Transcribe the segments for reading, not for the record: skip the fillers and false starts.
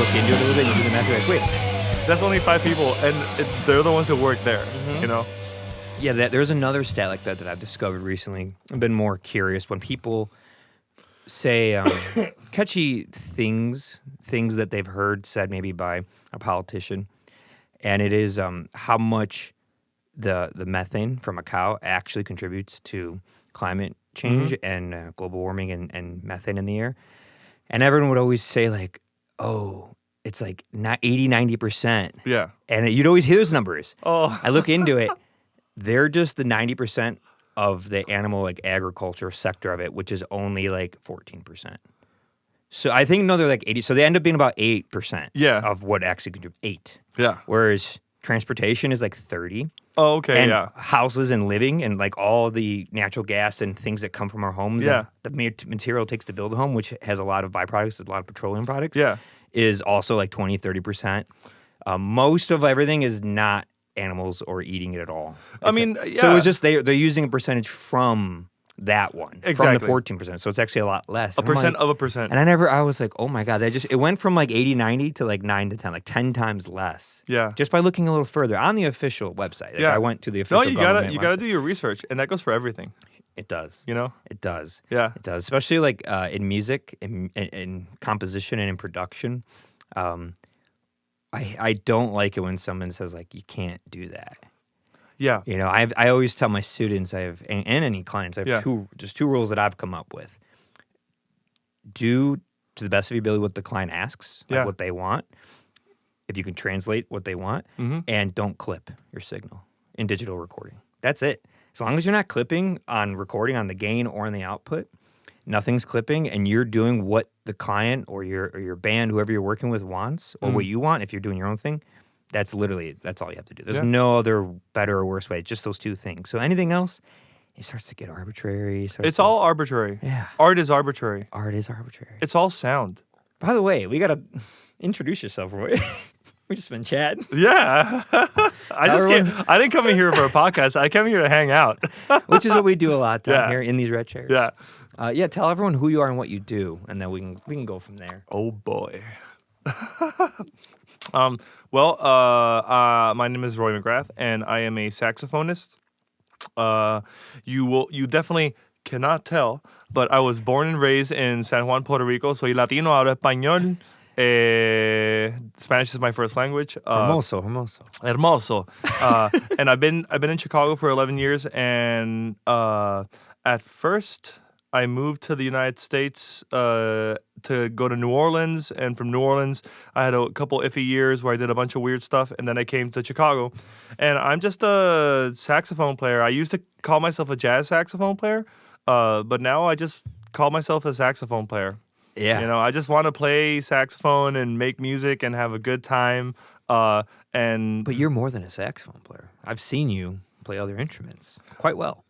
look into it a little bit, and you do the math, you're like, wait. That's only 5 people, and they're the ones that work there, you know? Yeah, there's another stat like that I've discovered recently. I've been more curious when people say catchy things that they've heard said maybe by a politician, and it is how much the methane from a cow actually contributes to climate change and global warming and methane in the air. And everyone would always say like, oh, it's like 80-90%. Yeah. And you'd always hear those numbers. Oh. I look into it. They're just the 90% of the animal like agriculture sector of it, which is only like 14%. So I think they're like 80. So they end up being about 8% of what actually contributes. 8. Yeah. Whereas transportation is like 30. Oh, okay, and yeah. houses and living and like all the natural gas and things that come from our homes. Yeah. And the material it takes to build a home, which has a lot of byproducts, a lot of petroleum products. Yeah. Is also like 20-30%. Most of everything is not animals or eating it at all. I mean, yeah. So it was just they're using a percentage from that one, exactly. from the 14%. So it's actually a lot less. A percent of a percent. And I was like, oh my God, it went from like 80-90 to like 9-10, like 10 times less. Yeah. Just by looking a little further on the official website. Like I went to the official government website. You gotta do your research, and that goes for everything. It does. You know? It does. Yeah. It does. Especially like in music, in composition, and in production. I don't like it when someone says like you can't do that. Yeah. You know, I always tell my students and any clients, I have two rules that I've come up with. Do to the best of your ability what the client asks, like what they want. If you can translate what they want, and don't clip your signal in digital recording. That's it. As long as you're not clipping on recording on the gain or on the output, nothing's clipping, and you're doing what the client or your band, whoever you're working with, wants, or what you want. If you're doing your own thing, that's all you have to do. There's no other better or worse way. It's just those two things. So anything else, it starts to get arbitrary. It's all arbitrary. Yeah. Art is arbitrary. Art is arbitrary. It's all sound. By the way, we got to introduce yourself, Roy. We've just been chatting. Yeah. I didn't come in here for a podcast. I came here to hang out. Which is what we do a lot down here in these red chairs. Yeah. Tell everyone who you are and what you do, and then we can go from there. Oh, boy. My name is Roy McGrath, and I am a saxophonist. You definitely cannot tell, but I was born and raised in San Juan, Puerto Rico. Soy latino, hablo español. Spanish is my first language. Hermoso. And I've been in Chicago for 11 years, and at first I moved to the United States to go to New Orleans, and from New Orleans I had a couple iffy years where I did a bunch of weird stuff, and then I came to Chicago, and I'm just a saxophone player. I used to call myself a jazz saxophone player, but now I just call myself a saxophone player. Yeah. You know, I just want to play saxophone and make music and have a good time. But you're more than a saxophone player. I've seen you play other instruments quite well.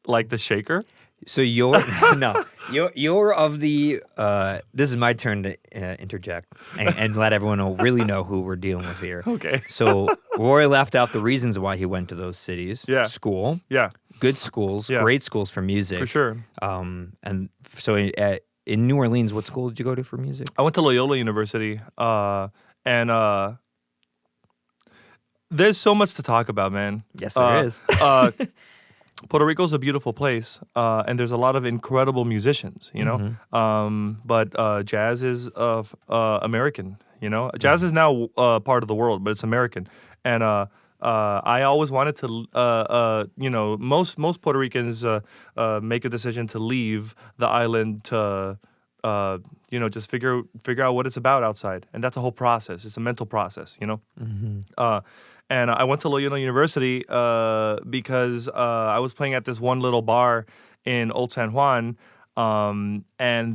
Like the shaker? So you're of the. This is my turn to interject and let everyone really know who we're dealing with here. Okay. So Roy left out the reasons why he went to those cities. Yeah. School. Yeah. Good schools. Yeah. Great schools for music. For sure. And so in New Orleans, what school did you go to for music? I went to Loyola University. And there's so much to talk about, man. Yes, there is. Puerto Rico's a beautiful place, and there's a lot of incredible musicians, you know. But jazz is American, you know. Jazz is now part of the world, but it's American. And I always wanted to, most Puerto Ricans make a decision to leave the island to, just figure out what it's about outside, and that's a whole process. It's a mental process, you know. And I went to Loyola University because I was playing at this one little bar in Old San Juan. And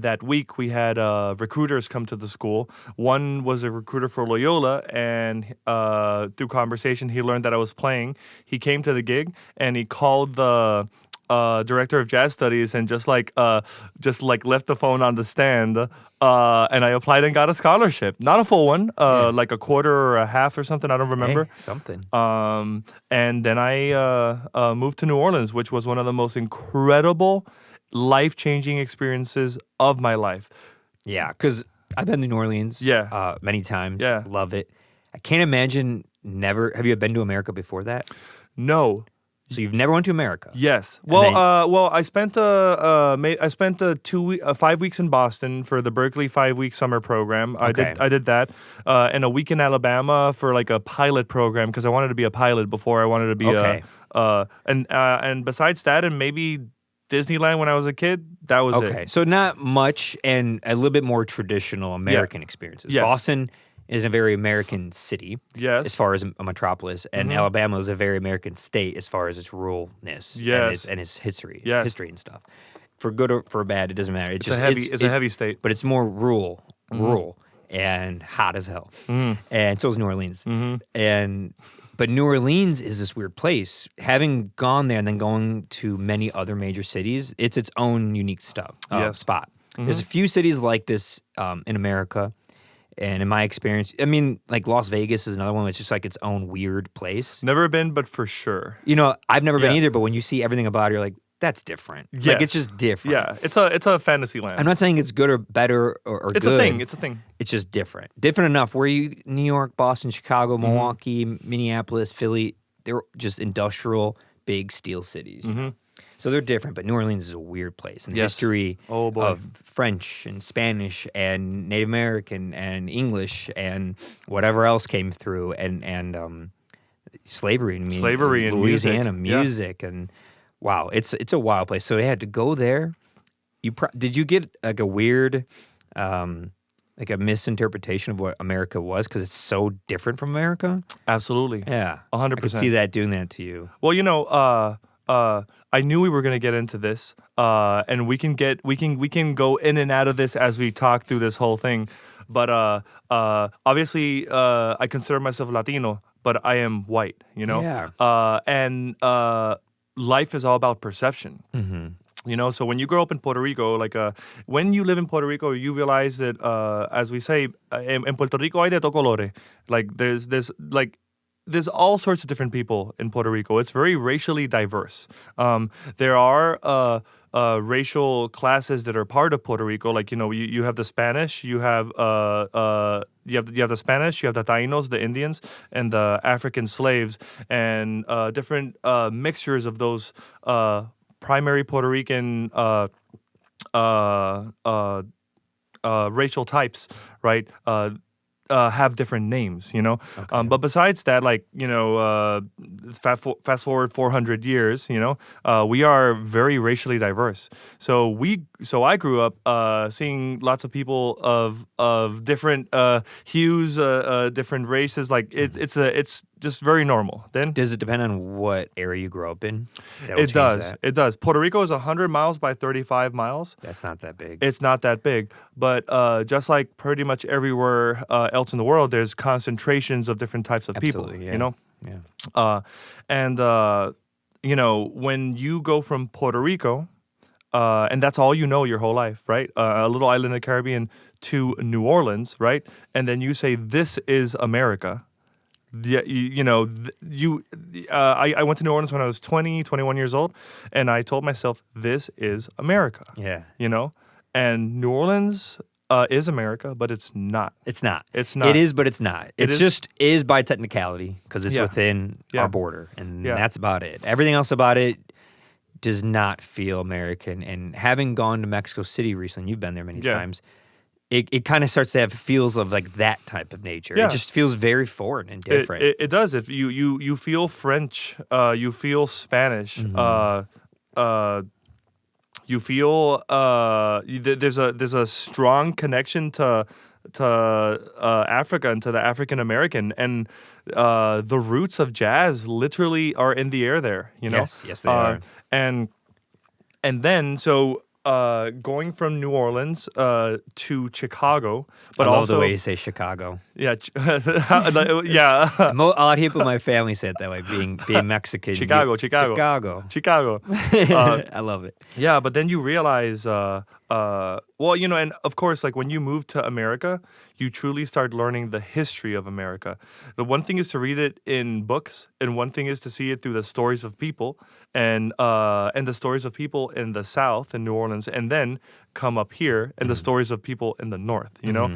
that week we had recruiters come to the school. One was a recruiter for Loyola, and through conversation, he learned that I was playing. He came to the gig, and he called the director of jazz studies and just left the phone on the stand. And I applied and got a scholarship. Not a full one, like a quarter or a half or something. I don't remember. Hey, something. And then I moved to New Orleans, which was one of the most incredible, life-changing experiences of my life. Yeah, because I've been to New Orleans. Many times. Yeah. Love it. I can't imagine never. Have you been to America before that? No. So you've never went to America? Yes. Well, I spent 5 weeks in Boston for the Berkeley 5-week summer program. Okay. I did that, and a week in Alabama for like a pilot program because I wanted to be a pilot before I wanted to be and besides that, and maybe Disneyland when I was a kid. That was it. Okay. So not much, and a little bit more traditional American experiences. Yes. Boston is a very American city, Yes. as far as a metropolis, and Alabama is a very American state as far as its ruralness and its history and stuff. For good or for bad, it doesn't matter. It's a heavy state, but it's more rural and hot as hell. And so is New Orleans. But New Orleans is this weird place. Having gone there and then going to many other major cities, it's its own unique spot. There's a few cities like this in America. And in my experience, I mean, like Las Vegas is another one. It's just like its own weird place. Never been, but for sure. You know, I've never been either, but when you see everything about it, you're like, that's different. Yes. Like, it's just different. Yeah, it's a fantasy land. I'm not saying it's good or better or it's good. It's a thing. It's just different. Different enough. Where New York, Boston, Chicago, Milwaukee, Minneapolis, Philly, they're just industrial, big steel cities. So they're different, but New Orleans is a weird place. And the history of French and Spanish and Native American and English and whatever else came through and slavery. I mean, slavery and Louisiana music and wow, it's a wild place. So they had to go there. Did you get like a weird, like a misinterpretation of what America was because it's so different from America? Absolutely. Yeah, 100%. I could see that doing that to you. Well, you know, I knew we were going to get into this, and we can go in and out of this as we talk through this whole thing. But obviously, I consider myself Latino, but I am white. You know, and life is all about perception. You know, so when you grow up in Puerto Rico, like when you live in Puerto Rico, you realize that, as we say, en Puerto Rico hay de todo colores. Like there's all sorts of different people in Puerto Rico. It's very racially diverse. There are racial classes that are part of Puerto Rico. Like, you know, you have the Spanish, you have the Spanish, you have the Tainos, the Indians, and the African slaves, and different mixtures of those primary Puerto Rican racial types, right? Have different names, you know. Okay. But besides that, like, you know, fast forward 400 years, you know, we are very racially diverse. So I grew up seeing lots of people of different hues, different races. Like it's just very normal. Then does it depend on what area you grow up in? It does. It does. Puerto Rico is 100 miles by 35 miles. That's not that big. It's not that big, but just like pretty much everywhere else in the world, there's concentrations of different types of people. Yeah. You know. Yeah. You know, when you go from Puerto Rico, and that's all you know your whole life, right? A little island in the Caribbean to New Orleans, right? And then you say, "This is America." Yeah, I went to New Orleans when I was 20, 21 years old, and I told myself, this is America. Yeah. You know? And New Orleans is America, but it's not. It's not. It's not. It is, but it's not. It's just is by technicality because it's within our border, and that's about it. Everything else about it does not feel American. And having gone to Mexico City recently, you've been there many times, it kind of starts to have feels of like that type of nature. Yeah. It just feels very foreign and different. It does. If you feel French, you feel Spanish, you feel there's a strong connection to Africa and to the African American, and the roots of jazz literally are in the air there. You know, yes, they are. And then so. Going from New Orleans to Chicago, but I love also the way you say Chicago. Yeah, yeah. A lot of people in my family say it that way, being Mexican. Chicago. I love it. Yeah, but then you realize, well, you know, and of course, like when you move to America, you truly start learning the history of America. The one thing is to read it in books, and one thing is to see it through the stories of people, and the stories of people in the South in New Orleans, and then come up here and the stories of people in the North, you know?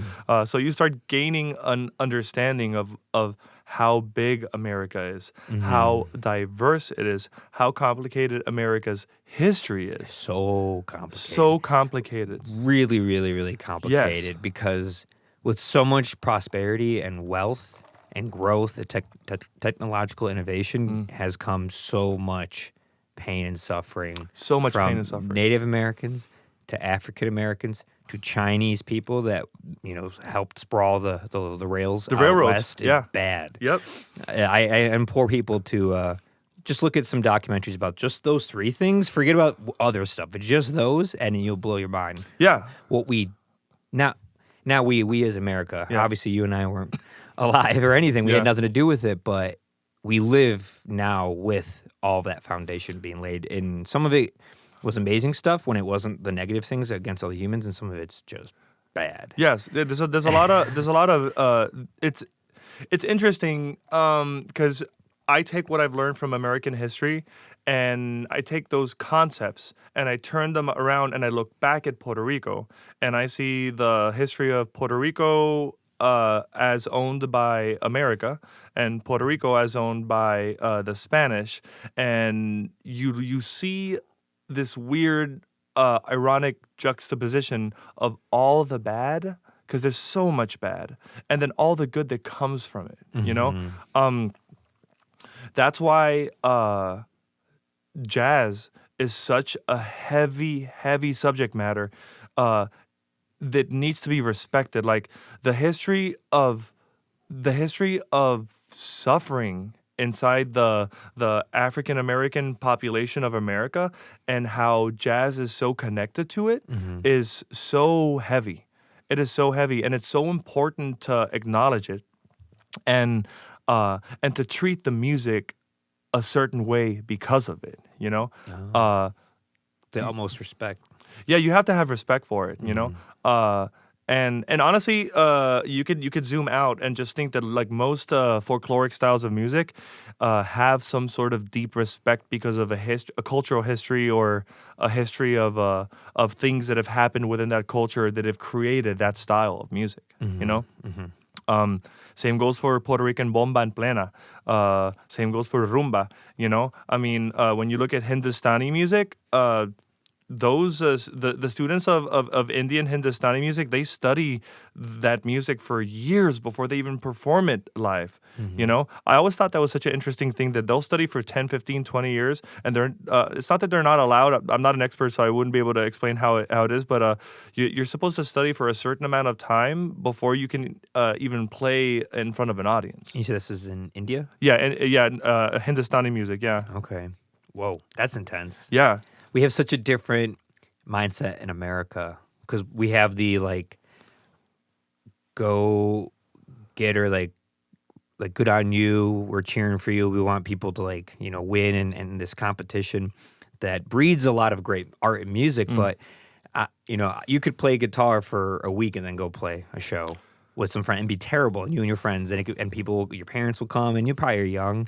So you start gaining an understanding of how big America is, how diverse it is, how complicated America's history is. So complicated. So complicated. Really, really, really complicated. Yes. Because with so much prosperity and wealth and growth, the technological innovation has come so much pain and suffering. So much from pain and suffering. Native Americans to African Americans to Chinese people that, you know, helped sprawl the rails. The railroads, west. It's yeah. bad. Yep. I implore people to just look at some documentaries about just those three things. Forget about other stuff, but just those, and you'll blow your mind. Yeah. What we now we as America, Yeah. obviously you and I weren't alive or anything. We had nothing to do with it, but we live now with all of that foundation being laid. And some of it was amazing stuff when it wasn't the negative things against other humans, and some of it's just bad. Yes, there's a lot of it's interesting because I take what I've learned from American history and I take those concepts and I turn them around and I look back at Puerto Rico and I see the history of Puerto Rico as owned by America and Puerto Rico as owned by the Spanish, and you see this weird ironic juxtaposition of all the bad, because there's so much bad, and then all the good that comes from it, you know? That's why jazz is such a heavy subject matter that needs to be respected. Like the history of suffering inside the African American population of America and how jazz is so connected to it is so heavy. It is so heavy, and it's so important to acknowledge it and to treat the music a certain way because of it, you know? The utmost respect. Yeah, you have to have respect for it, you know? And honestly, you could zoom out and just think that like most folkloric styles of music have some sort of deep respect because of a cultural history or a history of things that have happened within that culture that have created that style of music. You know, same goes for Puerto Rican bomba en plena. Same goes for rumba. You know, I mean, when you look at Hindustani music, those the students of Indian Hindustani music, they study that music for years before they even perform it live. You know, I always thought that was such an interesting thing that they'll study for 10, 15, 20 years, and they're it's not that they're not allowed. I'm not an expert, so I wouldn't be able to explain how it is, but you're supposed to study for a certain amount of time before you can even play in front of an audience. You said this is in India? Yeah, and Hindustani music, yeah. Okay. Whoa, that's intense. Yeah. We have such a different mindset in America because we have the like go getter, like good on you, we're cheering for you, we want people to like, you know, win in this competition that breeds a lot of great art and music. But you know, you could play guitar for a week and then go play a show with some friends and be terrible, and you and your friends and people, your parents will come, and you probably are young,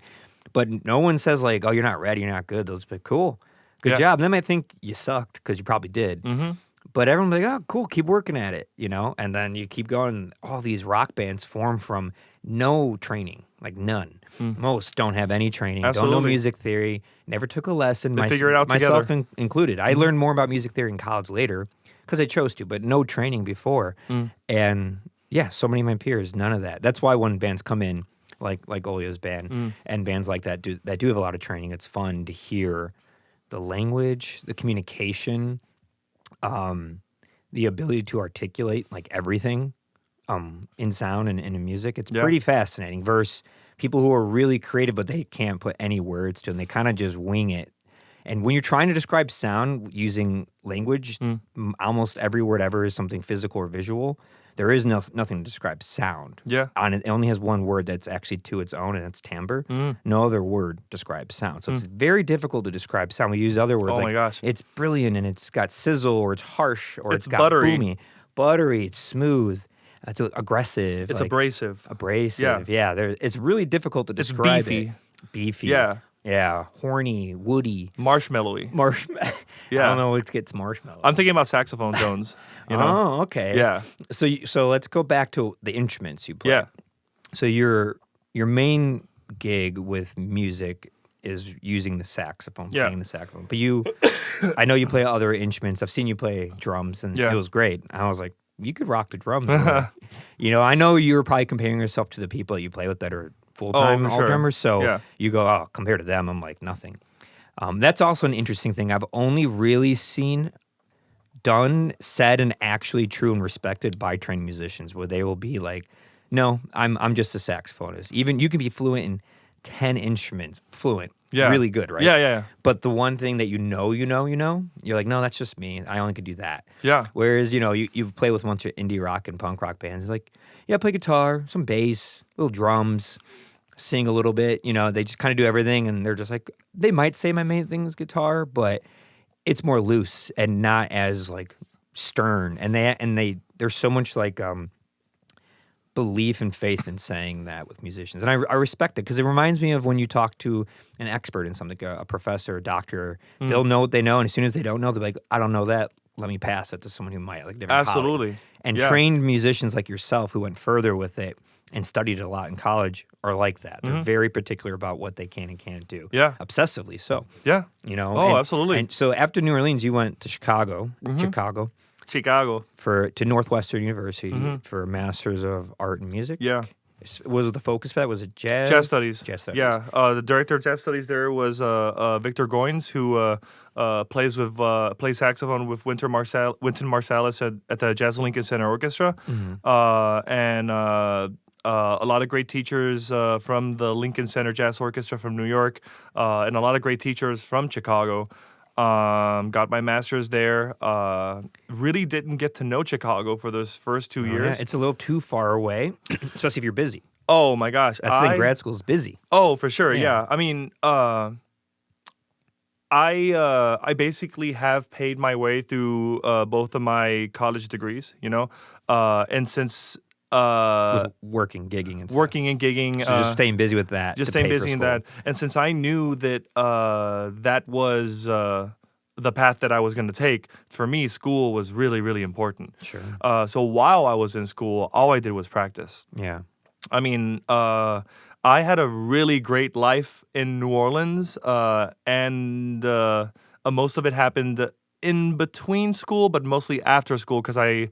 but no one says like, oh, you're not ready, you're not good. They'll just be cool. Good job. And they might think you sucked because you probably did. But everyone will be like, oh, cool, keep working at it, you know? And then you keep going. All these rock bands form from no training, like none. Most don't have any training, don't know music theory, never took a lesson. They figure it out myself together. Included. I learned more about music theory in college later because I chose to, but no training before. And yeah, so many of my peers, none of that. That's why when bands come in, like Olia's band, and bands like that do have a lot of training, it's fun to hear the language, the communication, the ability to articulate like everything in sound and in music. It's pretty fascinating. Versus people who are really creative, but they can't put any words to them. They kind of just wing it. And when you're trying to describe sound using language, almost every word ever is something physical or visual. There is nothing to describe sound. Yeah. It only has one word that's actually to its own, and it's timbre. No other word describes sound. So it's very difficult to describe sound. We use other words. Oh, my gosh. It's brilliant, and it's got sizzle, or it's harsh, or it's got buttery. boomy. Buttery, it's smooth. It's aggressive. It's abrasive. Abrasive, yeah. It's really difficult to describe. It's beefy. Beefy. Yeah. Yeah, horny, woody, marshmallowy. Yeah, I don't know what gets marshmallow. I'm thinking about saxophone tones. You know? Oh, okay. Yeah. So let's go back to the instruments you play. Yeah. So your main gig with music is using the saxophone, playing the saxophone. But I know you play other instruments. I've seen you play drums, and it was great. I was like, you could rock the drums. You know, I know you're probably comparing yourself to the people that you play with that are full-time all drummers. So you go, oh, compared to them, I'm like nothing. That's also an interesting thing. I've only really seen said, and actually true and respected by trained musicians, where they will be like, no, I'm just a saxophonist. Even you can be fluent in 10 instruments, really good, right? Yeah. But the one thing that you know, you're like, no, that's just me. I only could do that. Yeah. Whereas, you play with a bunch of indie rock and punk rock bands, like, yeah, I play guitar, some bass, little drums, sing a little bit. They just kind of do everything, and they're just like, they might say my main thing is guitar, but it's more loose and not as like stern. And there's so much like belief and faith in saying that with musicians. And I respect it, because it reminds me of when you talk to an expert in something, a professor, a doctor, they'll know what they know, and as soon as they don't know, they're like, I don't know that, let me pass it to someone who might, like different Absolutely. College. And trained musicians like yourself who went further with it and studied it a lot in college are like that. They're very particular about what they can and can't do. Yeah. Obsessively so. Yeah. Absolutely. And so after New Orleans, you went to Chicago. To Northwestern University for a Master's of Art and Music. Yeah. Was the focus for that? Was it jazz? Jazz studies. Jazz studies. Yeah. The director of jazz studies there was Victor Goines, who plays saxophone with Wynton Marsalis at the Jazz Lincoln Center Orchestra, and a lot of great teachers from the Lincoln Center Jazz Orchestra from New York, and a lot of great teachers from Chicago. Got my master's there. Really didn't get to know Chicago for those first 2 years. Yeah, it's a little too far away, especially if you're busy. Oh my gosh, that's the thing. Grad school is busy. Oh, for sure. Yeah. I mean, I basically have paid my way through both of my college degrees. And since with working, gigging, and stuff. Working and gigging. So just staying busy with that. Just staying busy in that. And since I knew that that was the path that I was going to take, for me, school was really, really important. Sure. So while I was in school, all I did was practice. Yeah. I mean, I had a really great life in New Orleans, and most of it happened in between school, but mostly after school, because I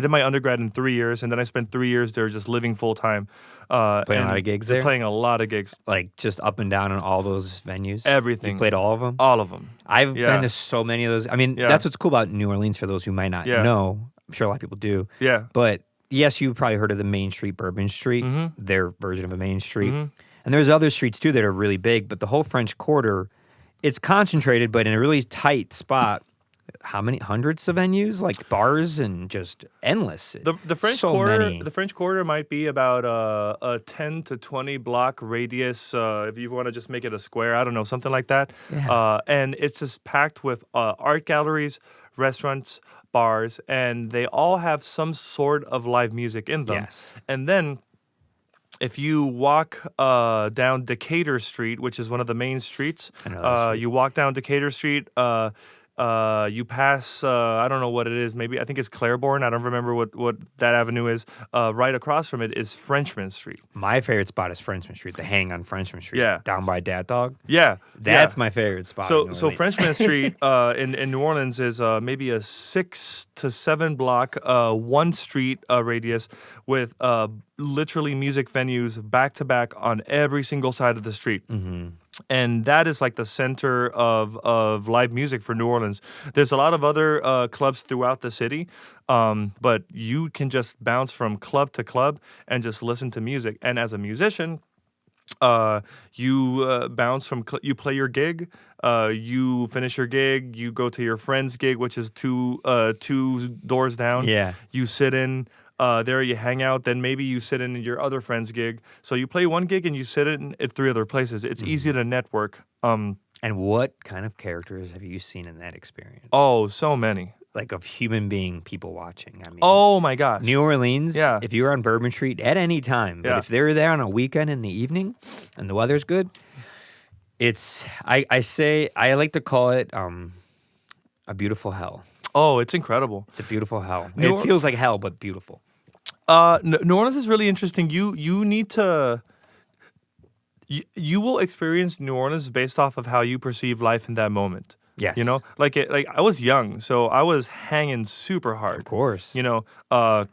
did my undergrad in 3 years, and then I spent 3 years there just living full time. Playing a lot of gigs there? Playing a lot of gigs. Like just up and down in all those venues? Everything. You played all of them? All of them. I've been to so many of those. I mean, that's what's cool about New Orleans for those who might not know. I'm sure a lot of people do. Yeah. But yes, you've probably heard of the Main Street, Bourbon Street, their version of a Main Street. And there's other streets too that are really big, but the whole French Quarter, it's concentrated, but in a really tight spot. How many hundreds of venues, like bars, and just endless. The French Quarter. The French Quarter might be about a 10 to 20 block radius. If you want to just make it a square, I don't know, something like that. Yeah. And it's just packed with art galleries, restaurants, bars, and they all have some sort of live music in them. Yes. And then if you walk down Decatur Street, which is one of the main streets, you walk down Decatur Street. You pass, I don't know what it is, maybe, I think it's Claiborne. I don't remember what that avenue is. Right across from it is Frenchman Street. My favorite spot is Frenchman Street, the hang on Frenchman Street. Yeah. Down by Dat Dog. Yeah. That's my favorite spot. So Frenchman Street in New Orleans is maybe a 6 to 7 block, one street radius with literally music venues back to back on every single side of the street. And that is like the center of live music for New Orleans. There's a lot of other clubs throughout the city, but you can just bounce from club to club and just listen to music. And as a musician, you bounce from you play your gig, you finish your gig, you go to your friend's gig, which is two doors down. Yeah, you sit in. There you hang out, then maybe you sit in your other friend's gig. So you play one gig and you sit in at 3 other places. It's easy to network. And what kind of characters have you seen in that experience? Oh, so many. Like of human being people watching. I mean, oh my gosh. New Orleans, if you're on Bourbon Street at any time, but if they're there on a weekend in the evening and the weather's good, I like to call it a beautiful hell. Oh, it's incredible. It's a beautiful hell. It feels like hell, but beautiful. New Orleans is really interesting. You need to. You will experience New Orleans based off of how you perceive life in that moment. Yes. You know, like I was young, so I was hanging super hard. Of course. You know, I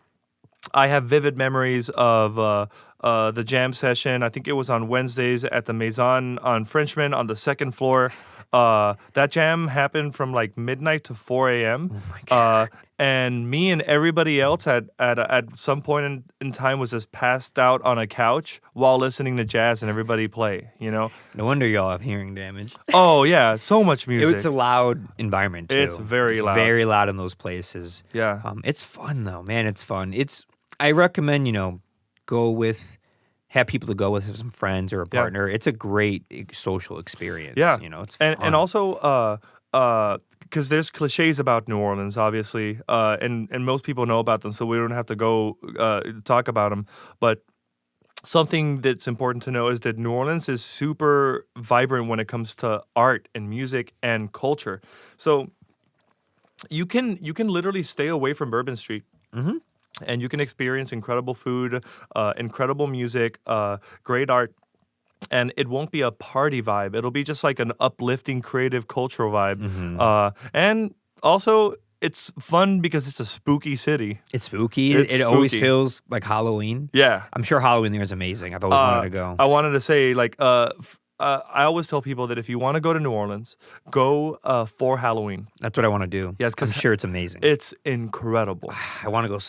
have vivid memories of the jam session. I think it was on Wednesdays at the Maison on Frenchman on the second floor. That jam happened from like midnight to 4 a.m. Oh my God. And me and everybody else at some point in time was just passed out on a couch while listening to jazz and everybody play, you know? No wonder y'all have hearing damage. Oh, yeah. So much music. It's a loud environment, too. It's very loud. Very loud in those places. Yeah. It's fun, though. Man, it's fun. I recommend, have people to go with some friends or a partner. It's a great social experience. Yeah. It's fun. And also, because there's cliches about New Orleans, obviously, and most people know about them, so we don't have to go talk about them. But something that's important to know is that New Orleans is super vibrant when it comes to art and music and culture. So you can literally stay away from Bourbon Street. Mm-hmm. And you can experience incredible food, incredible music, great art. And it won't be a party vibe. It'll be just like an uplifting, creative, cultural vibe. Mm-hmm. And also, it's fun because it's a spooky city. It's spooky. It always feels like Halloween. Yeah. I'm sure Halloween there is amazing. I've always wanted to go. I wanted to say, I always tell people that if you want to go to New Orleans, go for Halloween. That's what I want to do. Yes, I'm sure it's amazing. It's incredible. I want to go.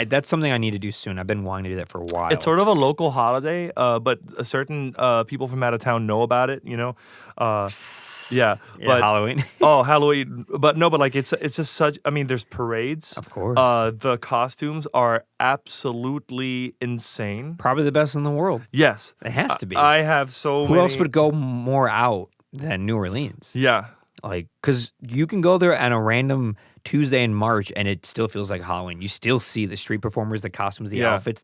That's something I need to do soon. I've been wanting to do that for a while. It's sort of a local holiday, but certain people from out of town know about it. You know, yeah. But Halloween. Halloween. But like it's just such. I mean, there's parades. Of course. The costumes are absolutely insane. Probably the best in the world. Yes, it has to be. I have so many. Who else would go more out than New Orleans? Yeah. Because you can go there on a random Tuesday in March and it still feels like Halloween. You still see the street performers, the costumes, the outfits,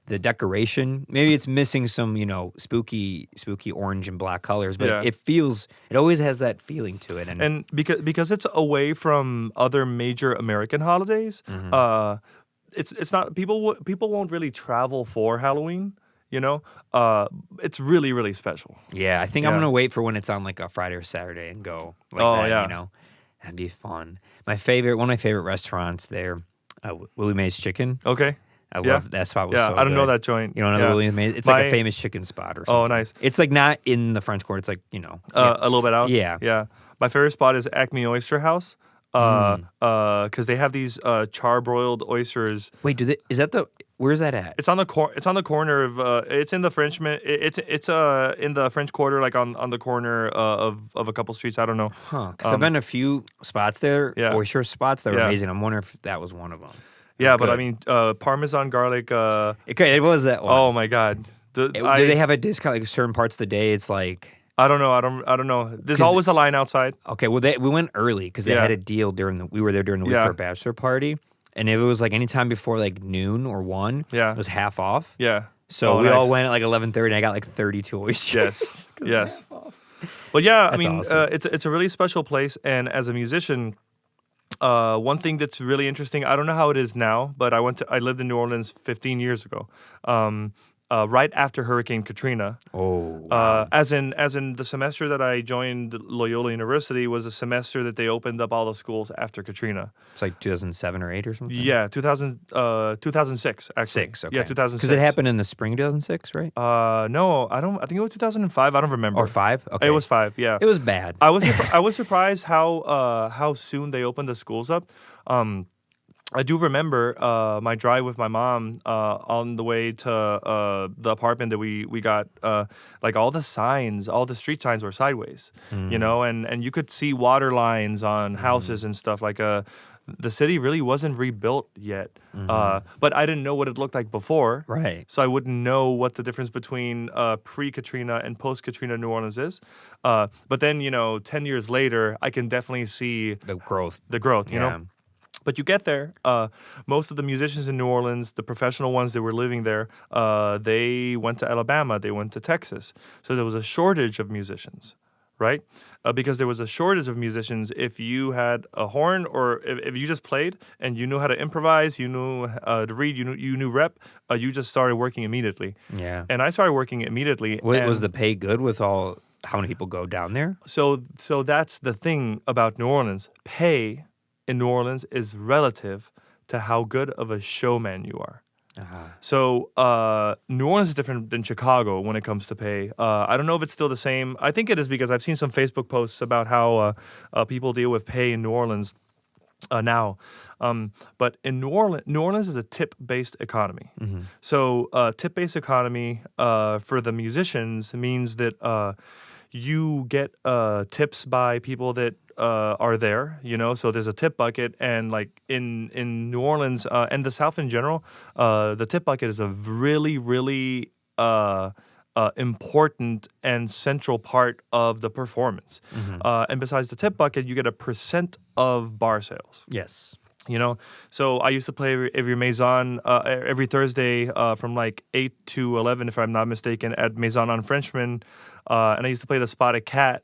the decoration. Maybe it's missing some, spooky orange and black colors, but it always has that feeling to it. And because it's away from other major American holidays, mm-hmm. It's not people won't really travel for Halloween. It's really, really special. Yeah, I think I'm gonna wait for when it's on like a Friday or Saturday and go. That'd be fun. One of my favorite restaurants there, Willie Mae's Chicken. Okay. I love that spot. Was so I don't good. know that joint. You don't know the Willie Mae's? It's like a famous chicken spot or something. Oh, nice. It's like not in the French Quarter. It's like a little bit out. Yeah. My favorite spot is Acme Oyster House. Because they have these charbroiled oysters. Wait, where's that at? It's on the corner of. It's in the Frenchman. It's in the French Quarter, like on the corner of a couple streets. I don't know. Huh? Because I've been to a few spots there. Yeah. Oyster spots that were amazing. I'm wondering if that was one of them. Yeah, but I mean, Parmesan garlic. Okay, it was that one. Oh my God. Do they have a discount like certain parts of the day? It's like. I don't know. I don't know. There's always a line outside. Okay, well, we went early because they had a deal we were there during the week for a bachelor party, and if it was like anytime before like noon or 1, it was half off. Yeah. So we all went at like 11:30, and I got like 32 oysters. Yes. Well, yeah. I mean, awesome. It's a really special place, and as a musician, one thing that's really interesting. I don't know how it is now, but I lived in New Orleans 15 years ago. Right after Hurricane Katrina. Oh, wow. As in the semester that I joined Loyola University was a semester that they opened up all the schools after Katrina. It's like 2007 or 8 or something? Yeah, 2006, actually. 6, okay. Yeah, 2006. Because it happened in the spring of 2006, right? No, I think it was 2005. I don't remember. Or 5? Okay. It was 5, yeah. It was bad. I was surprised how soon they opened the schools up. I do remember my drive with my mom on the way to the apartment that we got. Like all the street signs were sideways, and you could see water lines on houses and stuff. Like the city really wasn't rebuilt yet, but I didn't know what it looked like before. Right. So I wouldn't know what the difference between pre-Katrina and post-Katrina New Orleans is. But then 10 years later, I can definitely see the growth. You know. But you get there. Most of the musicians in New Orleans, the professional ones that were living there, they went to Alabama. They went to Texas. So there was a shortage of musicians, right? Because there was a shortage of musicians. If you had a horn or if you just played and you knew how to improvise, you knew to read, you knew rep, you just started working immediately. Yeah. And I started working immediately. Was the pay good with all how many people go down there? So that's the thing about New Orleans. Pay in New Orleans is relative to how good of a showman you are. Uh-huh. So New Orleans is different than Chicago when it comes to pay. I don't know if it's still the same. I think it is because I've seen some Facebook posts about how people deal with pay in New Orleans now. But in New Orleans is a tip-based economy. Mm-hmm. So tip-based economy for the musicians means that you get tips by people that are there, so there's a tip bucket, and like in New Orleans and the South in general, the tip bucket is a really, really important and central part of the performance. Mm-hmm. And besides the tip bucket, you get a % of bar sales. Yes. So I used to play every Maison every Thursday from like 8 to 11, if I'm not mistaken, at Maison on Frenchman. And I used to play the Spotted Cat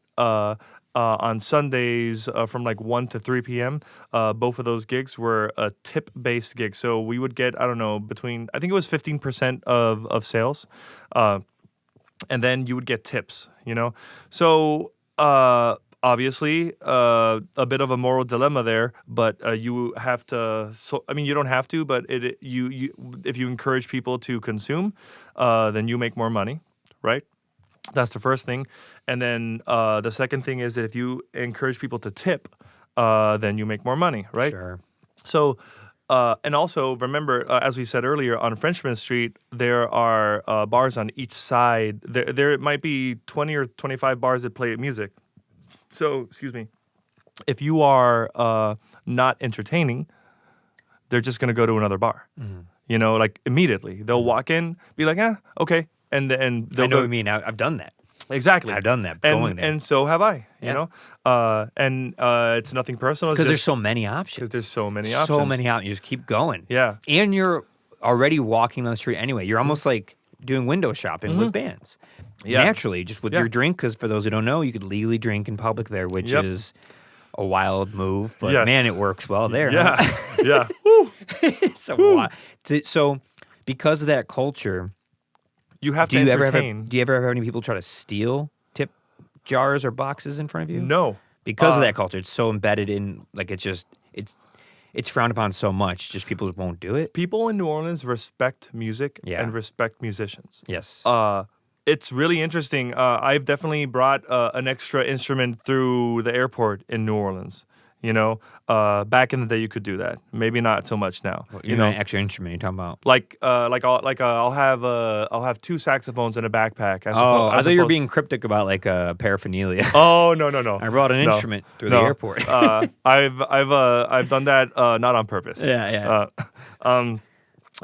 on Sundays from like 1 to 3 p.m. Both of those gigs were a tip-based gig. So we would get, I don't know, I think it was 15% of sales. And then you would get tips, So obviously, a bit of a moral dilemma there, but you have to. You don't have to, but you if you encourage people to consume, then you make more money, right? That's the first thing, and then the second thing is that if you encourage people to tip, then you make more money, right? Sure. So. And also, remember, as we said earlier, on Frenchman Street, there are bars on each side. There might be 20 or 25 bars that play music. So, excuse me, if you are not entertaining, they're just going to go to another bar, like immediately. They'll walk in, be like, okay. And then they'll I know what you mean. I've done that. Exactly. I've done that, going there. And so have I, and it's nothing personal. Because there's so many options. Because there's so many options. So many options. You just keep going. Yeah. And you're already walking on the street anyway. You're almost like doing window shopping with bands. Yeah. Naturally, just with your drink, because for those who don't know, you could legally drink in public there, which is a wild move. But man, it works well there. Yeah. Huh? Yeah. It's a wild. So because of that culture... You have to entertain. Do you ever have any people try to steal tip jars or boxes in front of you? No. Because of that culture. It's so embedded in, like, it's frowned upon so much, just people won't do it. People in New Orleans respect music and respect musicians. Yes. It's really interesting. I've definitely brought an extra instrument through the airport in New Orleans. Back in the day, you could do that. Maybe not so much now. An extra instrument you're talking about? I'll have 2 saxophones in a backpack. I thought you were being cryptic about like paraphernalia. Oh no! I brought an instrument through the airport. I've done that not on purpose. Yeah.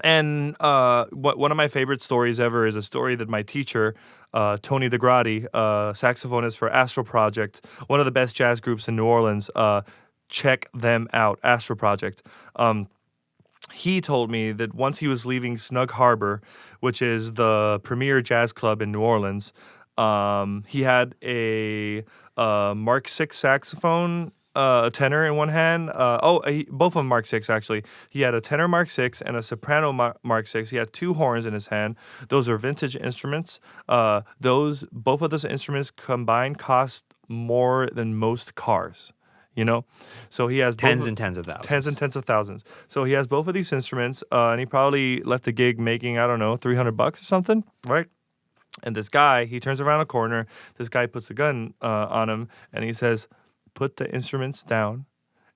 And one of my favorite stories ever is a story that my teacher, Tony Dagradi, saxophonist for Astral Project, one of the best jazz groups in New Orleans. Check them out, Astral Project. He told me that once he was leaving Snug Harbor, which is the premier jazz club in New Orleans, he had a Mark VI saxophone, a tenor in one hand. Both of them Mark VI, actually. He had a tenor Mark VI and a soprano Mark VI. He had 2 horns in his hand. Those are vintage instruments. Both of those instruments combined cost more than most cars. So he has tens and tens of thousands. Tens and tens of thousands. So he has both of these instruments, and he probably left the gig making, I don't know, $300 or something, right? And this guy, he turns around a corner. This guy puts a gun on him, and he says, "Put the instruments down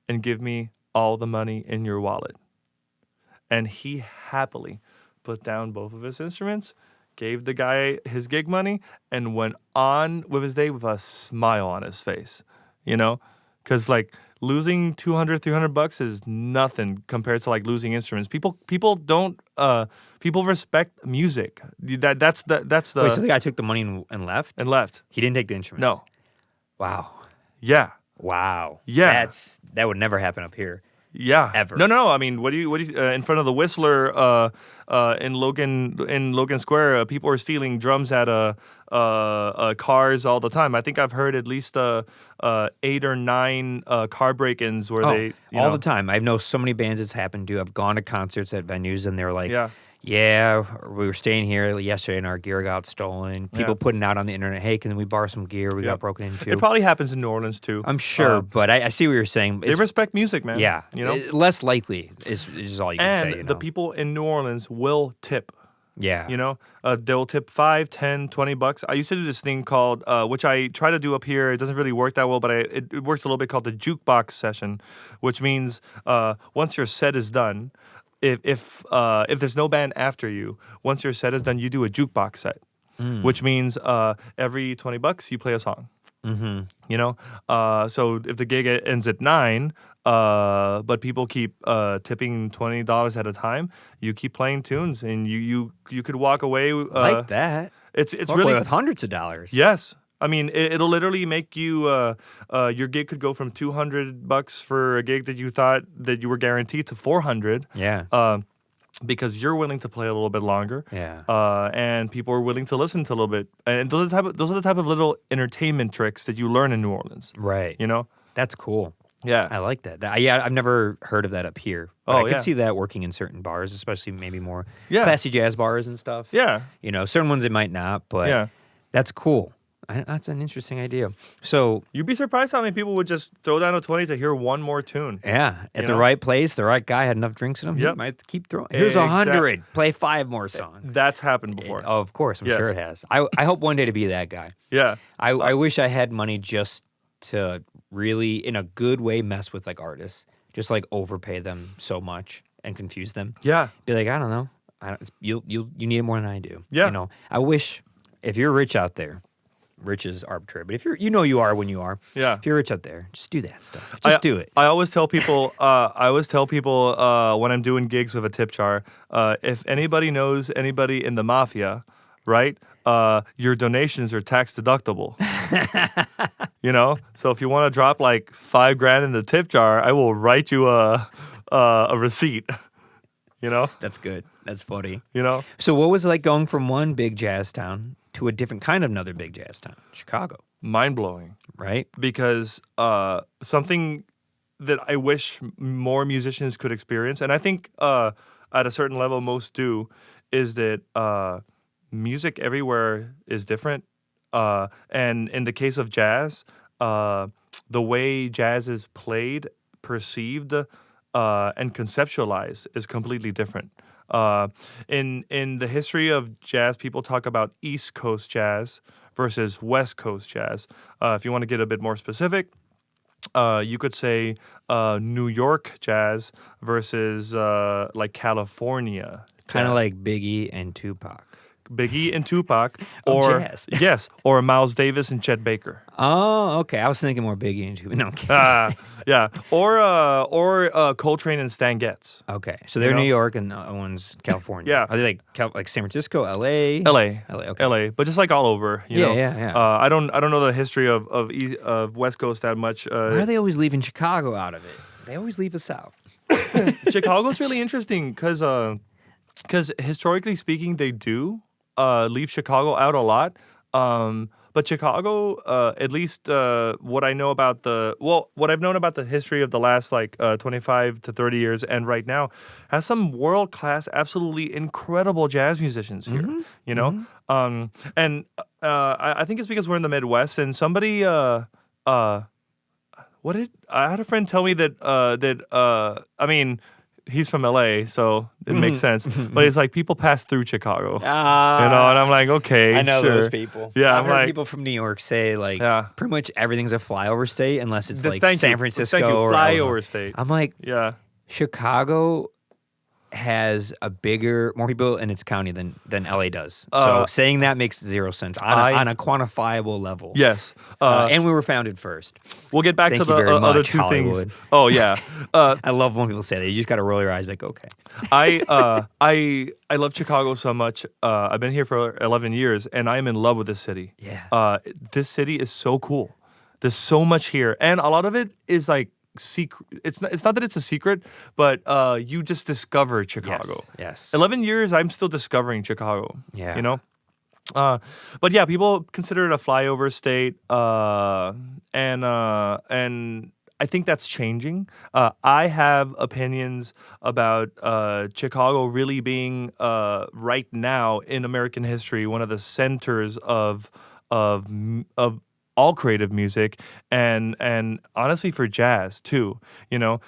and give me all the money in your wallet." And he happily put down both of his instruments, gave the guy his gig money, and went on with his day with a smile on his face, Because like losing $200-$300 is nothing compared to like losing instruments. People don't people respect music. That's the. Wait, so the guy took the money and left? And left. He didn't take the instruments. No. Wow. Yeah. Wow. Yeah. That would never happen up here. Yeah. Ever. No. I mean, what do you in front of the Whistler in Logan Square, people are stealing drums at cars all the time. I think I've heard at least 8 or 9 car break-ins where they all the time. I know so many bands it's happened to. I've gone to concerts at venues and they're like, yeah, we were staying here yesterday and our gear got stolen. People putting out on the internet, hey, can we borrow some gear? We got broken into. It probably happens in New Orleans too. I'm sure, but I see what you're saying. They respect music, man. Yeah. Less likely is all you can say. And the people in New Orleans will tip. Yeah. They'll tip $5, $10, $20. I used to do this thing called, which I try to do up here. It doesn't really work that well, but it works a little bit, called the jukebox session, which means once your set is done, if there's no band after you, once your set is done, you do a jukebox set, which means every $20 you play a song. So if the gig ends at 9, but people keep tipping $20 at a time, you keep playing tunes, and you could walk away like that. It's walk really away with hundreds of dollars. Yes. I mean, it'll literally make you, your gig could go from $200 for a gig that you thought that you were guaranteed to $400. Yeah. Because you're willing to play a little bit longer. Yeah. And people are willing to listen to a little bit. And those are the type of little entertainment tricks that you learn in New Orleans. Right. That's cool. Yeah. I like that. I've never heard of that up here. But I could see that working in certain bars, especially maybe more classy jazz bars and stuff. Yeah. Certain ones it might not, but that's cool. That's an interesting idea. So you'd be surprised how many people would just throw down a 20 to hear one more tune. Yeah, at the right place, the right guy had enough drinks in him. He might keep throwing. Here's 100. Play 5 more songs. That's happened before. Of course, I'm sure it has. I hope one day to be that guy. Yeah. I wish I had money just to really, in a good way, mess with artists. Just overpay them so much and confuse them. Yeah. Be like, I don't know. You need it more than I do. Yeah. I wish, if you're rich out there. Rich is arbitrary, but if you're, you are when you are. Yeah. If you're rich out there, just do that stuff. Just do it. I always tell people. When I'm doing gigs with a tip jar, if anybody knows anybody in the mafia, right? Your donations are tax deductible. So if you want to drop $5,000 in the tip jar, I will write you a receipt. That's good. That's funny. So what was it like going from one big jazz town to a different kind of another big jazz town, Chicago? Mind-blowing. Right? Because something that I wish more musicians could experience, and I think at a certain level most do, is that music everywhere is different. And in the case of jazz, the way jazz is played, perceived, and conceptualized is completely different. In the history of jazz, people talk about East Coast jazz versus West Coast jazz. If you want to get a bit more specific, you could say New York jazz versus California. Kind of like Biggie and Tupac. Biggie and Tupac, or jazz. Yes, or Miles Davis and Chet Baker. Oh, okay. I was thinking more Biggie and Tupac. No, I'm kidding. Yeah, or Coltrane and Stan Getz. Okay, so they're New York and the other one's California. Yeah, are they like San Francisco, L.A.? L.A. Okay. L.A. But just all over. You know? Yeah. I don't know the history of West Coast that much. Why are they always leaving Chicago out of it? They always leave the South. Chicago's really interesting because historically speaking, they do leave Chicago out a lot. But Chicago, at least what I've known about the history of the last 25 to 30 years and right now, has some world-class, absolutely incredible jazz musicians here. Mm-hmm. You know, and I think it's because we're in the Midwest. And somebody, I had a friend tell me that I mean, he's from LA, so it makes sense. But it's people pass through Chicago, and I'm like, okay, I know sure. those people. Yeah, I've heard people from New York say pretty much everything's a flyover state unless it's San Francisco or flyover state. I'm like, yeah, Chicago has more people in its county than LA does. So saying that makes zero sense on a quantifiable level. Yes. And we were founded first. We'll get back to the other two Hollywood. things. Oh yeah. I love when people say that. You just got to roll your eyes like, okay. I love Chicago so much. I've been here for 11 years and I am in love with this city. Yeah. This city is so cool. There's so much here, and a lot of it is secret. It's not that it's a secret, but you just discovered Chicago. Yes. 11 years, I'm still discovering Chicago. Yeah. You know? But yeah, people consider it a flyover state, and I think that's changing. I have opinions about Chicago really being right now in American history one of the centers of all creative music and honestly for jazz too. You know,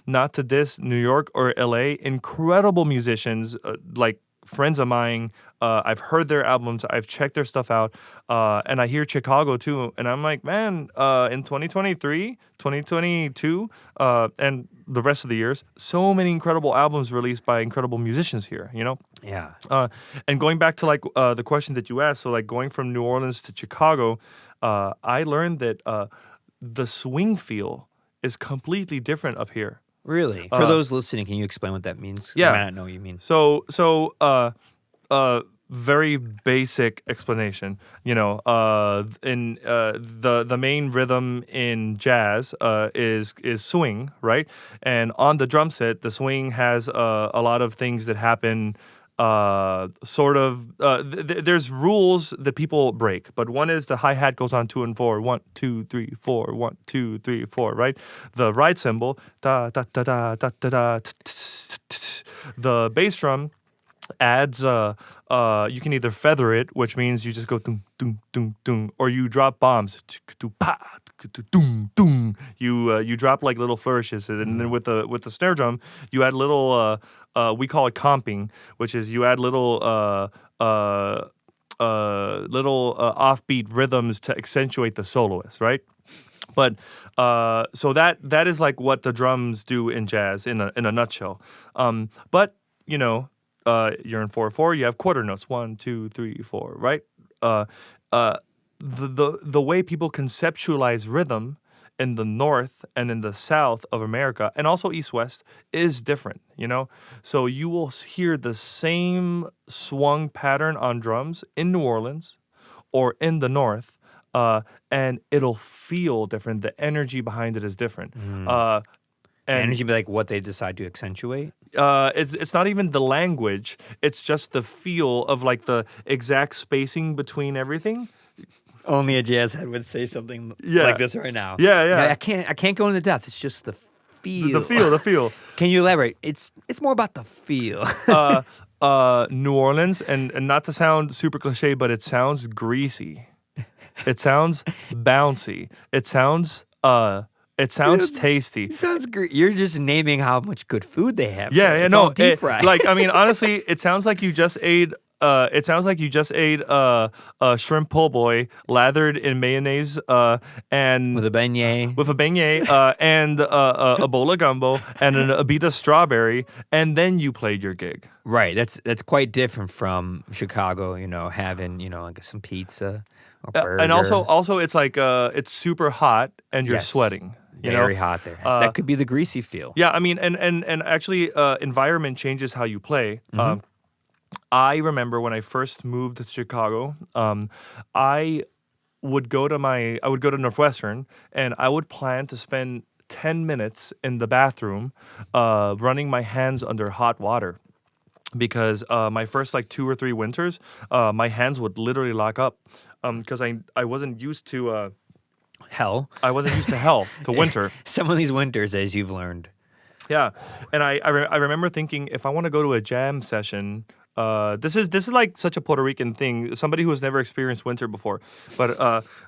not to diss New York or LA, incredible musicians like friends of mine. I've heard their albums, I've checked their stuff out, and I hear Chicago too, and I'm like, man, in 2023, 2022, and the rest of the years, so many incredible albums released by incredible musicians here, you know? Yeah. And going back to like the question that you asked, so like going from New Orleans to Chicago, I learned that the swing feel is completely different up here. Really? For those listening, can you explain what that means? Yeah. I might not know what you mean. So, very basic explanation. You know, in the main rhythm in jazz is swing, right? And on the drum set, the swing has a lot of things that happen. There's rules that people break, but one is the hi-hat goes on 2 and 4, 1 2 3 4, 1 2 3 4, right? The ride cymbal, da da da da da da da. The bass drum adds you can either feather it, which means you just go dum dum dum dum, or you drop bombs, dum dum. You drop like little flourishes, and then with the snare drum you add little we call it comping, which is you add little offbeat rhythms to accentuate the soloist, right? But so that is like what the drums do in jazz in a nutshell. But you know, you're in 4/4. You have quarter notes, 1 2 3 4, right? The way people conceptualize rhythm in the North and in the South of America, and also East-West, is different, you know? So you will hear the same swung pattern on drums in New Orleans or in the North, and it'll feel different. The energy behind it is different. And energy be like what they decide to accentuate? It's not even the language. It's just the feel of like the exact spacing between everything. Only a jazz head would say something like this right now. Yeah. I can't go into depth. It's just the feel. The feel. Can you elaborate? It's more about the feel. New Orleans, and not to sound super cliche, but it sounds greasy. It sounds bouncy. It sounds tasty. It sounds great. You're just naming how much good food they have. Yeah, it's no, all deep fried. Like, I mean, honestly, it sounds like you just ate. A shrimp po' boy lathered in mayonnaise and with a beignet, and a bowl of gumbo and a bit of strawberry, and then you played your gig. Right. That's quite different from Chicago. You know, having like some pizza or burger. And also it's like it's super hot and you're sweating. Very hot there. That could be the greasy feel. Yeah, I mean, and actually, environment changes how you play. I remember when I first moved to Chicago, I would go to Northwestern, and I would plan to spend 10 minutes in the bathroom running my hands under hot water. Because my first like 2 or 3 winters, my hands would literally lock up because I wasn't used to hell. I wasn't used to hell, to winter. Some of these winters, as you've learned. Yeah, and I remember thinking, if I want to go to a jam session, this is like such a Puerto Rican thing. Somebody who has never experienced winter before, but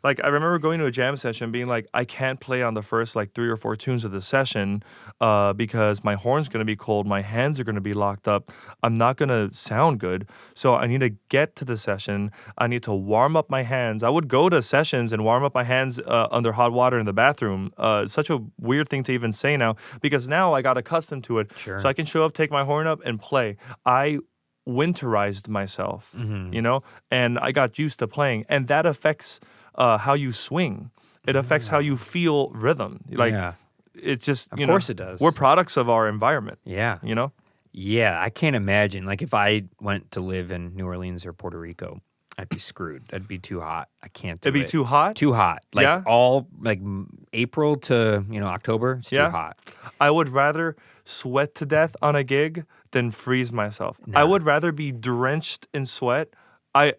like I remember going to a jam session, being like, I can't play on the first like 3 or 4 tunes of the session because my horn's gonna be cold, my hands are gonna be locked up, I'm not gonna sound good. So I need to get to the session. I need to warm up my hands. I would go to sessions and warm up my hands under hot water in the bathroom. It's such a weird thing to even say now because now I got accustomed to it. Sure. So I can show up, take my horn up, and play. I winterized myself, you know, and I got used to playing, and that affects how you swing. It affects how you feel rhythm. Like, it's just, of course it does. We're products of our environment. Yeah. You know? Yeah, I can't imagine. Like, if I went to live in New Orleans or Puerto Rico, I'd be screwed. That'd be too hot. I can't do it. It'd be too hot? Too hot. Like all like April to, October, it's too hot. I would rather sweat to death on a gig than freeze myself. I would rather be drenched in sweat. My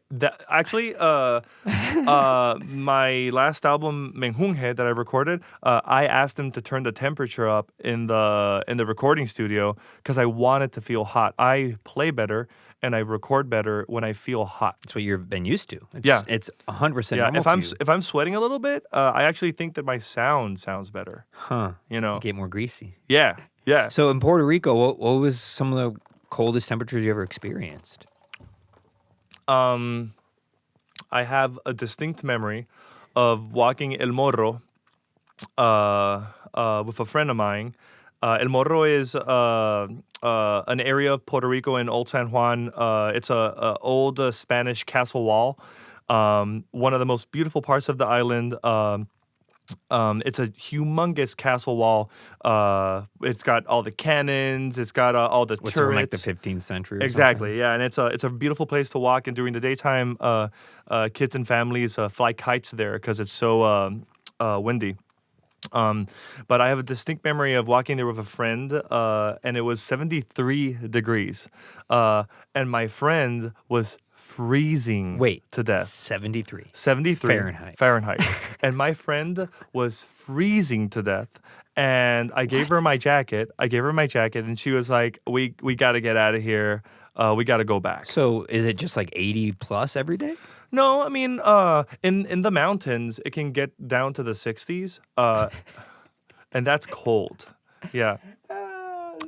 last album, Menjunje, that I recorded, I asked him to turn the temperature up in the recording studio because I wanted to feel hot. I play better and I record better when I feel hot. That's what you've been used to. It's 100% yeah. normal. If I'm sweating a little bit, I actually think that my sound sounds better. Huh? You get more greasy. Yeah. So in Puerto Rico, what was some of the coldest temperatures you ever experienced? I have a distinct memory of walking El Morro with a friend of mine. El Morro is an area of Puerto Rico in Old San Juan. It's a old Spanish castle wall. One of the most beautiful parts of the island. It's a humongous castle wall. It's got all the cannons. It's got all the turrets. From like the 15th century. Exactly. Yeah, and it's a beautiful place to walk. And during the daytime, kids and families fly kites there because it's so windy. But I have a distinct memory of walking there with a friend, and it was 73 degrees, and my friend was freezing to death. 73 Fahrenheit. And my friend was freezing to death. And I gave her my jacket. And she was like, "We got to get out of here. We got to go back." So is it just like 80 plus every day? No, I mean, in the mountains, it can get down to the 60s, and that's cold. Yeah.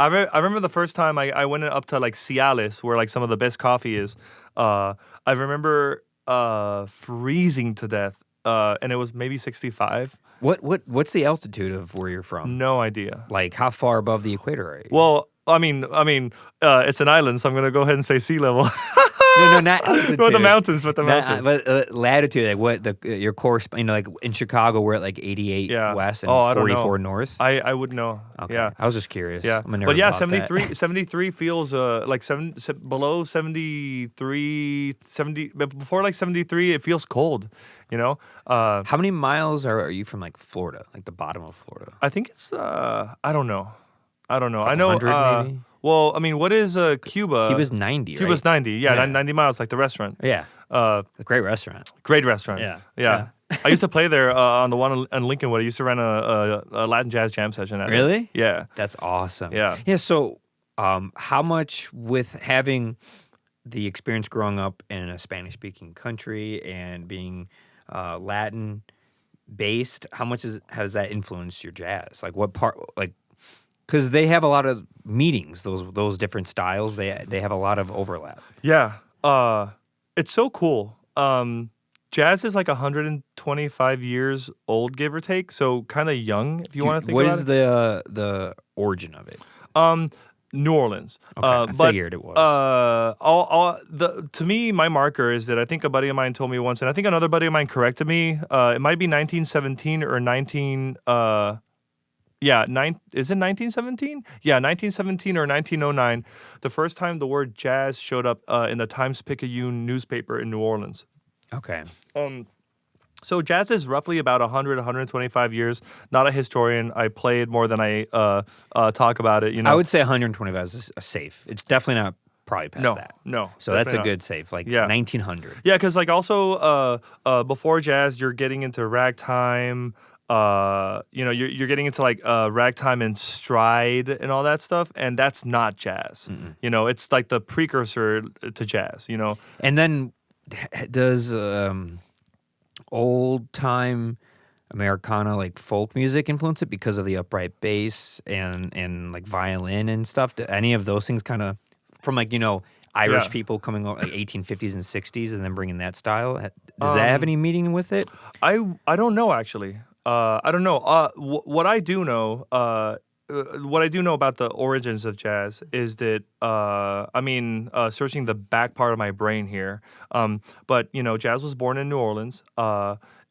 I remember the first time I went up to like Ciales, where like some of the best coffee is. I remember freezing to death, and it was maybe 65. What's the altitude of where you're from? No idea. Like how far above the equator are you? Well, I mean, it's an island, so I'm gonna go ahead and say sea level. No, not altitude. But the mountains. But latitude, like what your course, like in Chicago, we're at like 88 west and 44 north. I would know. Okay. Yeah, I was just curious. Yeah, but yeah, 73 feels like below 73, 70. But before like 73, it feels cold. How many miles are you from like Florida, like the bottom of Florida? I think it's I don't know. I know. 100 maybe? Well, I mean, what is Cuba? Cuba's 90, right? Cuba's 90, yeah. 90 miles, like the restaurant. Yeah. A great restaurant. Great restaurant. Yeah. I used to play there on the one in Lincolnwood. I used to run a Latin jazz jam session at it. Really? Yeah. That's awesome. Yeah. Yeah, so how much with having the experience growing up in a Spanish-speaking country and being Latin-based, how much has that influenced your jazz? Like what part, like, because they have a lot of meetings, those different styles. They have a lot of overlap. Yeah, it's so cool. Jazz is like 125 years old, give or take. So kind of young, if you want to think about it. What is the origin of it? New Orleans. Okay, I figured it was. To me, my marker is that I think a buddy of mine told me once, and I think another buddy of mine corrected me. It might be 1917 or 19. Is it 1917? Yeah, 1917 or 1909. The first time the word jazz showed up in the Times-Picayune newspaper in New Orleans. Okay. So jazz is roughly about 100, 125 years. Not a historian. I play it more than I talk about it. I would say 125 is a safe. It's definitely not probably past that. No. So that's a good safe, like 1900. Yeah, because like also before jazz, you're getting into ragtime. You're getting into like ragtime and stride and all that stuff, and that's not jazz. Mm-mm. It's like the precursor to jazz. And then does old time Americana like folk music influence it because of the upright bass and like violin and stuff? Do any of those things kind of from like Irish people coming over like 1850s and 60s and then bringing that style? Does that have any meaning with it? I don't know actually. I don't know. What I do know about the origins of jazz is that searching the back part of my brain here. But jazz was born in New Orleans.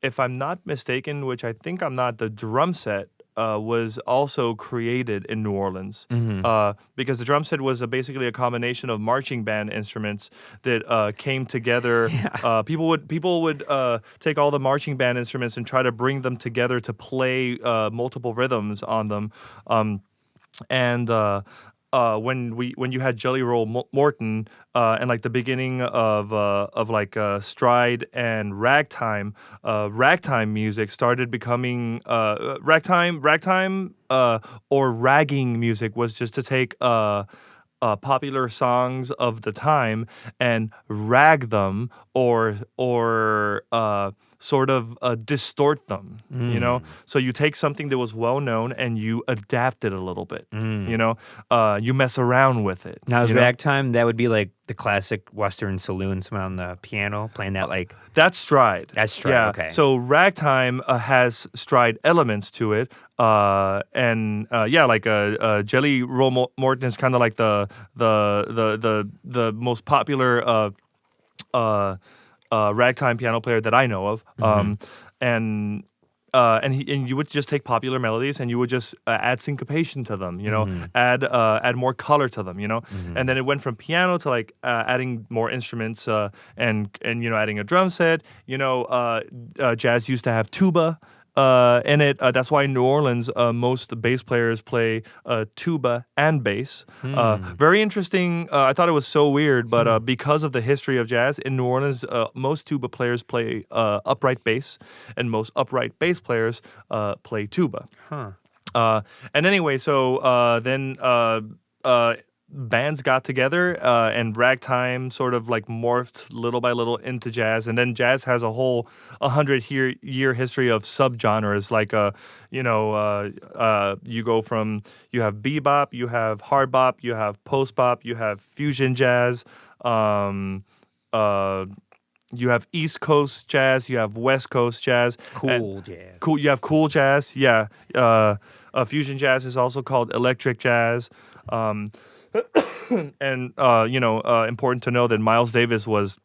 If I'm not mistaken, which I think I'm not, the drum set was also created in New Orleans because the drum set was basically a combination of marching band instruments that came together. People would take all the marching band instruments and try to bring them together to play multiple rhythms on them. When you had Jelly Roll Morton and like the beginning of like stride and ragtime music started becoming ragtime or ragging music was just to take popular songs of the time and rag them or sort of distort them, you know? So you take something that was well known and you adapt it a little bit, you know? You mess around with it. Now, is ragtime, that would be like the classic Western saloon, someone on the piano playing that like... That's stride. That's stride, yeah. okay. So ragtime has stride elements to it. Like Jelly Roll Morton is kind of like the most popular ragtime piano player that I know of. And you would just take popular melodies and you would just add syncopation to them, you know, add more color to them, you know, and then it went from piano to like adding more instruments and you know, adding a drum set. You know, jazz used to have tuba in it. That's why in New Orleans, most bass players play tuba and bass. Very interesting. I thought it was so weird, but because of the history of jazz in New Orleans, most tuba players play upright bass, and most upright bass players play tuba. And anyway, so then bands got together and ragtime sort of like morphed little by little into jazz, and then jazz has a whole 100-year history of subgenres. Like you go from, you have bebop, you have hard bop, you have post bop, you have fusion jazz, you have East Coast jazz, you have West Coast jazz, cool jazz. You have cool jazz, yeah. Fusion jazz is also called electric jazz. And important to know that Miles Davis was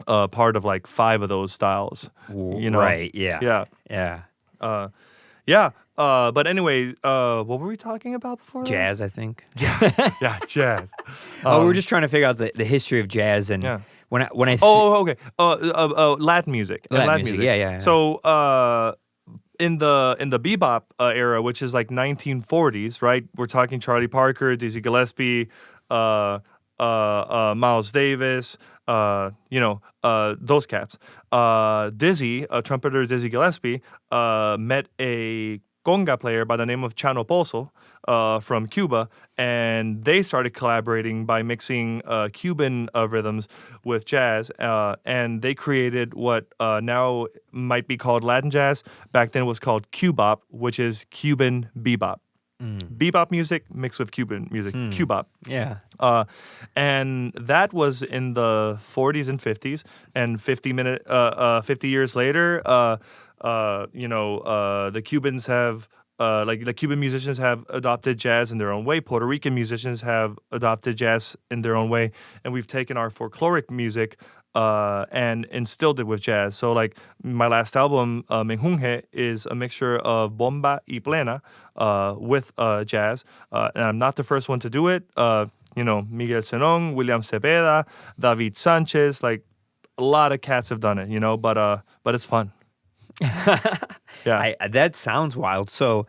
part of like 5 of those styles. You know, right? Yeah. But anyway, what were we talking about before? Jazz, I think. Yeah, jazz. We were just trying to figure out the history of jazz and when I okay. Latin music. Latin music. Yeah. So in the bebop era, which is like 1940s, right? We're talking Charlie Parker, Dizzy Gillespie, Miles Davis, those cats. Dizzy, trumpeter Dizzy Gillespie, met a conga player by the name of Chano Pozo from Cuba, and they started collaborating by mixing Cuban rhythms with jazz, and they created what now might be called Latin jazz. Back then it was called Cubop, which is Cuban bebop. Bebop music mixed with Cuban music, Cubop. Yeah. And that was in the 40s and 50s, and 50 years later, the Cubans have, the Cuban musicians have adopted jazz in their own way. Puerto Rican musicians have adopted jazz in their own way. And we've taken our folkloric music and instilled it with jazz. So like my last album, Menjunje, is a mixture of bomba y plena with jazz. And I'm not the first one to do it. Miguel Senón, William Cepeda, David Sanchez, like a lot of cats have done it, but it's fun. Yeah. That sounds wild. So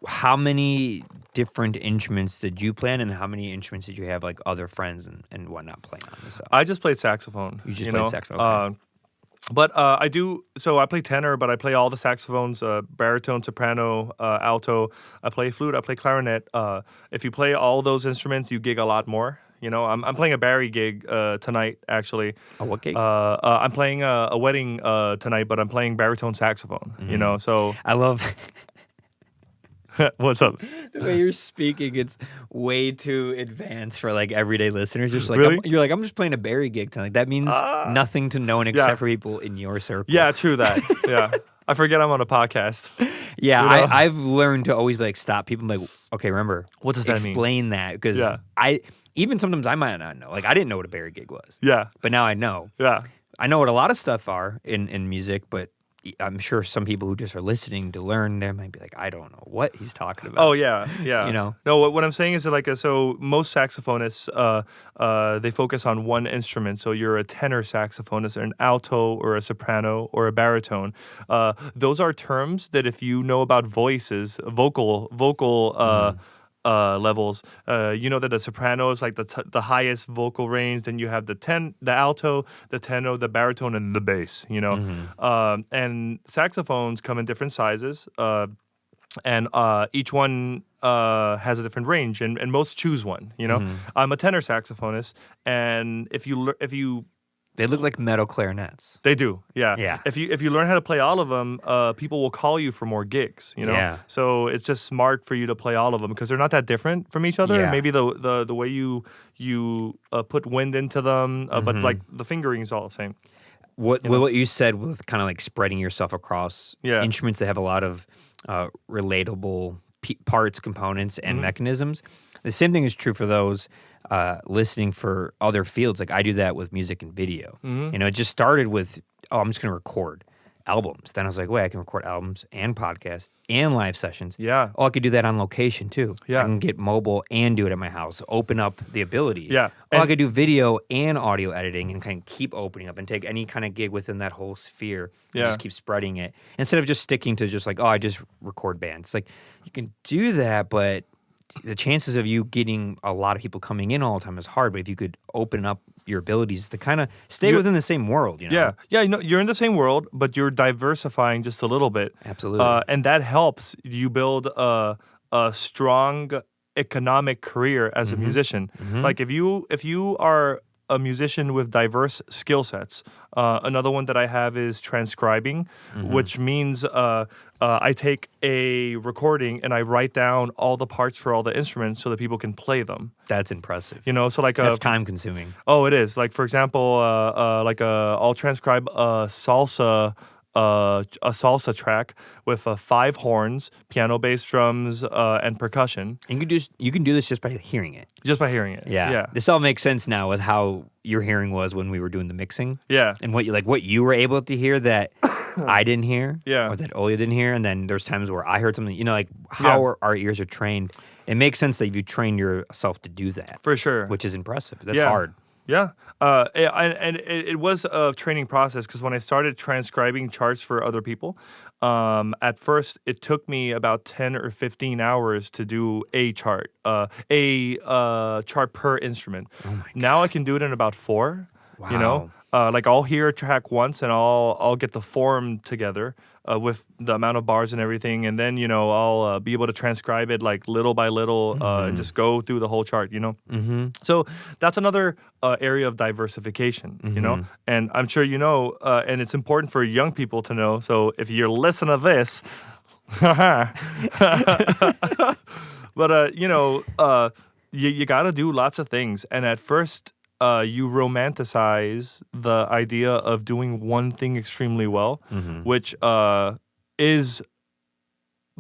how many different instruments did you play on, and how many instruments did you have like other friends and whatnot playing on this album? I just played saxophone. You just played saxophone? Okay. But I play tenor, but I play all the saxophones, baritone, soprano, alto. I play flute, I play clarinet. If you play all those instruments, you gig a lot more. I'm playing a Barry gig tonight, actually. A what gig? I'm playing a wedding tonight, but I'm playing baritone saxophone, so... I love... What's up? The way you're speaking, it's way too advanced for like everyday listeners. Just like really? I'm just playing a Barry gig tonight. That means nothing to no one except for people in your circle. Yeah, true that. Yeah. I forget I'm on a podcast. Yeah, I've learned to always be like, stop people and be like, okay, remember, what does that mean? Explain that, because even sometimes I might not know. Like I didn't know what a Barry gig was. Yeah. But now I know. Yeah. I know what a lot of stuff are in music, but I'm sure some people who just are listening to learn, they might be like, I don't know what he's talking about. Oh yeah. No, what I'm saying is that so most saxophonists, they focus on one instrument. So you're a tenor saxophonist, or an alto, or a soprano, or a baritone. Those are terms that if you know about voices, vocal levels, you know that a soprano is like the highest vocal range. Then you have the alto, the tenor, the baritone, and the bass. And saxophones come in different sizes, and each one has a different range, and most choose one. I'm a tenor saxophonist, and if you they look like metal clarinets. They do, yeah. Yeah. If you learn how to play all of them, people will call you for more gigs. Yeah. So it's just smart for you to play all of them because they're not that different from each other. Yeah. Maybe the way you put wind into them, but like the fingering is all the same. What you said with kind of like spreading yourself across instruments that have a lot of relatable parts, components, and mechanisms. The same thing is true for those listening for other fields. Like I do that with music and video. It just started with, I'm just going to record albums. Then I was like, wait, I can record albums and podcasts and live sessions. Yeah. Oh, I could do that on location too. Yeah. I can get mobile and do it at my house. Open up the ability. Yeah. Oh, I could do video and audio editing and kind of keep opening up and take any kind of gig within that whole sphere and just keep spreading it. Instead of just sticking to just like, I just record bands. Like you can do that, but the chances of you getting a lot of people coming in all the time is hard. But if you could open up your abilities to kind of stay within the same world, Yeah, you're in the same world, but you're diversifying just a little bit. Absolutely. And that helps you build a strong economic career as a musician. Like if you are a musician with diverse skill sets. Another one that I have is transcribing, which means I take a recording and I write down all the parts for all the instruments so that people can play them. That's impressive. So like that's time consuming. Oh, it is. Like for example, I'll transcribe a salsa track with 5 horns, piano, bass, drums, and percussion. And you can do this just by hearing it. Just by hearing it. Yeah. This all makes sense now with how your hearing was when we were doing the mixing. Yeah. And what you were able to hear that I didn't hear. Yeah. Or that Olia didn't hear. And then there's times where I heard something, like how our ears are trained. It makes sense that you train yourself to do that. For sure. Which is impressive. That's hard. Yeah. And it was a training process because when I started transcribing charts for other people, at first it took me about 10 or 15 hours to do a chart, chart per instrument. Oh my God. Now I can do it in about 4. Wow. Like I'll hear a track once and I'll get the form together with the amount of bars and everything, and then I'll be able to transcribe it like little by little and just go through the whole chart. So that's another area of diversification. And I'm sure and it's important for young people to know. So if you're listening to this, but you got to do lots of things, and at first. You romanticize the idea of doing one thing extremely well, which is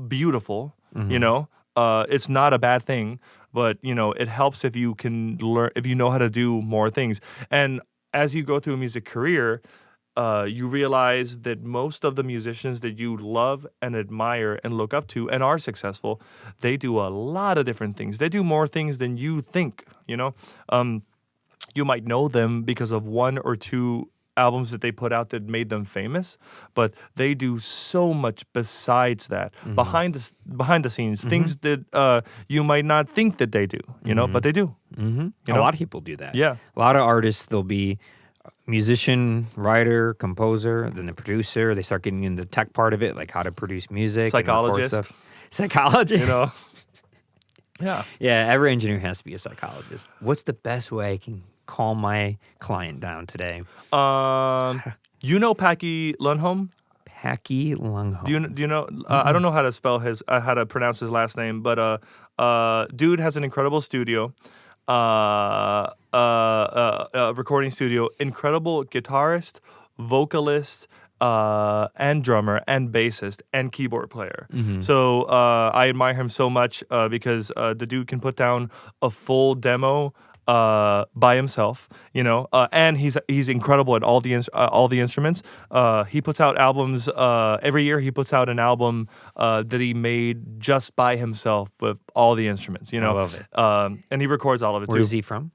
beautiful. It's not a bad thing, but it helps if you can learn, if you know how to do more things. And as you go through a music career, you realize that most of the musicians that you love and admire and look up to and are successful, they do a lot of different things. They do more things than you think. You might know them because of 1 or 2 albums that they put out that made them famous, but they do so much besides that, behind the scenes, things that you might not think that they do, but they do. A lot of people do that. Yeah. A lot of artists, they'll be musician, writer, composer, then the producer. They start getting into the tech part of it, like how to produce music. Psychologist. Psychologist. Yeah. Yeah, every engineer has to be a psychologist. What's the best way I can calm my client down today? Packy Lundholm? Packy Lundholm. Do you know? I don't know how to spell how to pronounce his last name, but dude has an incredible studio, recording studio. Incredible guitarist, vocalist, and drummer and bassist and keyboard player. So I admire him so much because the dude can put down a full demo by himself, and he's incredible at all the instruments. He puts out albums every year. He puts out an album that he made just by himself with all the instruments. I love it. And he records all of it too. Where is he from?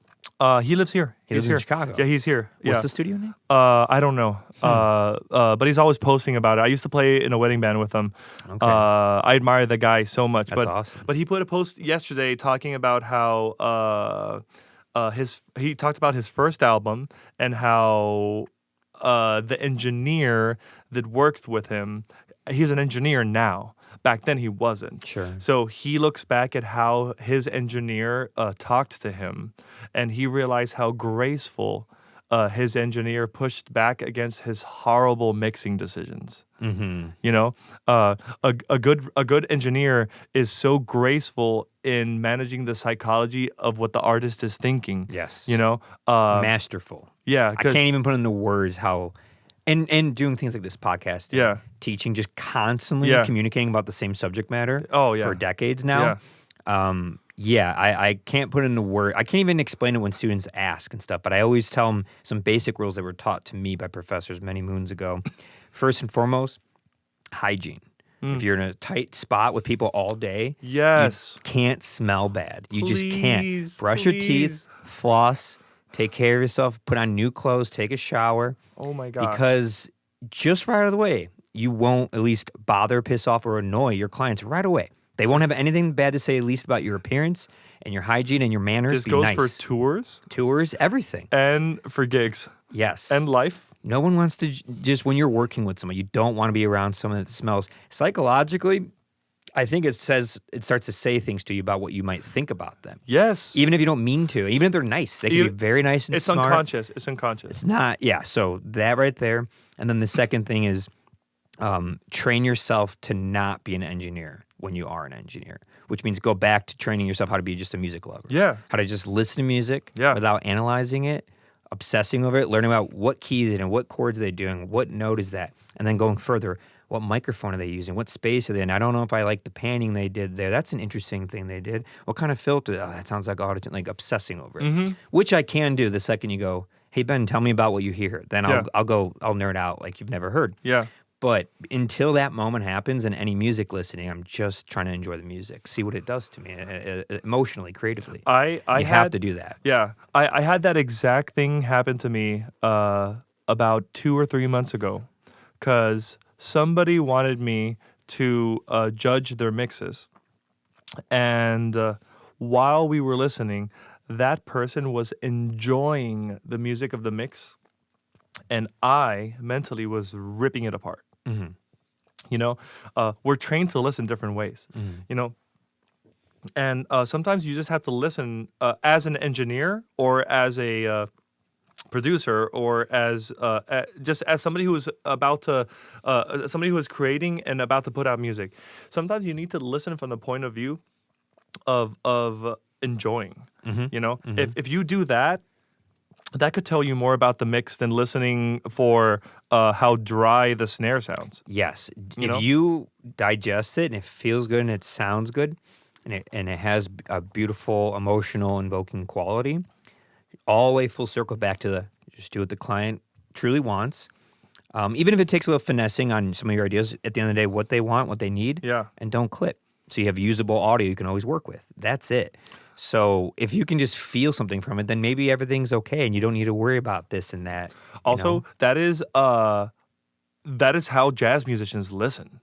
He lives here. He's here in Chicago. Yeah, he's here. What's the studio name? I don't know. But he's always posting about it. I used to play in a wedding band with him. Okay. I admire the guy so much. That's awesome. But he put a post yesterday talking about how he talked about his first album and how the engineer that worked with him, he's an engineer now. Back then he wasn't. Sure. So he looks back at how his engineer talked to him, and he realized how graceful his engineer pushed back against his horrible mixing decisions. Mm-hmm. A good engineer is so graceful in managing the psychology of what the artist is thinking. Yes. Masterful. Yeah. I can't even put into words how. And doing things like this podcast, teaching, just constantly communicating about the same subject matter for decades now. I can't put into words. I can't even explain it when students ask and stuff, but I always tell them some basic rules that were taught to me by professors many moons ago. First and foremost, hygiene. If you're in a tight spot with people all day, you can't smell bad. You just can't. Brush your teeth, floss, take care of yourself, put on new clothes, take a shower. Oh my gosh. Because just right out of the way, you won't at least bother, piss off, or annoy your clients right away. They won't have anything bad to say at least about your appearance and your hygiene and your manners. This goes for tours, everything. And for gigs. Yes. And life. No one wants to just, when you're working with someone, you don't want to be around someone that smells. Psychologically, I think it starts to say things to you about what you might think about them. Yes. Even if you don't mean to. Even if they're nice. They can be very nice and smart. It's unconscious. It's not. Yeah. So that right there. And then the second thing is train yourself to not be an engineer when you are an engineer, which means go back to training yourself how to be just a music lover. Yeah. How to just listen to music without analyzing it, obsessing over it, learning about what keys it and what chords they're doing, what note is that, and then going further. What microphone are they using? What space are they in? I don't know if I like the panning they did there. That's an interesting thing they did. What kind of filter? Oh, that sounds like auto-tune, like obsessing over it, which I can do the second you go, hey, Ben, tell me about what you hear. Then I'll nerd out like you've never heard. Yeah. But until that moment happens in any music listening, I'm just trying to enjoy the music, see what it does to me emotionally, creatively. I have to do that. Yeah. I had that exact thing happen to me about 2 or 3 months ago because somebody wanted me to judge their mixes. And while we were listening, that person was enjoying the music of the mix, and I mentally was ripping it apart. We're trained to listen different ways, and sometimes you just have to listen as an engineer or as a producer or as just as somebody who is about to somebody who is creating and about to put out music. Sometimes you need to listen from the point of view of enjoying. If you do that could tell you more about the mix than listening for how dry the snare sounds. Yes. If you digest it and it feels good and it sounds good and it has a beautiful, emotional, invoking quality, all the way full circle back to just do what the client truly wants. Even if it takes a little finessing on some of your ideas, at the end of the day, what they want, what they need, and don't clip. So you have usable audio you can always work with. That's it. So if you can just feel something from it, then maybe everything's okay and you don't need to worry about this and that. Also, that is how jazz musicians listen.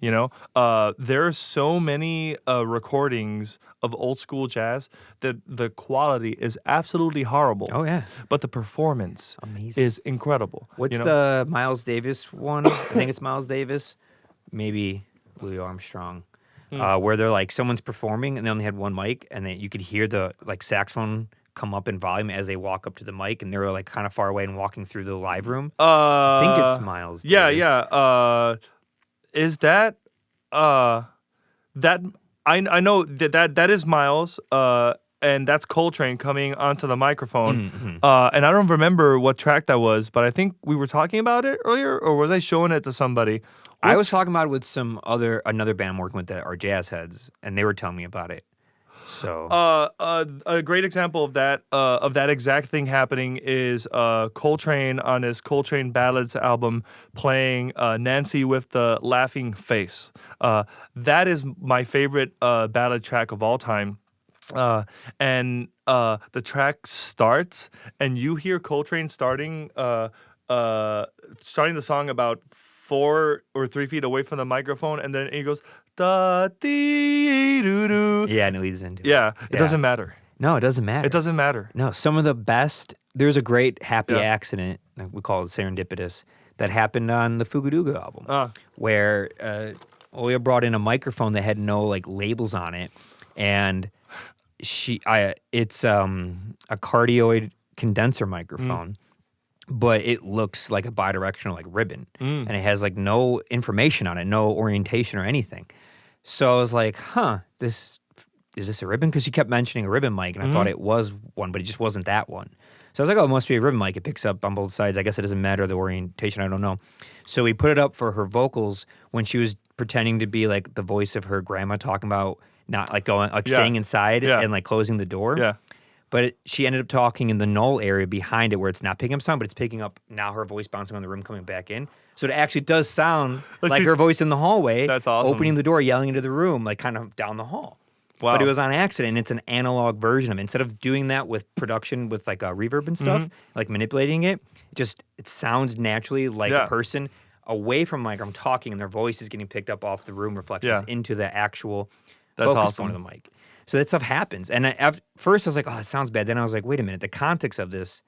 There are so many recordings of old school jazz that the quality is absolutely horrible. Oh, yeah. But the performance is incredible. What's the Miles Davis one? I think it's Miles Davis. Maybe Louis Armstrong. Where they're like, someone's performing and they only had one mic and then you could hear the saxophone come up in volume as they walk up to the mic and they're kind of far away and walking through the live room. I think it's Miles Davis. Yeah. Is that that I know that is Miles and that's Coltrane coming onto the microphone. And I don't remember what track that was, but I think we were talking about it earlier, or was I showing it to somebody? I was talking about it with another band I'm working with that are jazz heads, and they were telling me about it. So a great example of that exact thing happening is Coltrane on his Coltrane Ballads album playing Nancy with the Laughing Face. That is my favorite ballad track of all time. And the track starts, and you hear Coltrane starting the song about 4 or 3 feet away from the microphone, and then he goes da dee doo doo. Yeah, and it leads into it doesn't matter. No, it doesn't matter. It doesn't matter. No, some of the best. There's a great happy accident, we call it serendipitous, that happened on the Fugaduga album, where Oya brought in a microphone that had no like labels on it, and it's a cardioid condenser microphone. But it looks like a bidirectional like ribbon, and it has like no information on it, no orientation or anything. So I was like, is this a ribbon? Because she kept mentioning a ribbon mic, and I thought it was one, but it just wasn't that one. So I was like, oh, it must be a ribbon mic. It picks up on both sides. I guess it doesn't matter the orientation. I don't know. So we put it up for her vocals when she was pretending to be like the voice of her grandma, talking about not like going, like staying inside and like closing the door. Yeah. But she ended up talking in the null area behind it where it's not picking up sound, but it's picking up now her voice bouncing on the room, coming back in. So it actually does sound like her voice in the hallway. That's awesome. Opening the door, yelling into the room, like kind of down the hall. Wow. But it was on accident. It's an analog version of it. Instead of doing that with production with like a reverb and stuff, like manipulating it, it sounds naturally like a person away from the mic. I'm talking and their voice is getting picked up off the room reflections into the actual focus point of the mic. So that stuff happens. And at first I was like, oh, it sounds bad. Then I was like, wait a minute. The context of this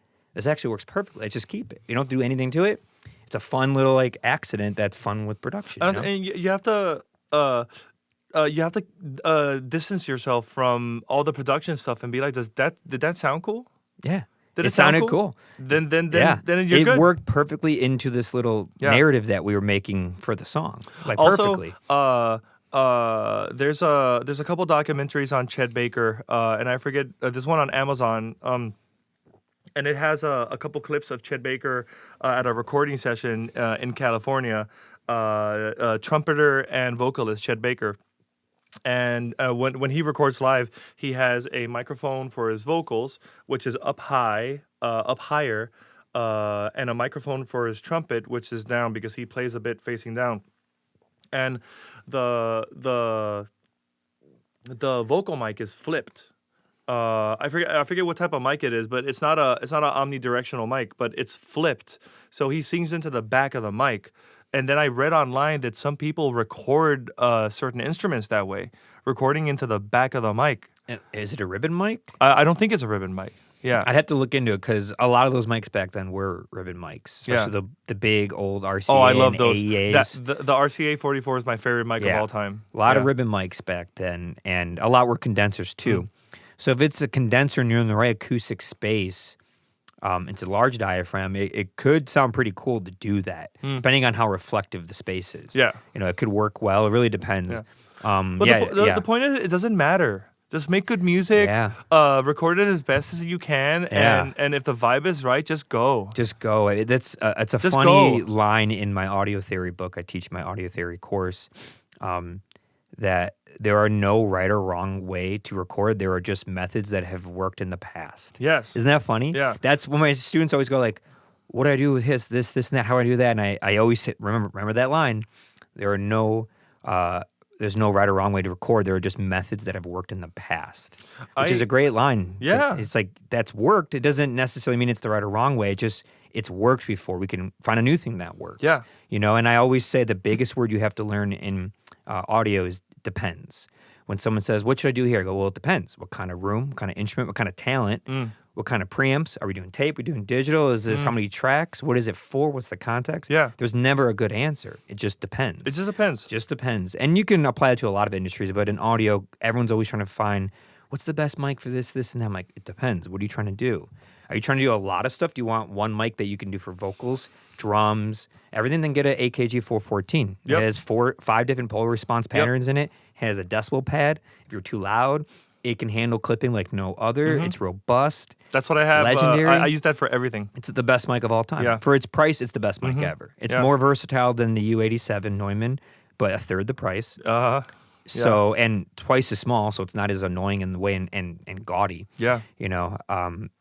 actually works perfectly. Let's just keep it. You don't do anything to it. It's a fun little like accident that's fun with production. You know? And you have to distance yourself from all the production stuff and be like, did that sound cool? Yeah. Did it sounded cool. Then you're good. It worked perfectly into this little narrative that we were making for the song. Like perfectly. There's a couple documentaries on Chet Baker, and I forget there's one on Amazon, and it has a couple clips of Chet Baker at a recording session in California. Trumpeter and vocalist Chet Baker, and when he records live, he has a microphone for his vocals, which is up higher, and a microphone for his trumpet, which is down because he plays a bit facing down. And the vocal mic is flipped. I forget what type of mic it is, but it's not an omnidirectional mic, but it's flipped. So he sings into the back of the mic. And then I read online that some people record certain instruments that way, recording into the back of the mic. Is it a ribbon mic? I don't think it's a ribbon mic. Yeah, I'd have to look into it because a lot of those mics back then were ribbon mics, especially the big old RCA. Oh, I love those. AEAs. The RCA 44 is my favorite mic of all time. A lot of ribbon mics back then, and a lot were condensers too. So if it's a condenser and you're in the right acoustic space, it's a large diaphragm. It could sound pretty cool to do that, depending on how reflective the space is. Yeah, it could work well. It really depends. Yeah. But the point is, it doesn't matter. Just make good music. Yeah. Record it as best as you can, and if the vibe is right, just go. Just go. It's a just funny line in my audio theory book. I teach my audio theory course. That there are no right or wrong way to record. There are just methods that have worked in the past. Yes. Isn't that funny? Yeah. That's when my students always go like, what do I do with this, and that? How do I do that? And I always say, remember that line. There are there's no right or wrong way to record. There are just methods that have worked in the past, which is a great line. Yeah. It's like, that's worked. It doesn't necessarily mean it's the right or wrong way. It's worked before. We can find a new thing that works. Yeah. And I always say the biggest word you have to learn in audio is depends. When someone says, what should I do here? I go, well, it depends. What kind of room, what kind of instrument, what kind of talent, what kind of preamps? Are we doing tape? Are we doing digital? Is this how many tracks? What is it for? What's the context? Yeah. There's never a good answer. It just depends. It just depends. Just depends. And you can apply it to a lot of industries, but in audio, everyone's always trying to find what's the best mic for this, and that mic. It depends. What are you trying to do? Are you trying to do a lot of stuff? Do you want one mic that you can do for vocals, drums, everything? Then get an AKG 414. Yep. It has 5 different polar response patterns in it. It has a decibel pad. If you're too loud, it can handle clipping like no other. It's robust. That's what I have. Legendary. I use that for everything. It's the best mic of all time. Yeah. For its price, it's the best mic ever. It's more versatile than the U87 Neumann, but a third the price. So, and twice as small, so it's not as annoying in the way and gaudy. Yeah. You know,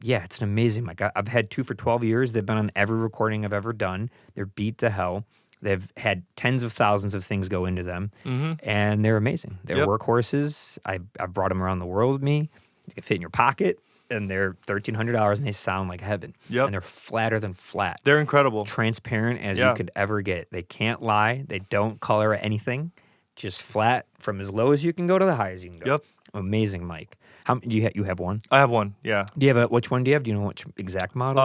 it's an amazing mic. I've had two for 12 years. They've been on every recording I've ever done. They're beat to hell. They've had tens of thousands of things go into them, and they're amazing. They're workhorses. I've brought them around the world with me. You can fit in your pocket, and they're $1,300, and they sound like heaven. Yep. And they're flatter than flat. They're incredible. Transparent as you could ever get. They can't lie. They don't color anything. Just flat from as low as you can go to the high as you can go. Yep. Amazing mic. How do you have one? I have one. Yeah. Do you have which one do you have? Do you know which exact model?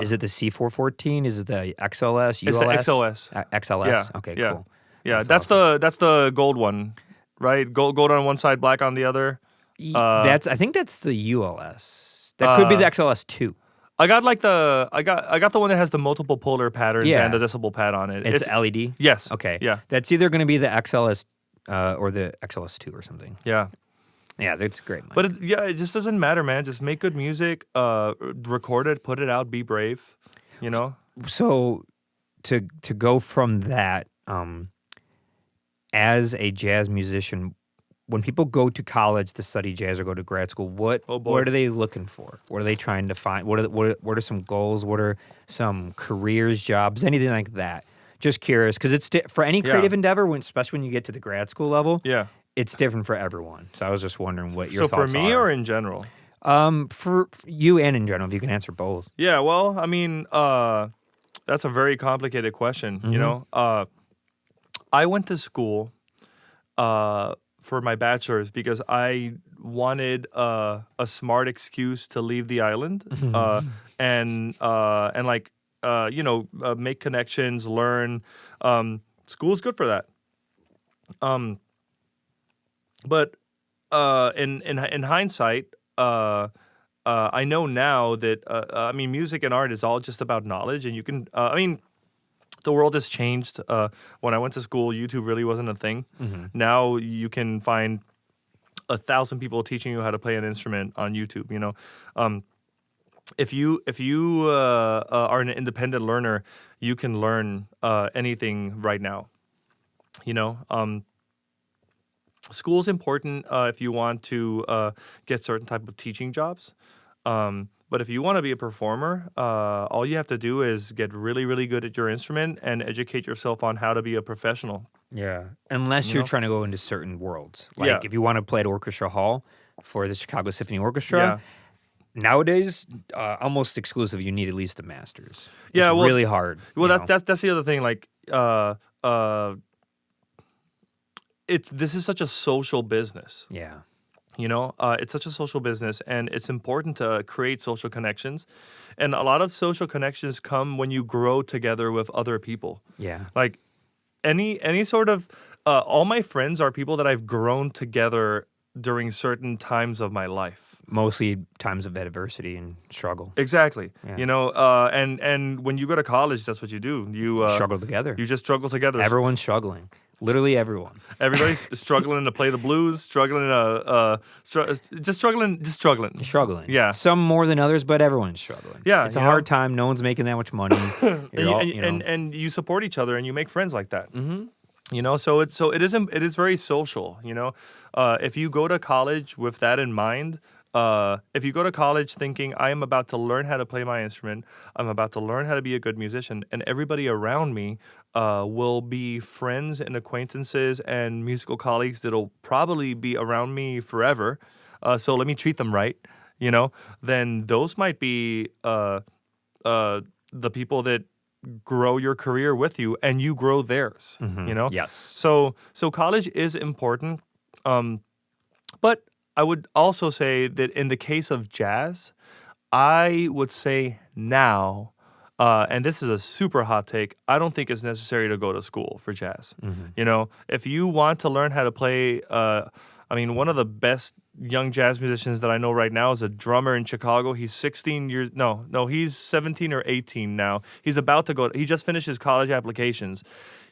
Is it the C414? Is it the XLS? ULS? It's the XLS. XLS. Yeah. Okay. Yeah. Cool. Yeah. That's the gold one, right? Gold on one side, black on the other. I think that's the ULS. That could be the XLS too. I got the one that has the multiple polar patterns and the decibel pad on it. It's LED? Yes. Okay. Yeah. That's either going to be the XLS or the XLS2 or something. Yeah. Yeah, that's great. Mike. But it just doesn't matter, man. Just make good music, record it, put it out, be brave, you know? So to go from that, as a jazz musician, when people go to college to study jazz or go to grad school, what are they looking for? What are they trying to find? What are some goals? What are some careers, jobs, anything like that? Just curious, because it's for any creative endeavor, especially when you get to the grad school level. Yeah, it's different for everyone. So I was just wondering what your thoughts are. So for me or in general? For you and in general, if you can answer both. Yeah, well, I mean, that's a very complicated question. You know, I went to school for my bachelor's because I wanted a smart excuse to leave the island and like make connections, learn. School's good for that. But in hindsight, I know now that music and art is all just about knowledge, and you can. The world has changed. When I went to school, YouTube really wasn't a thing. Now you can find 1,000 people teaching you how to play an instrument on YouTube. You know, if you are an independent learner, you can learn anything right now. You know, school's important if you want to get certain type of teaching jobs. But if you want to be a performer, all you have to do is get really, really good at your instrument and educate yourself on how to be a professional. Yeah, unless you're trying to go into certain worlds. Like if you want to play at Orchestra Hall for the Chicago Symphony Orchestra, nowadays, almost exclusive, you need at least a master's. It's really hard. Well, that's the other thing. Like, this is such a social business. Yeah. You know, it's such a social business, and it's important to create social connections. And a lot of social connections come when you grow together with other people. Yeah. Like any sort of, all my friends are people that I've grown together during certain times of my life. Mostly times of adversity and struggle. Exactly. Yeah. You know, and when you go to college, that's what you do. You struggle together. You just struggle together. Everyone's struggling. Literally everyone. Everybody's struggling to play the blues, struggling struggling. Struggling. Yeah. Some more than others, but everyone's struggling. Yeah. It's a hard time. No one's making that much money. And you support each other and you make friends like that. Mm-hmm. You know, so it is very social. You know, if you go to college with that in mind. If you go to college thinking, I am about to learn how to play my instrument, I'm about to learn how to be a good musician, and everybody around me will be friends and acquaintances and musical colleagues that'll probably be around me forever, so let me treat them right, you know, then those might be the people that grow your career with you and you grow theirs, you know? Yes. So college is important, but I would also say that in the case of jazz, I would say now, and this is a super hot take, I don't think it's necessary to go to school for jazz. Mm-hmm. You know, if you want to learn how to play, one of the best young jazz musicians that I know right now is a drummer in Chicago. He's 16 years, he's 17 or 18 now. He's about to he just finished his college applications.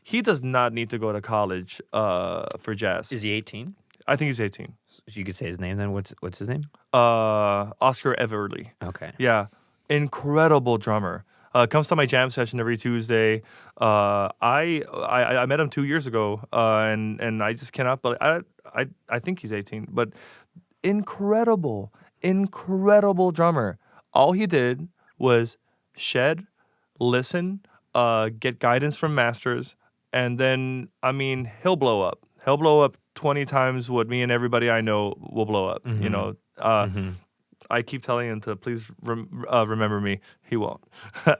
He does not need to go to college for jazz. Is he 18? I think he's 18. So you could say his name then. What's his name? Oscar Everly. Okay. Yeah. Incredible drummer. Comes to my jam session every Tuesday. I met him 2 years ago, and I just cannot believe. I think he's 18, but incredible drummer. All he did was shed, listen, get guidance from masters, and then, I mean, he'll blow up. He'll blow up 20 times what me and everybody I know will blow up. You know, I keep telling him to please remember me. He won't.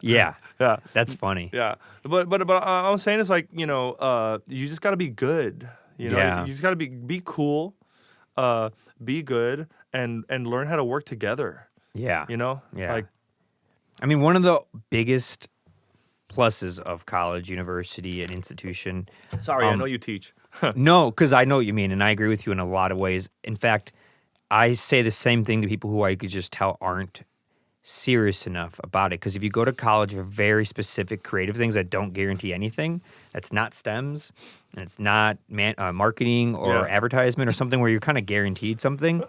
Yeah. Yeah. That's funny. Yeah. But I was saying, it's like, you know, you just got to be good. You know, you just got to be cool, be good, and learn how to work together. Yeah. You know? Yeah. Like, I mean, one of the biggest pluses of college, university, and institution. Sorry, I know you teach. No, because I know what you mean, and I agree with you in a lot of ways. In fact, I say the same thing to people who I could just tell aren't serious enough about it. Because if you go to college for very specific creative things that don't guarantee anything, that's not STEMs, and it's not marketing or advertisement or something where you're kind of guaranteed something,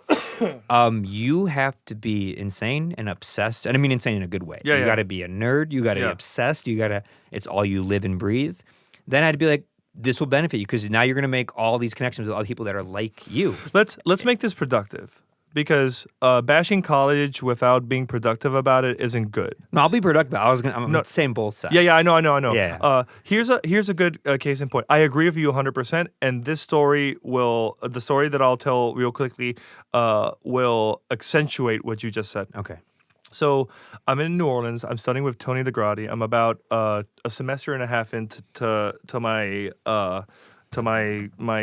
you have to be insane and obsessed. And I mean insane in a good way. You got to be a nerd. You got to be obsessed. You got to, it's all you live and breathe. Then I'd be like, this will benefit you because now you're going to make all these connections with other people that are like you. Let's make this productive, because bashing college without being productive about it isn't good. No, I'll be productive. I'm saying both sides. Yeah, I know. Yeah. Here's a good case in point. I agree with you 100%, and this story the story that I'll tell real quickly will accentuate what you just said. Okay. So I'm in New Orleans. I'm studying with Tony Dagradi. I'm about a semester and a half into my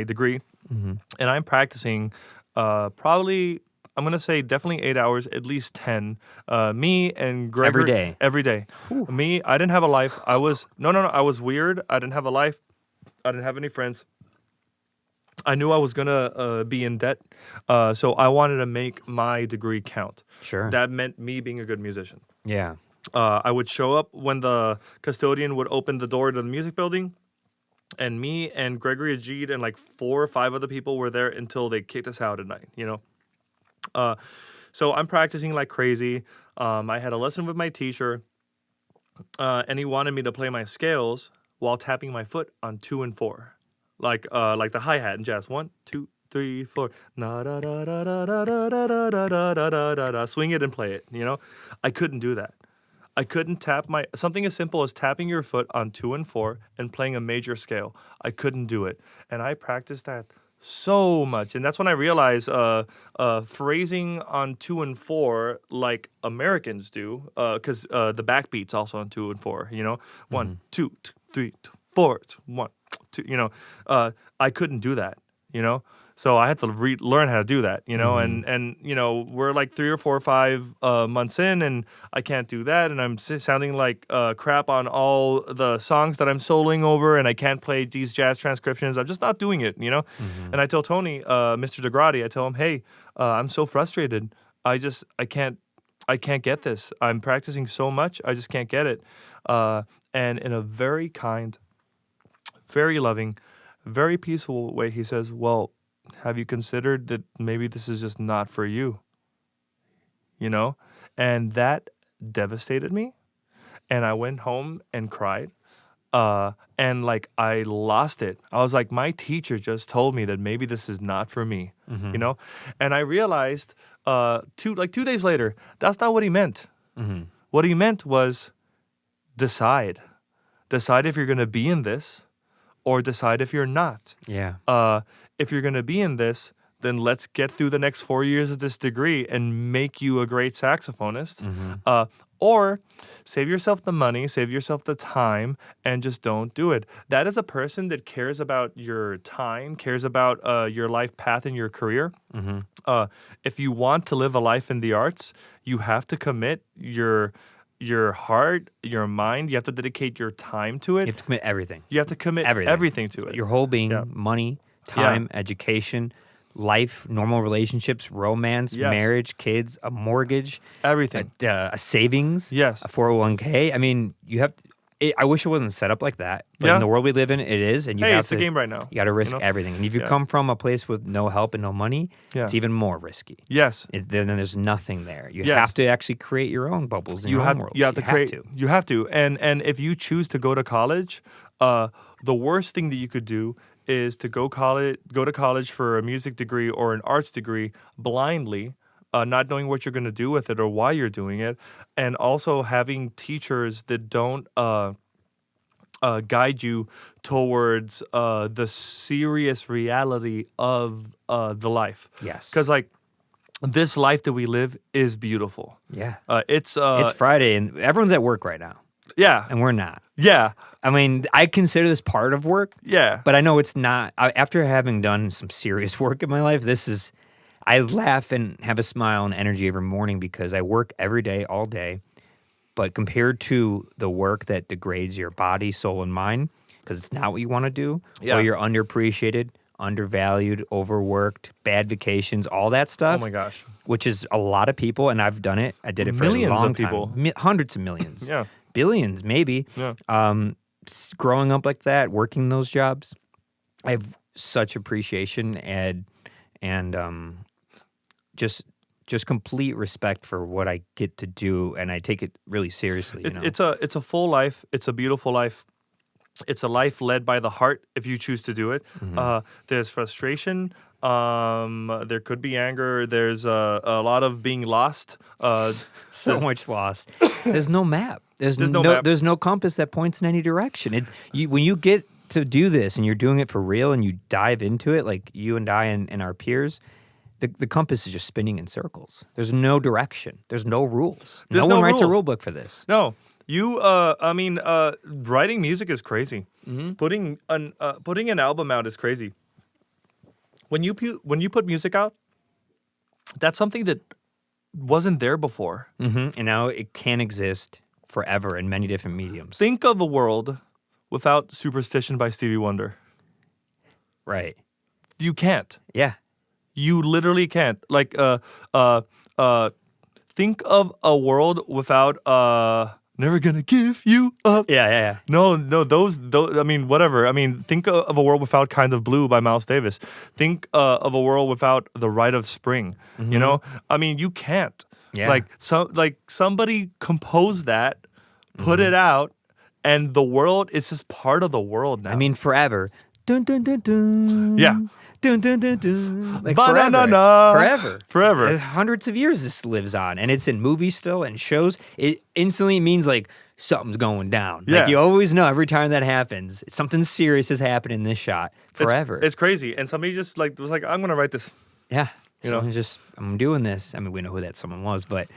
degree, and I'm practicing probably, I'm gonna say definitely 8 hours, at least 10. Me and Gregory every day. Whew. Me, I didn't have a life. I was I was weird. I didn't have a life. I didn't have any friends. I knew I was gonna be in debt, so I wanted to make my degree count. Sure. That meant me being a good musician. Yeah. I would show up when the custodian would open the door to the music building, and me and Gregory Ajid and like 4 or 5 other people were there until they kicked us out at night, you know? So I'm practicing like crazy. I had a lesson with my teacher, and he wanted me to play my scales while tapping my foot on 2 and 4. Like the hi-hat in jazz. 1, 2, 3, 4. Na da da da da da da da da da da da da da. Swing it and play it. You know, I couldn't do that. I couldn't tap something as simple as tapping your foot on 2 and 4 and playing a major scale. I couldn't do it, and I practiced that so much, and that's when I realized phrasing on 2 and 4 like Americans do, because the backbeat's also on 2 and 4. You know, 1, 2, 3, 4. It's 1, 2. You know, I couldn't do that. You know. So I had to learn how to do that, you know, and you know, we're like 3 or 4 or 5 months in, and I can't do that, and I'm sounding like crap on all the songs that I'm soloing over, and I can't play these jazz transcriptions. I'm just not doing it, you know. And I tell Tony, Mr. Dagradi, I tell him, hey, I'm so frustrated. I can't get this. I'm practicing so much, I just can't get it. And in a very kind, very loving, very peaceful way, he says, well, have you considered that maybe this is just not for you? You know? And that devastated me. And I went home and cried. And like I lost it. I was like, my teacher just told me that maybe this is not for me. You know? And I realized 2 days later, that's not what he meant. What he meant was decide. Decide if you're gonna be in this, or decide if you're not. Yeah. If you're going to be in this, then let's get through the next 4 years of this degree and make you a great saxophonist. Or save yourself the money, save yourself the time, and just don't do it. That is a person that cares about your time, cares about your life path and your career. If you want to live a life in the arts, you have to commit your heart, your mind. You have to dedicate your time to it. You have to commit everything. You have to commit everything to it. Your whole being, money, time, education, life, normal relationships, romance, marriage, kids, a mortgage. Everything. A savings. Yes. A 401k. I mean, you have I wish it wasn't set up like that. But in the world we live in, it is. And it's the game right now. You got to risk everything. And if you come from a place with no help and no money, it's even more risky. Yes. Then there's nothing there. You have to actually create your own bubbles in your own world. You have to. And if you choose to go to college, the worst thing that you could do is to go to college for a music degree or an arts degree blindly, not knowing what you're going to do with it or why you're doing it, and also having teachers that don't guide you towards the serious reality of the life. Yes. Because, like, this life that we live is beautiful. Yeah. It's Friday, and everyone's at work right now. Yeah. And we're not. Yeah. I mean, I consider this part of work. Yeah. But I know it's not. After having done some serious work in my life, I laugh and have a smile and energy every morning because I work every day, all day. But compared to the work that degrades your body, soul, and mind, because it's not what you want to do, or you're underappreciated, undervalued, overworked, bad vacations, all that stuff. Oh my gosh. Which is a lot of people, and I've done it. I did it for millions a long of people. time. Hundreds of millions. Yeah. Billions, maybe. Yeah. Growing up like that, working those jobs, I have such appreciation and just complete respect for what I get to do, and I take it really seriously. It's a full life. It's a beautiful life. It's a life led by the heart if you choose to do it. Mm-hmm. There's frustration. There could be anger. There's a lot of being lost. So much lost. There's no map. There's no map. There's no compass that points in any direction. When you get to do this and you're doing it for real and you dive into it, like you and I and our peers, the compass is just spinning in circles. There's no direction. There's no rules. No one writes a rule book for this. No. Writing music is crazy. Mm-hmm. Putting an album out is crazy. When you put music out, that's something that wasn't there before. Mm-hmm. And now it can exist forever in many different mediums. Think of a world without Superstition by Stevie Wonder. Right. You can't. Yeah. You literally can't. Like, think of a world without Never Gonna Give You Up. Yeah. No, those. I mean, whatever. I mean, think of a world without Kind of Blue by Miles Davis. Think of a world without The Rite of Spring. Mm-hmm. You know, I mean, you can't. Yeah. Like somebody composed that, put it out, and the world. It's just part of the world now. I mean, forever. Dun dun dun dun. Yeah. Dun dun dun dun. Like forever. Hundreds of years this lives on, and it's in movies still and shows. It instantly means like something's going down. Yeah. Like you always know every time that happens, something serious has happened in this shot. Forever. It's crazy, and somebody just was like, I'm gonna write this. Yeah. I'm doing this. I mean, we know who that someone was, but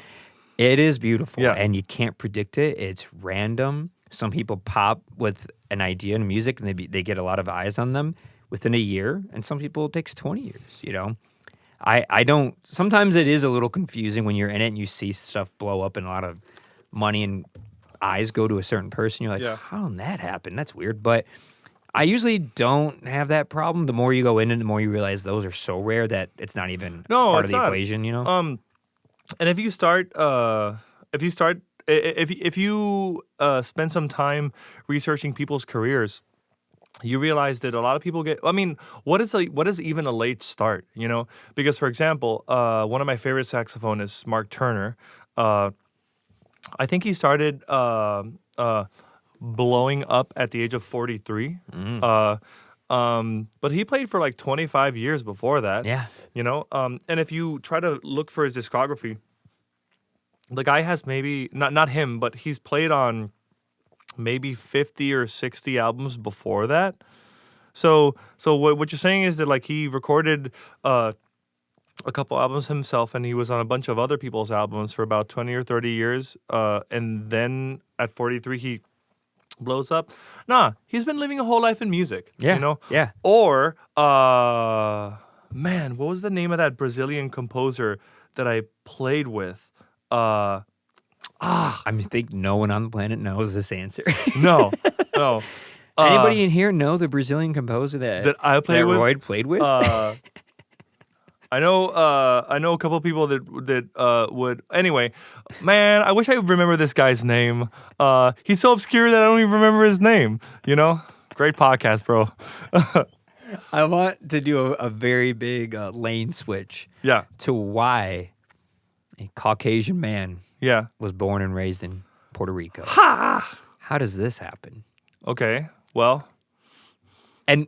it is beautiful, and you can't predict it. It's random. Some people pop with an idea in music, and they get a lot of eyes on them within a year, and some people it takes 20 years, you know? I don't, sometimes it is a little confusing when you're in it and you see stuff blow up and a lot of money and eyes go to a certain person. You're like, how did that happen? That's weird. But I usually don't have that problem. The more you go in and the more you realize those are so rare that it's not even part of the equation, you know? And if you spend some time researching people's careers, you realize that a lot of people what is even a late start, you know? Because, for example, one of my favorite saxophonists, Mark Turner, I think he started blowing up at the age of 43. But he played for like 25 years before that. Yeah. You know? And if you try to look for his discography, the guy has maybe, not him, but he's played on maybe 50 or 60 albums before that. So what you're saying is that like he recorded a couple albums himself, and he was on a bunch of other people's albums for about 20 or 30 years, and then at 43 he blows up. Nah, he's been living a whole life in music. Yeah, you know? Yeah. Or man, what was the name of that Brazilian composer that I played with? I think no one on the planet knows this answer. No. Anybody in here know the Brazilian composer that I played with? Royd played with? I know a couple of people that would. Anyway, man, I wish I would remember this guy's name. He's so obscure that I don't even remember his name. Great podcast, bro. I want to do a very big lane switch. Yeah. To why a Caucasian man was born and raised in Puerto Rico. Ha! How does this happen? Okay. Well.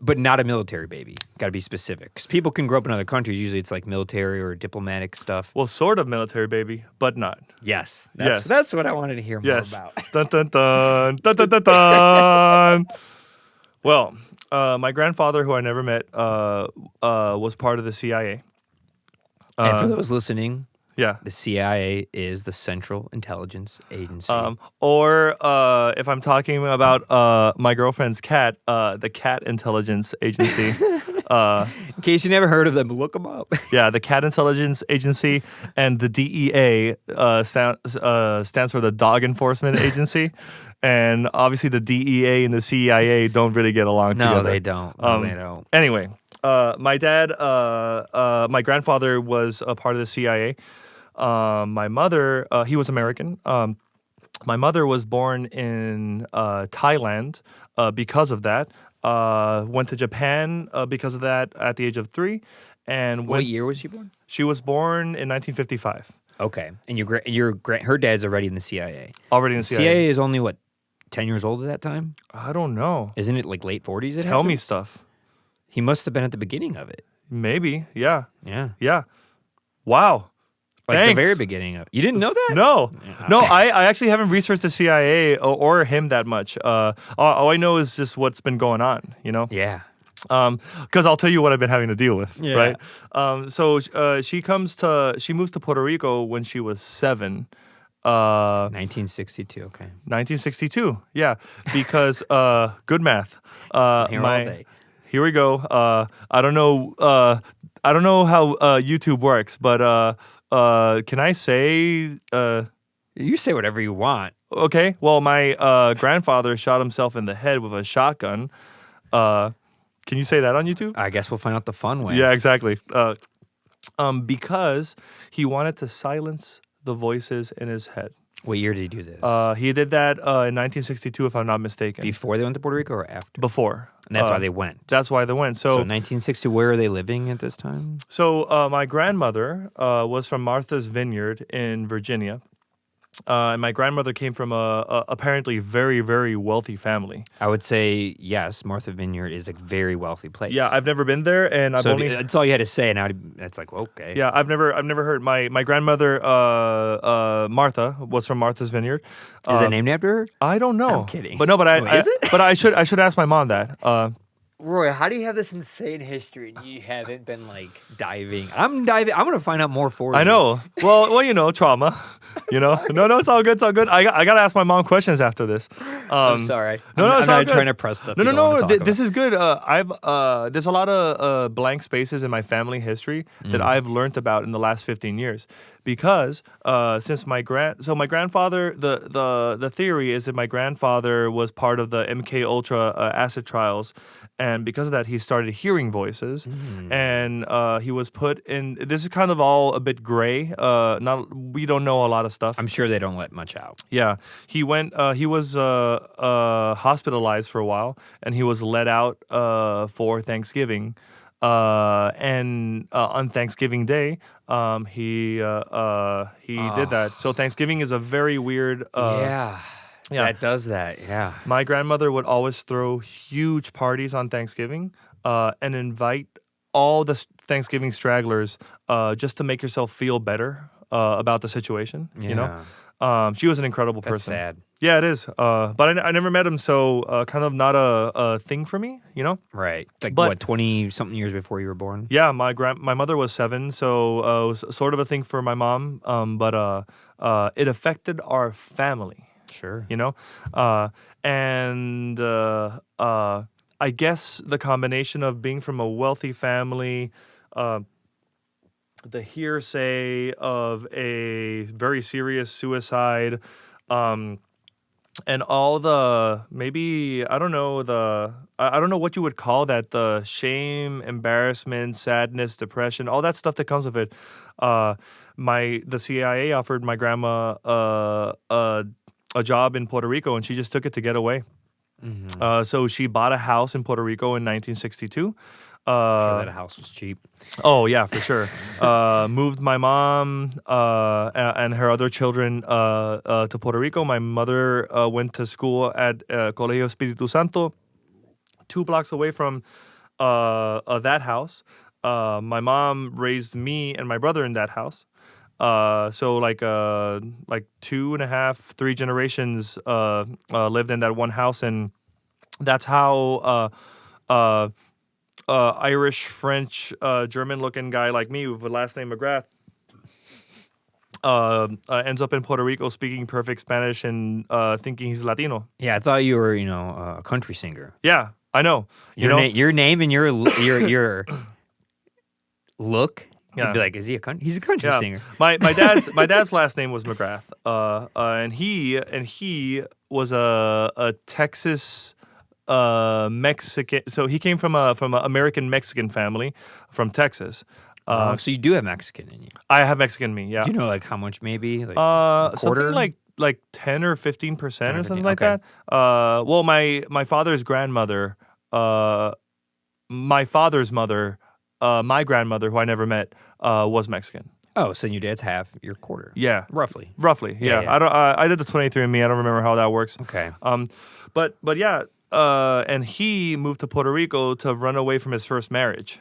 But not a military baby. Got to be specific. Because people can grow up in other countries. Usually it's like military or diplomatic stuff. Well, sort of military baby, but not. Yes. Yes. That's what I wanted to hear more about. Dun, dun, dun, dun, dun, dun, dun. Well, my grandfather, who I never met, was part of the CIA. And for those listening, yeah, the CIA is the Central Intelligence Agency. Or if I'm talking about my girlfriend's cat, the Cat Intelligence Agency. In case you never heard of them, look them up. Yeah, the Cat Intelligence Agency, and the DEA stands for the Dog Enforcement Agency. And obviously the DEA and the CIA don't really get along together. No, they don't. They don't. Anyway, my dad, my grandfather was a part of the CIA. My mother, he was American. My mother was born in Thailand because of that. Went to Japan because of that at the age of 3. And what year was she born? She was born in 1955. Okay, and her dad's already in the CIA. Already in the CIA. CIA is only 10 years old at that time? I don't know. Isn't it like late 40s? Tell me stuff. He must have been at the beginning of it. Maybe, yeah. Yeah. Yeah. Wow. Like Thanks. the very beginning of it. You didn't know that? No. Yeah. No, I actually haven't researched the CIA or him that much. All I know is just what's been going on, Yeah. Because I'll tell you what I've been having to deal with, Yeah. right? So she moves to Puerto Rico when she was 7. 1962, okay. 1962, yeah. Because, good math. Here all day. Here we go. I don't know how YouTube works, but can I say? You say whatever you want. Okay. Well, my grandfather shot himself in the head with a shotgun. Can you say that on YouTube? I guess we'll find out the fun way. Yeah, exactly. Because he wanted to silence the voices in his head. What year did he do this? He did that in 1962, if I'm not mistaken. Before they went to Puerto Rico or after? Before. And that's why they went. That's why they went. So 1960, where are they living at this time? So my grandmother was from Martha's Vineyard in Virginia. And my grandmother came from a apparently very, very wealthy family. I would say, yes, Martha Vineyard is a very wealthy place. Yeah, I've never been there, and I've only... That's all you had to say, and now it's like, well, okay. Yeah, I've never heard. My grandmother, Martha, was from Martha's Vineyard. Is it named after her? I don't know. I'm kidding. But no, is it? But I should ask my mom that. Roy, how do you have this insane history and you haven't been diving? I'm going to find out more for you. I know. Well, trauma. No, it's all good. It's all good. I got to ask my mom questions after this. I'm sorry. No, I'm it's not all good. trying to press stuff. No. This is good. There's a lot of blank spaces in my family history that I've learned about in the last 15 years. Because since my grandfather, the theory is that my grandfather was part of the MK Ultra acid trials. And because of that, he started hearing voices, and he was put in. This is kind of all a bit gray. We don't know a lot of stuff. I'm sure they don't let much out. Yeah, he went. He was hospitalized for a while, and he was let out for Thanksgiving. And on Thanksgiving Day, he did that. So Thanksgiving is a very weird. Yeah, that does that. Yeah. My grandmother would always throw huge parties on Thanksgiving and invite all the Thanksgiving stragglers just to make herself feel better about the situation. Yeah. She was an incredible person. That's sad. Yeah, it is. But I never met him, so kind of not a thing for me, Right. What, 20-something years before you were born? Yeah, my mother was 7, so it was sort of a thing for my mom. But it affected our family. Sure. And I guess the combination of being from a wealthy family, the hearsay of a very serious suicide, and all the maybe I don't know what you would call that, the shame, embarrassment, sadness, depression, all that stuff that comes with it. The CIA offered my grandma a job in Puerto Rico, and she just took it to get away. So she bought a house in Puerto Rico in 1962. I'm sure that house was cheap. Oh yeah, for sure. Moved my mom and her other children to Puerto Rico. My mother went to school at Colegio Espiritu Santo, 2 blocks away from that house. My mom raised me and my brother in that house. So like 2.5, 3 generations lived in that one house, and that's how Irish, French, German-looking guy like me with the last name McGrath ends up in Puerto Rico speaking perfect Spanish and thinking he's Latino. Yeah, I thought you were, a country singer. Yeah, I know. Your name and your look. Yeah. You'd be like, is he a country? He's a country singer. My dad's last name was McGrath. And he was a Texas Mexican. So he came from an American Mexican family from Texas. So you do have Mexican in you. I have Mexican in me. Yeah. Do you know like how much maybe? Like a quarter? Something like 10 or 15% or something like that. Well, my father's grandmother, my father's mother, my grandmother, who I never met, was Mexican. Oh, so your dad's half, your quarter. Yeah, roughly. Yeah. I did the 23andMe. I don't remember how that works. Okay. But yeah. And he moved to Puerto Rico to run away from his first marriage.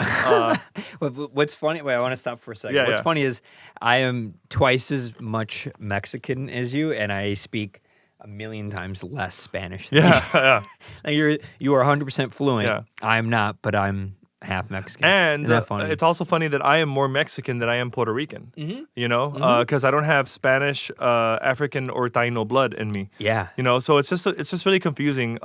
What's funny? Wait, I want to stop for a second. What's funny is I am twice as much Mexican as you, and I speak 1,000,000 times less Spanish than you. Like you are 100% fluent. Yeah. I'm not, but I'm half Mexican. And Isn't that funny? it's also funny that I am more Mexican than I am Puerto Rican. Mm-hmm. Because I don't have Spanish, African, or Taino blood in me. Yeah. So it's just really confusing.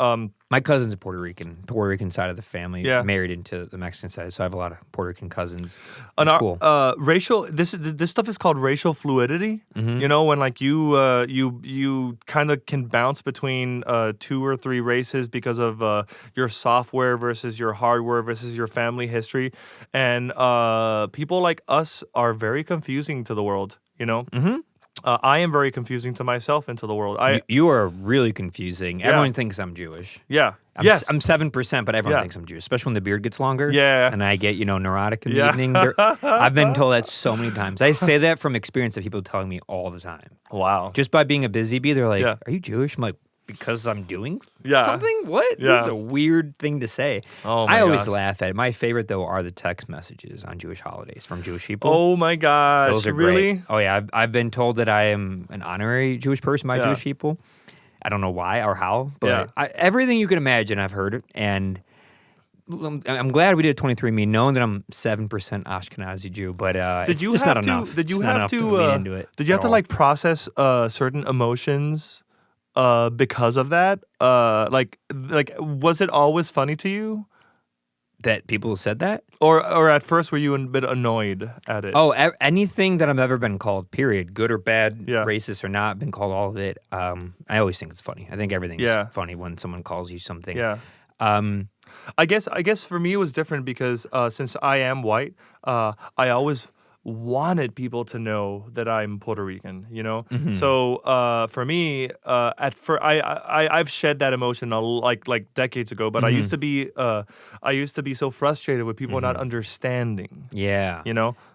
My cousin's a Puerto Rican side of the family, married into the Mexican side, so I have a lot of Puerto Rican cousins. It's cool. Racial. This stuff is called racial fluidity. Mm-hmm. When like you kind of can bounce between 2 or 3 races because of your software versus your hardware versus your family history, and people like us are very confusing to the world. Mm-hmm. I am very confusing to myself and to the world. You are really confusing. Yeah. Everyone thinks I'm Jewish. Yeah. I'm 7%, but everyone thinks I'm Jewish, especially when the beard gets longer. Yeah. And I get, neurotic in the evening. I've been told that so many times. I say that from experience of people telling me all the time. Wow. Just by being a busy bee, they're like, are you Jewish? I'm like, because I'm doing something? What? Yeah. This is a weird thing to say. Oh my I always gosh. laugh at it. My favorite, though, are the text messages on Jewish holidays from Jewish people. Oh my gosh. Those are really? great. Oh yeah, I've been told that I am an honorary Jewish person by Jewish people. I don't know why or how, but everything you can imagine, I've heard it. And I'm glad we did 23andMe, knowing that I'm 7% Ashkenazi Jew, but it's just not enough. Did you It's have not enough to? be into it Did you have to like process certain emotions because of that? Like was it always funny to you? That people said that? Or at first were you a bit annoyed at it? Oh, anything that I've ever been called, period, good or bad, Yeah. racist or not, been called all of it. I always think it's funny. I think everything's funny when someone calls you something. Yeah. I guess for me it was different because since I am white, I always wanted people to know that I'm Puerto Rican, Mm-hmm. So for me, I've shed that emotion like decades ago. But Mm-hmm. I used to be so frustrated with people not understanding. Yeah.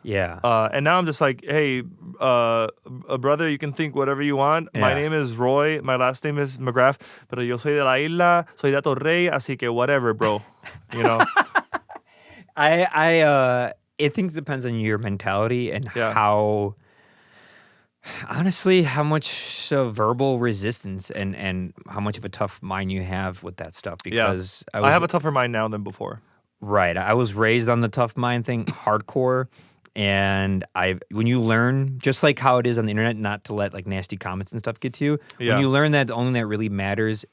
Yeah. And now I'm just like, hey, brother, you can think whatever you want. Yeah. My name is Roy. My last name is McGrath. Pero yo soy de la isla, soy de Torrey, así que whatever, bro. I think it depends on your mentality and how much verbal resistance and how much of a tough mind you have with that stuff. Because I have a tougher mind now than before. Right. I was raised on the tough mind thing, hardcore. And when you learn, just like how it is on the internet, not to let like nasty comments and stuff get to you, when you learn that the only thing that really matters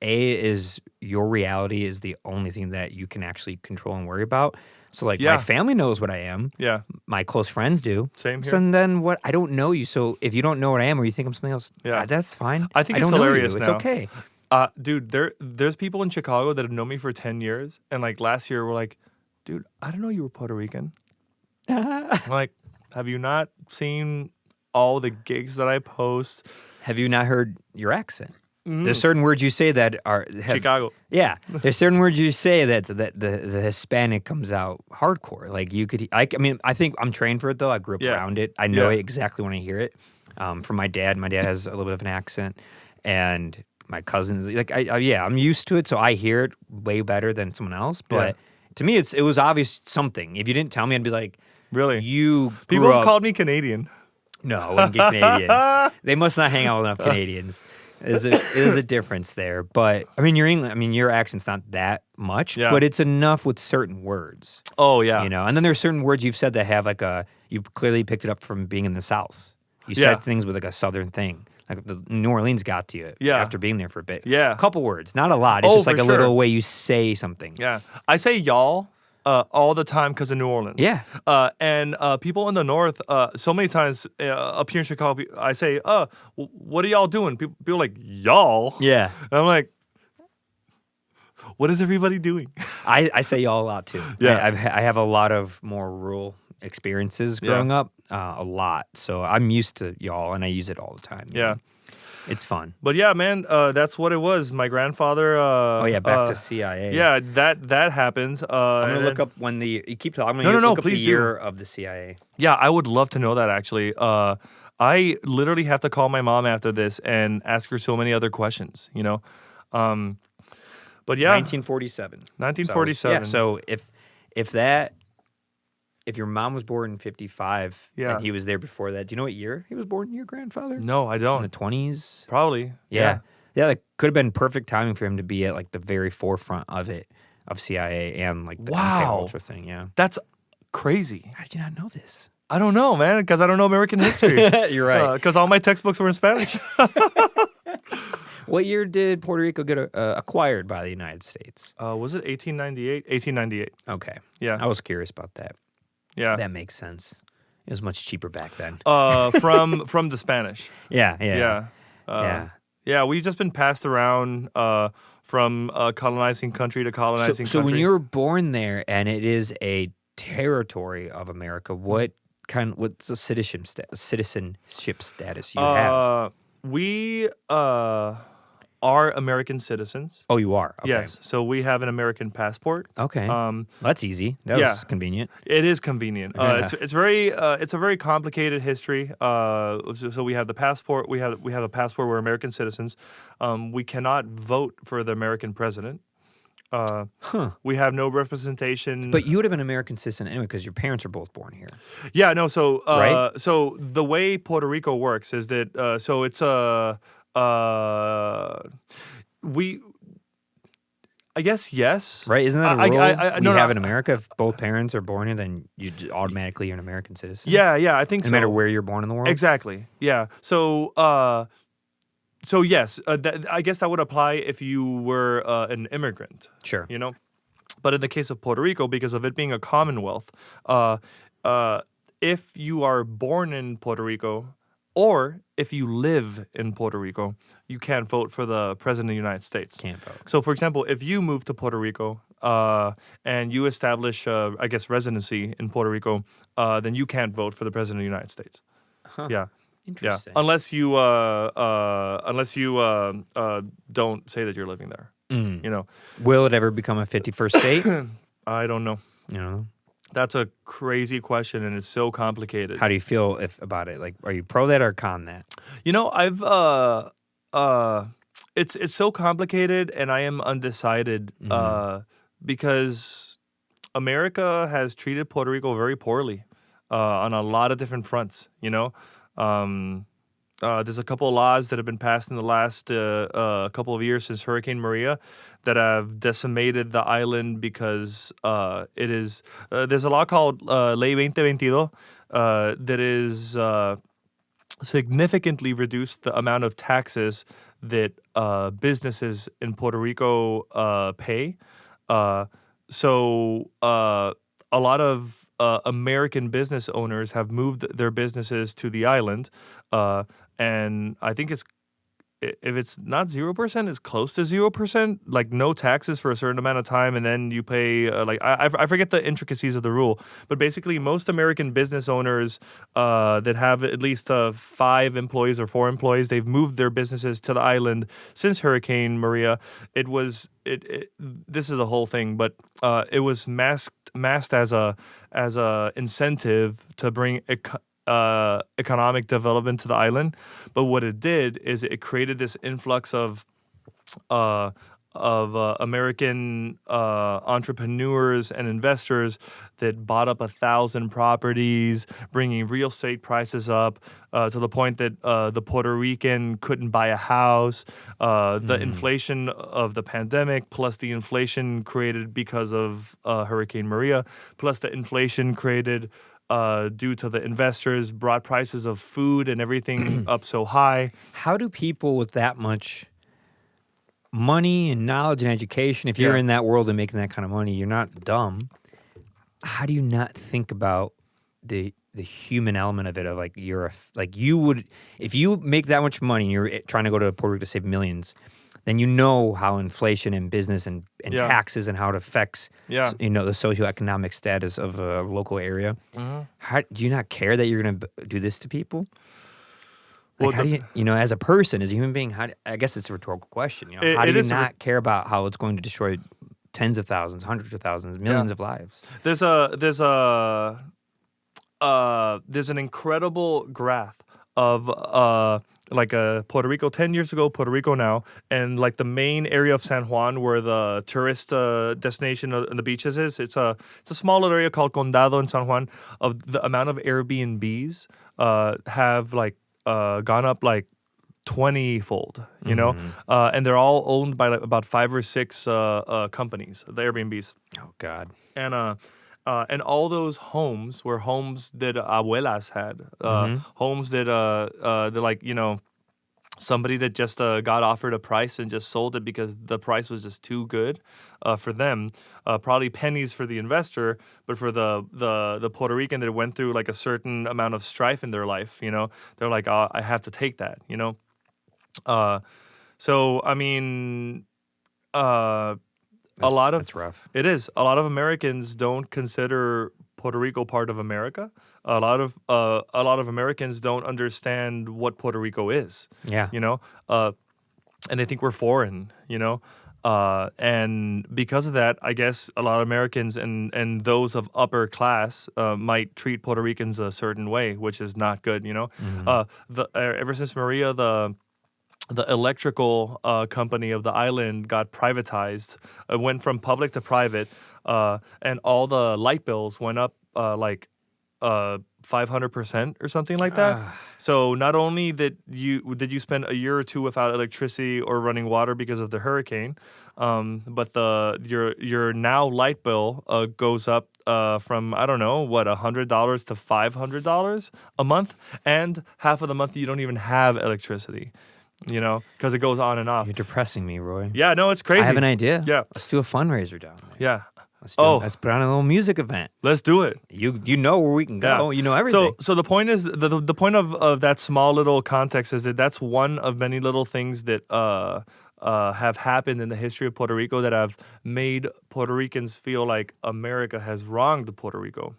is your reality is the only thing that you can actually control and worry about. So, like, my family knows what I am. Yeah. My close friends do. Same here. So then what? I don't know you. So if you don't know what I am or you think I'm something else, that's fine. I think it's don't hilarious know you. now. It's okay. Dude, there's people in Chicago that have known me for 10 years. And, like, last year were like, dude, I didn't know you were Puerto Rican. I'm like, have you not seen all the gigs that I post? Have you not heard your accent? There's certain words you say that are Chicago. Yeah, there's certain words you say that the Hispanic comes out hardcore. Like you could, I mean, I think I'm trained for it though. I grew up around it. I know it exactly when I hear it. From my dad. My dad has a little bit of an accent, and my cousins. Like I'm used to it, so I hear it way better than someone else. But to me, it was obvious something. If you didn't tell me, I'd be like, really? You people have called me Canadian. No, I wouldn't get Canadian. They must not hang out with enough Canadians. There's a difference there, but I mean, your accent's not that much, but it's enough with certain words. Oh yeah, you know. And then there's certain words you've said that have like you clearly picked it up from being in the South. You said things with like a Southern thing, like the New Orleans got to you after being there for a bit. Yeah, a couple words, not a lot. It's just like a little way you say something. Yeah, I say y'all all the time because of New Orleans. Yeah. And people in the North, so many times up here in Chicago, I say, what are y'all doing? People are like, y'all? Yeah. And I'm like, what is everybody doing? I say y'all a lot too. Yeah. I have a lot of more rural experiences growing up, a lot. So I'm used to y'all and I use it all the time. Yeah. It's fun. But yeah, man, that's what it was. My grandfather. Back to CIA. Yeah, that happens. I'm gonna look up when you keep talking. I'm gonna look up the year of the CIA. Yeah, I would love to know that actually. I literally have to call my mom after this and ask her so many other questions. You know, but yeah, 1947. 1947. So if your mom was born in 55 and he was there before that, do you know what year he was born, your grandfather? No, I don't. In the 20s? Probably. Yeah, that could have been perfect timing for him to be at like the very forefront of CIA and like the MK Ultra thing, That's crazy. How did you not know this? I don't know, man, because I don't know American history. You're right. Because all my textbooks were in Spanish. What year did Puerto Rico get acquired by the United States? Was it 1898? 1898. Okay. Yeah. I was curious about that. Yeah. That makes sense. It was much cheaper back then. From the Spanish. Yeah. We've just been passed around from colonizing country to colonizing country. So when you were born there and it is a territory of America, what's the citizenship status you have? We are American citizens. Oh, you are? Okay. Yes. So we have an American passport. Okay. That's easy. That was convenient. It is convenient. It's a very complicated history. So we have the passport. We have a passport. We're American citizens. We cannot vote for the American president. We have no representation. But you would have been an American citizen anyway because your parents are both born here. Yeah. No. So right? So the way Puerto Rico works is that so it's I guess yes. Right? Isn't that a rule we have in America? If both parents are born here, then you automatically you're an American citizen. Yeah, I think so. No matter where you're born in the world. Exactly. Yeah. So yes, I guess that would apply if you were an immigrant. Sure. You know, but in the case of Puerto Rico, because of it being a commonwealth, if you are born in Puerto Rico, or if you live in Puerto Rico, you can't vote for the president of the United States. Can't vote. So, for example, if you move to Puerto Rico and you establish, residency in Puerto Rico, then you can't vote for the president of the United States. Huh. Yeah. Interesting. Yeah. Unless you don't say that you're living there. You know. Will it ever become a 51st state? I don't know. You know. That's a crazy question, and it's so complicated. How do you feel about it? Like, are you pro that or con that? You know, it's so complicated, and I am undecided because America has treated Puerto Rico very poorly on a lot of different fronts. You know, there's a couple of laws that have been passed in the last couple of years since Hurricane Maria that have decimated the island because it is there's a law called Ley 2022 that is significantly reduced the amount of taxes that businesses in Puerto Rico pay. So a lot of American business owners have moved their businesses to the island, and I think if it's not 0%, it's close to 0%. Like no taxes for a certain amount of time, and then you pay. I forget the intricacies of the rule, but basically most American business owners that have at least 5 employees or 4 employees, they've moved their businesses to the island since Hurricane Maria. This is a whole thing, but it was masked as a incentive to bring economic development to the island. But what it did is it created this influx of American entrepreneurs and investors that bought up 1,000 properties, bringing real estate prices up to the point that the Puerto Rican couldn't buy a house. The inflation of the pandemic, plus the inflation created because of Hurricane Maria, plus the inflation created due to the investors, brought prices of food and everything up so high. How do people with that much money and knowledge and education, if you're in that world and making that kind of money, you're not dumb. How do you not think about the human element of it? Of like you would, if you make that much money and you're trying to go to Puerto Rico to save millions, then you know how inflation and business and taxes and how it affects the socioeconomic status of a local area. How do you not care that you're going to do this to people? Like, well, how do you, as a person, as a human being, I guess it's a rhetorical question. How do you not care about how it's going to destroy tens of thousands, hundreds of thousands, millions of lives? There's an incredible graph of Puerto Rico 10 years ago, Puerto Rico now, and like the main area of San Juan where the tourist destination and the beaches is. It's a small little area called Condado in San Juan. Of the amount of Airbnbs have gone up like 20-fold, and they're all owned by about 5 or 6 companies, the Airbnbs. Oh God. And all those homes were homes that abuelas had, homes that somebody that just got offered a price and just sold it because the price was just too good for them. Probably pennies for the investor, but for the Puerto Rican that went through like a certain amount of strife in their life, they're like, I have to take that, So I mean, that's rough. It is. A lot of Americans don't consider Puerto Rico part of America. A lot of Americans don't understand what Puerto Rico is. Yeah. And they think we're foreign. And because of that, I guess a lot of Americans and those of upper class might treat Puerto Ricans a certain way, which is not good. Ever since Maria, the electrical company of the island got privatized. It went from public to private, and all the light bills went up 500% or something like that. So not only did you spend a year or two without electricity or running water because of the hurricane, but your now light bill goes up from $100 to $500 a month, and half of the month you don't even have electricity. Because it goes on and off. You're depressing me, Roy. Yeah, no, it's crazy. I have an idea. Yeah. Let's do a fundraiser down there. Yeah. Let's put on a little music event. Let's do it. You know where we can go. Yeah. You know everything. So the point is, the point of that small little context is that's one of many little things that have happened in the history of Puerto Rico that have made Puerto Ricans feel like America has wronged Puerto Rico.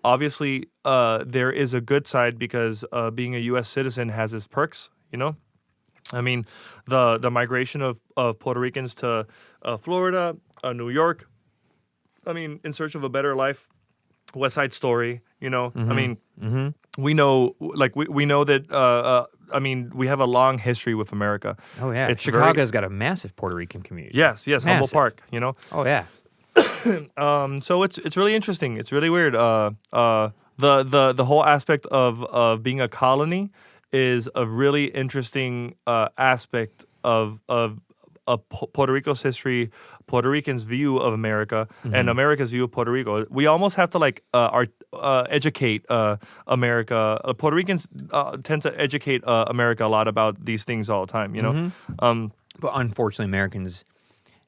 Obviously, there is a good side because being a U.S. citizen has its perks. I mean, the migration of Puerto Ricans to Florida, New York, I mean, in search of a better life, West Side Story, I mean, we know, we know that, we have a long history with America. Oh, yeah. Chicago's got a massive Puerto Rican community. Yes, massive. Humboldt Park, Oh, yeah. So it's really interesting. It's really weird. The whole aspect of being a colony is a really interesting aspect of Puerto Rico's history, Puerto Ricans' view of America, and America's view of Puerto Rico. We almost have to educate America. Puerto Ricans tend to educate America a lot about these things all the time, you know? But unfortunately, Americans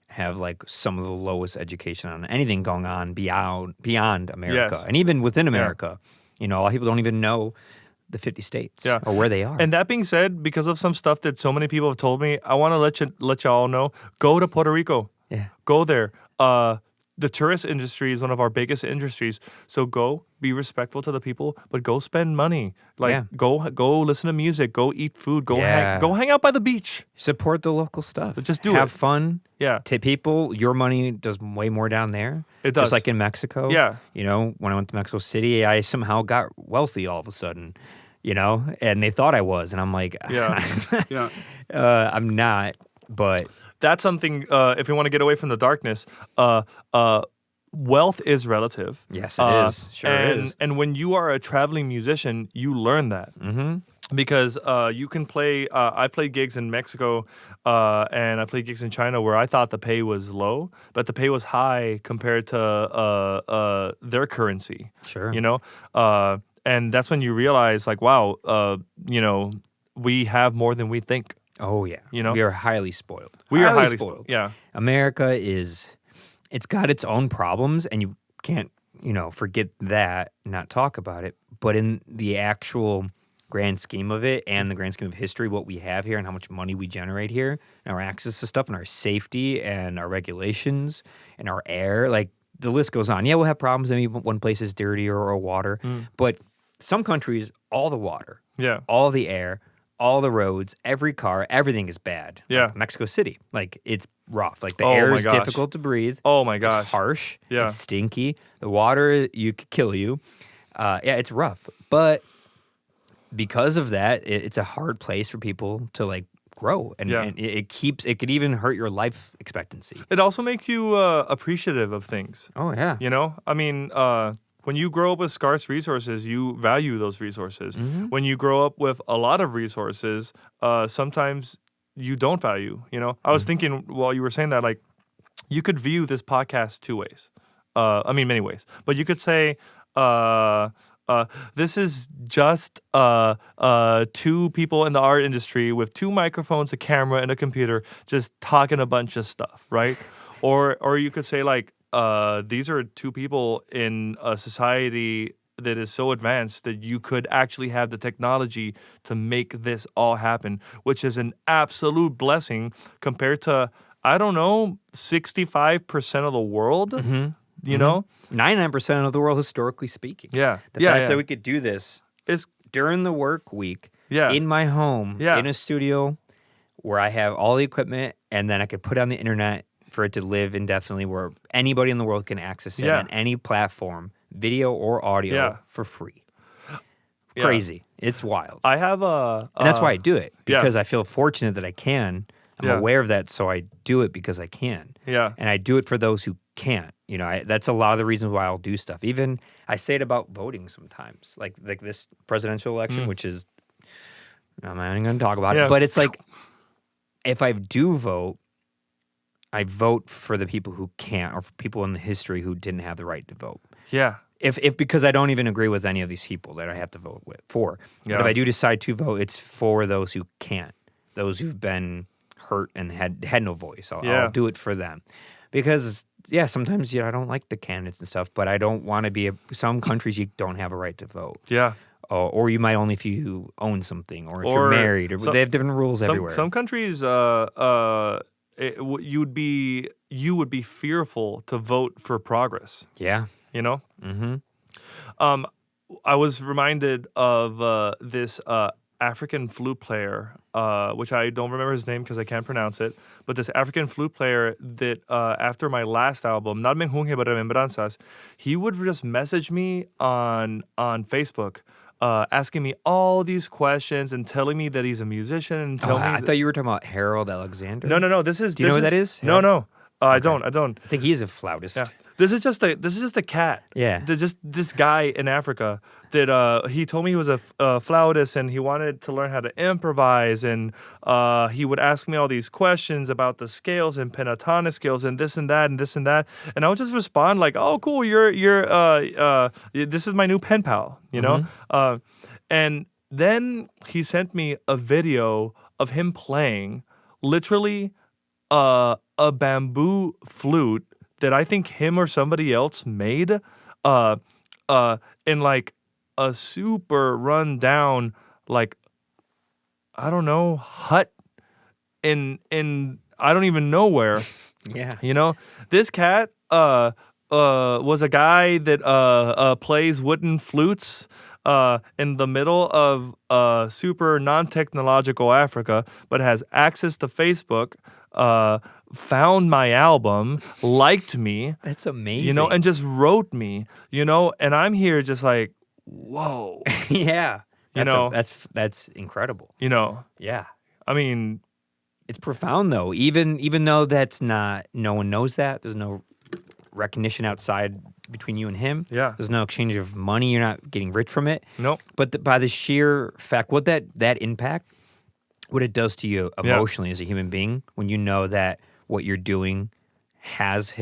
have like some of the lowest education on anything going on beyond America. Yes. And even within America, you know, a lot of people don't even know the 50 states or where they are. And that being said, because of some stuff that so many people have told me, I want to let y'all know, go to Puerto Rico. Yeah. Go there. The tourist industry is one of our biggest industries. So go, be respectful to the people, but go spend money. Go listen to music, go eat food, go hang out by the beach. Support the local stuff. Just do Have fun. Yeah. To people, your money does way more down there. It does. Just like in Mexico. Yeah. You know, when I went to Mexico City, I somehow got wealthy all of a sudden, you know, and they thought I was. And I'm like, I'm not, but... That's something, if you want to get away from the darkness, wealth is relative. Yes, it is. Sure is. And when you are a traveling musician, you learn that. Because you can play, I played gigs in Mexico and I played gigs in China where I thought the pay was low, but the pay was high compared to their currency. Sure. You know? And that's when you realize, like, wow, you know, we have more than we think. Oh, yeah. You know? We are highly spoiled. We are highly spoiled. Yeah. America it's got its own problems, and you can't, you know, forget that, not talk about it. But in the actual grand scheme of it and the grand scheme of history, what we have here and how much money we generate here, and our access to stuff and our safety and our regulations and our air, like the list goes on. Yeah, we'll have problems. Maybe one place is dirtier or water. But some countries, all the water, all the air, all the roads, every car, everything is bad. Yeah. Like Mexico City, like it's rough. Like the air is difficult to breathe. Oh my gosh. It's harsh. Yeah. It's stinky. The water could kill you. It's rough. But because of that, it's a hard place for people to like grow. And it could even hurt your life expectancy. It also makes you appreciative of things. Oh, yeah. You know? I mean, when you grow up with scarce resources, you value those resources. When you grow up with a lot of resources, sometimes you don't value, you know? I was thinking while you were saying that, like, you could view this podcast two ways. I mean, many ways. But you could say, this is just two people in the art industry with two microphones, a camera, and a computer just talking a bunch of stuff, right? Or you could say, like, these are two people in a society that is so advanced that you could actually have the technology to make this all happen, which is an absolute blessing compared to, I don't know, 65% of the world, you know? 99% of the world, historically speaking. Yeah. The fact that we could do this during the work week, in my home, in a studio where I have all the equipment, and then I could put it on the internet for it to live indefinitely, where anybody in the world can access it on any platform, video or audio, for free. Crazy. It's wild. I have and that's why I do it, because I feel fortunate that I can. I'm aware of that, so I do it because I can. Yeah. And I do it for those who can't. You know, that's a lot of the reasons why I'll do stuff. Even I say it about voting sometimes, like this presidential election, which is, I'm not even going to talk about it, but it's like, if I do vote, I vote for the people who can't, or for people in the history who didn't have the right to vote. Yeah. If because I don't even agree with any of these people that I have to vote for. Yeah. But if I do decide to vote, it's for those who can't, those who've been hurt and had no voice. I'll do it for them. Because, sometimes, I don't like the candidates and stuff, but I don't want to be some countries you don't have a right to vote. Yeah. Or you might only if you own something, or if you're married, or they have different rules everywhere. Some countries, you would be fearful to vote for progress. Yeah. You know? I was reminded of this African flute player, which I don't remember his name because I can't pronounce it, but this African flute player that after my last album, not Menjunje but Remembranzas, he would just message me on Facebook, asking me all these questions and telling me that he's a musician and telling me. I thought you were talking about Harold Alexander. No. This is. Do you know who that is? No. I don't. I think he's a flautist. Yeah. This is just a cat. Yeah. Just this guy in Africa that he told me he was a flautist and he wanted to learn how to improvise, and he would ask me all these questions about the scales and pentatonic scales and this and that and this and that, and I would just respond like, "Oh, cool, you're this is my new pen pal," you know, and then he sent me a video of him playing literally a bamboo flute that I think him or somebody else made in like a super run down, like, I don't know, hut in I don't even know where. Yeah. You know, this cat was a guy that plays wooden flutes in the middle of super non-technological Africa, but has access to Facebook, found my album, liked me. That's amazing. You know, and just wrote me, you know, and I'm here just like, whoa. Yeah. You know, that's incredible. You know. Yeah. I mean, it's profound though. Even though that's not, no one knows that. There's no recognition outside between you and him. Yeah. There's no exchange of money. You're not getting rich from it. Nope. But by the sheer fact, what that impact, what it does to you emotionally as a human being, when you know that what you're doing has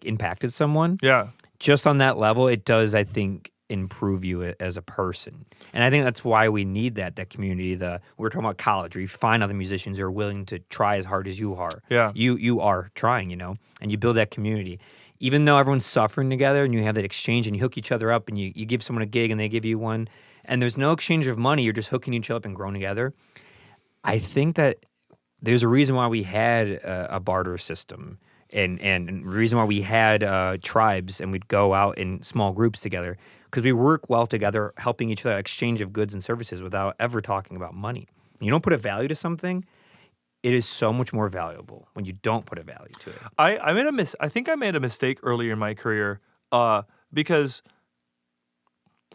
impacted someone. Yeah. Just on that level, it does, I think, improve you as a person. And I think that's why we need that community. We're talking about college, where you find other musicians who are willing to try as hard as you are. Yeah. You are trying, you know, and you build that community. Even though everyone's suffering together and you have that exchange and you hook each other up and you give someone a gig and they give you one, and there's no exchange of money, you're just hooking each other up and growing together. I think that there's a reason why we had a barter system and the reason why we had tribes and we'd go out in small groups together, because we work well together, helping each other, exchange of goods and services without ever talking about money. When you don't put a value to something, it is so much more valuable when you don't put a value to it. I think I made a mistake earlier in my career because,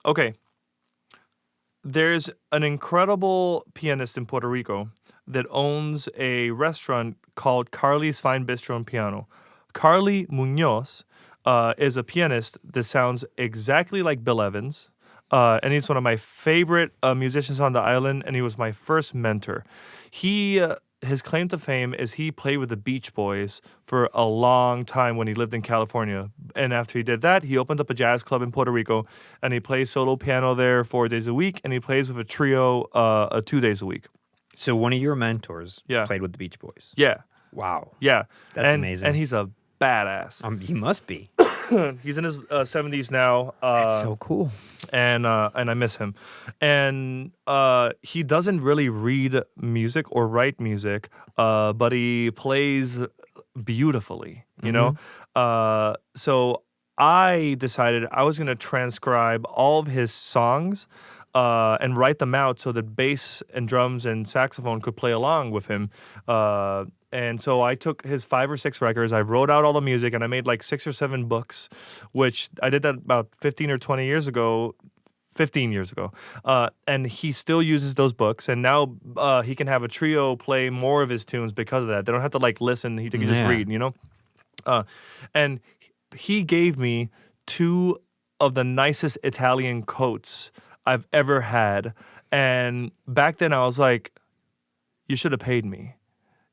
okay, there's an incredible pianist in Puerto Rico that owns a restaurant called Carli's Fine Bistro and Piano. Carli Muñoz is a pianist that sounds exactly like Bill Evans. And he's one of my favorite musicians on the island, and he was my first mentor. His claim to fame is he played with the Beach Boys for a long time when he lived in California. And after he did that, he opened up a jazz club in Puerto Rico, and he plays solo piano there 4 days a week, and he plays with a trio 2 days a week. So one of your mentors played with the Beach Boys. Yeah. Wow. Yeah. That's amazing. And he's a badass. He must be. He's in his 70s now. That's so cool. And I miss him. And he doesn't really read music or write music, but he plays beautifully, you know? So I decided I was going to transcribe all of his songs and write them out so that bass and drums and saxophone could play along with him. And so I took his 5 or 6 records, I wrote out all the music, and I made like 6 or 7 books, which I did that about 15 years ago. And he still uses those books, and now he can have a trio play more of his tunes because of that. They don't have to like listen, he can just read, you know? And he gave me 2 of the nicest Italian coats I've ever had. And back then I was like, you should have paid me.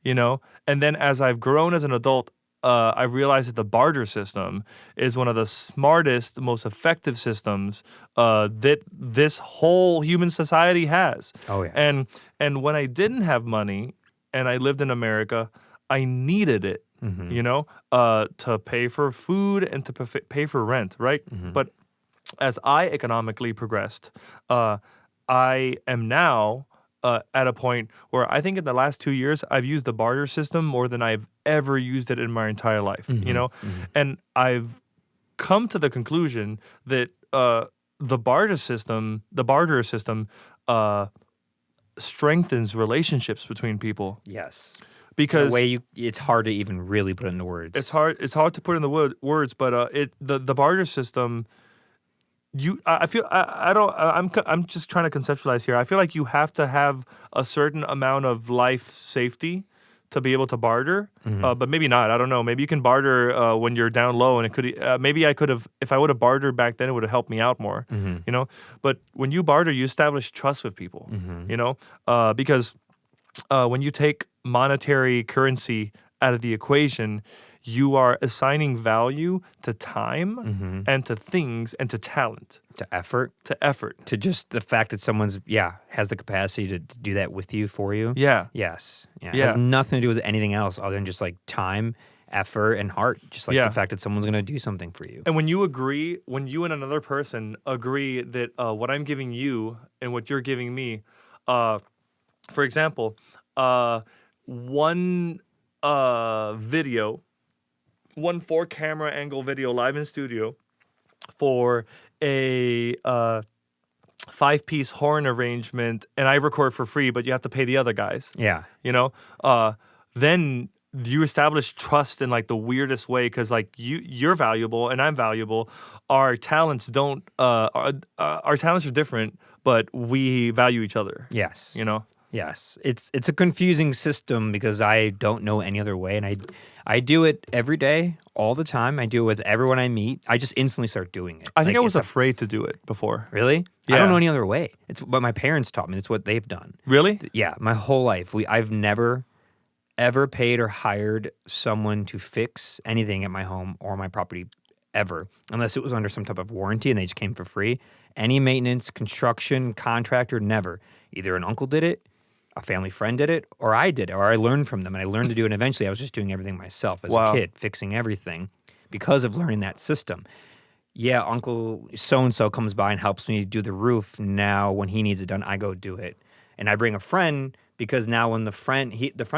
You know, and then as I've grown as an adult, I realized that the barter system is one of the smartest, most effective systems that this whole human society has. Oh yeah. And when I didn't have money and I lived in America, I needed it, you know, to pay for food and to pay for rent, right? But as I economically progressed, I am now at a point where I think in the last 2 years, I've used the barter system more than I've ever used it in my entire life, you know? And I've come to the conclusion that the barter system strengthens relationships between people. Yes. Because in a way it's hard to even really put into words. It's hard to put in the words, but the barter system, I'm just trying to conceptualize here. I feel like you have to have a certain amount of life safety to be able to barter, but maybe not. I don't know. Maybe you can barter when you're down low, and it could. Maybe I could have, if I would have bartered back then, it would have helped me out more. You know. But when you barter, you establish trust with people. You know, because when you take monetary currency out of the equation, you are assigning value to time and to things and to talent. To effort. To just the fact that someone's, has the capacity to do that with you, for you. Yeah. Yes. Yeah. It has nothing to do with anything else other than just like time, effort, and heart. Just like the fact that someone's going to do something for you. And when you and another person agree that what I'm giving you and what you're giving me, for example, one 4-camera angle video live in studio for a 5-piece horn arrangement, and I record for free, but you have to pay the other guys. Yeah. You know? Then you establish trust in like the weirdest way, because like you're valuable and I'm valuable. Our talents our talents are different, but we value each other. Yes. You know? Yes, it's a confusing system because I don't know any other way, and I do it every day, all the time. I do it with everyone I meet. I just instantly start doing it. I think I was afraid to do it before. Really? Yeah. I don't know any other way. It's what my parents taught me. It's what they've done. Really? Yeah, my whole life. I've never ever paid or hired someone to fix anything at my home or my property ever, unless it was under some type of warranty and they just came for free. Any maintenance, construction, contractor, never. Either an uncle did it, a family friend did it, or I did it, or I learned from them, and I learned to do it, and eventually I was just doing everything myself as a kid, fixing everything because of learning that system. Yeah, Uncle so-and-so comes by and helps me do the roof. Now, when he needs it done, I go do it. And I bring a friend because now when the friend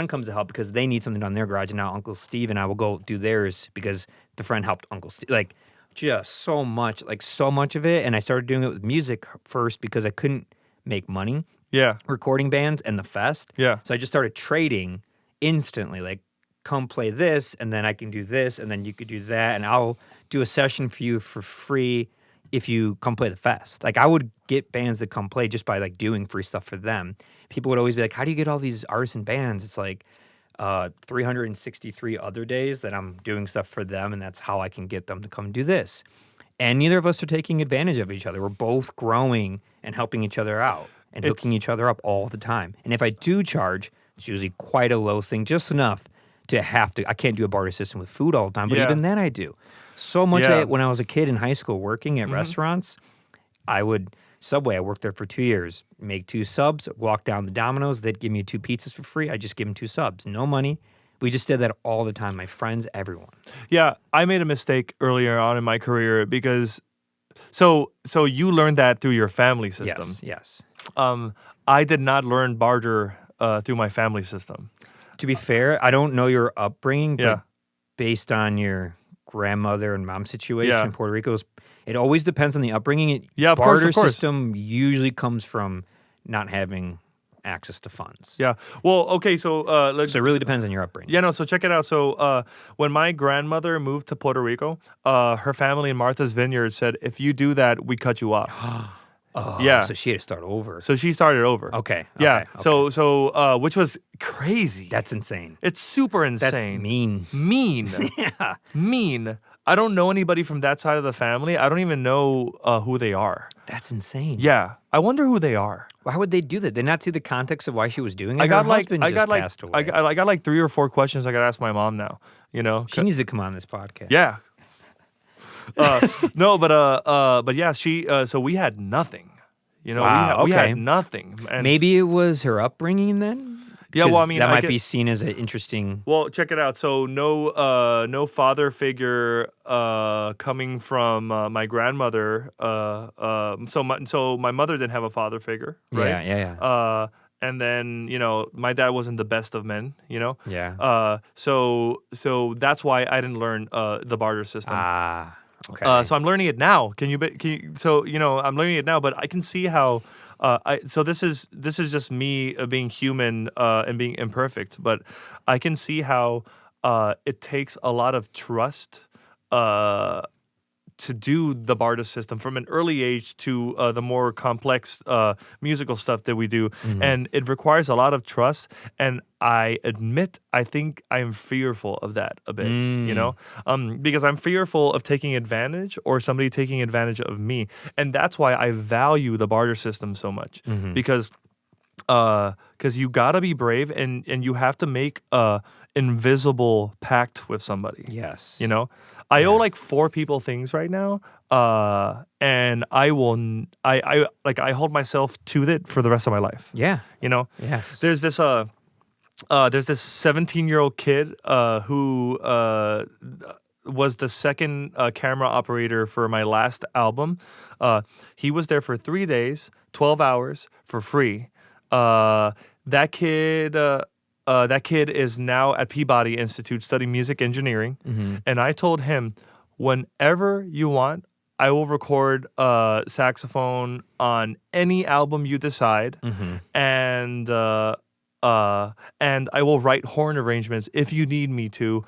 comes to help because they need something done in their garage, and now Uncle Steve and I will go do theirs because the friend helped Uncle Steve. Like, just so much of it. And I started doing it with music first because I couldn't make money. Yeah. Recording bands and the fest. Yeah. So I just started trading instantly. Like, come play this, and then I can do this, and then you could do that, and I'll do a session for you for free if you come play the fest. Like, I would get bands that come play just by, like, doing free stuff for them. People would always be like, how do you get all these artists and bands? It's like 363 other days that I'm doing stuff for them, and that's how I can get them to come do this. And neither of us are taking advantage of each other. We're both growing and helping each other out. And hooking each other up all the time. And if I do charge, it's usually quite a low thing, just enough to have to. I can't do a barter system with food all the time, but even then I do. So much of it when I was a kid in high school working at restaurants, Subway, I worked there for 2 years, make 2 subs, walk down the Domino's, they'd give me 2 pizzas for free. I just give them 2 subs, no money. We just did that all the time, my friends, everyone. Yeah, I made a mistake earlier on in my career because, so you learned that through your family system. Yes. I did not learn barter through my family system. To be fair, I don't know your upbringing, but based on your grandmother and mom situation in Puerto Rico, it always depends on the upbringing. Of barter course. System usually comes from not having access to funds. Yeah. Well, okay, so it really depends on your upbringing. Yeah, no, so check it out. So when my grandmother moved to Puerto Rico, her family in Martha's Vineyard said, if you do that, we cut you off. Oh, yeah. So she had to start over. So she started over. Okay. Yeah. Okay. So which was crazy. That's insane. It's super insane. That's mean. Yeah. Mean. I don't know anybody from that side of the family. I don't even know who they are. That's insane. Yeah. I wonder who they are. Why would they do that? Did not see the context of why she was doing it? I got passed away. I got like 3 or 4 questions I got to ask my mom now. You know, she needs to come on this podcast. Yeah. No, but yeah, she. So we had nothing. You know, we had nothing. And maybe it was her upbringing then. Yeah, well, I mean, that might be seen as an interesting. Well, check it out. So no father figure coming from my grandmother. So my mother didn't have a father figure, right? Yeah. And then, you know, my dad wasn't the best of men, you know? Yeah. So that's why I didn't learn the barter system. Okay. So I'm learning it now. Can you? So, you know, I'm learning it now, but I can see how. So this is just me being human and being imperfect, but I can see how it takes a lot of trust to do the barter system from an early age to the more complex musical stuff that we do. And it requires a lot of trust. And I admit, I think I'm fearful of that a bit, you know, because I'm fearful of taking advantage or somebody taking advantage of me. And that's why I value the barter system so much, because you gotta be brave and you have to make a invisible pact with somebody. Yes. You know, I owe like 4 people things right now. And I hold myself to it for the rest of my life. Yeah. You know, yes. There's this 17-year-old kid who was the second camera operator for my last album. He was there for 3 days, 12 hours for free. That kid is now at Peabody Institute studying music engineering. And I told him, whenever you want, I will record saxophone on any album you decide. And I will write horn arrangements if you need me to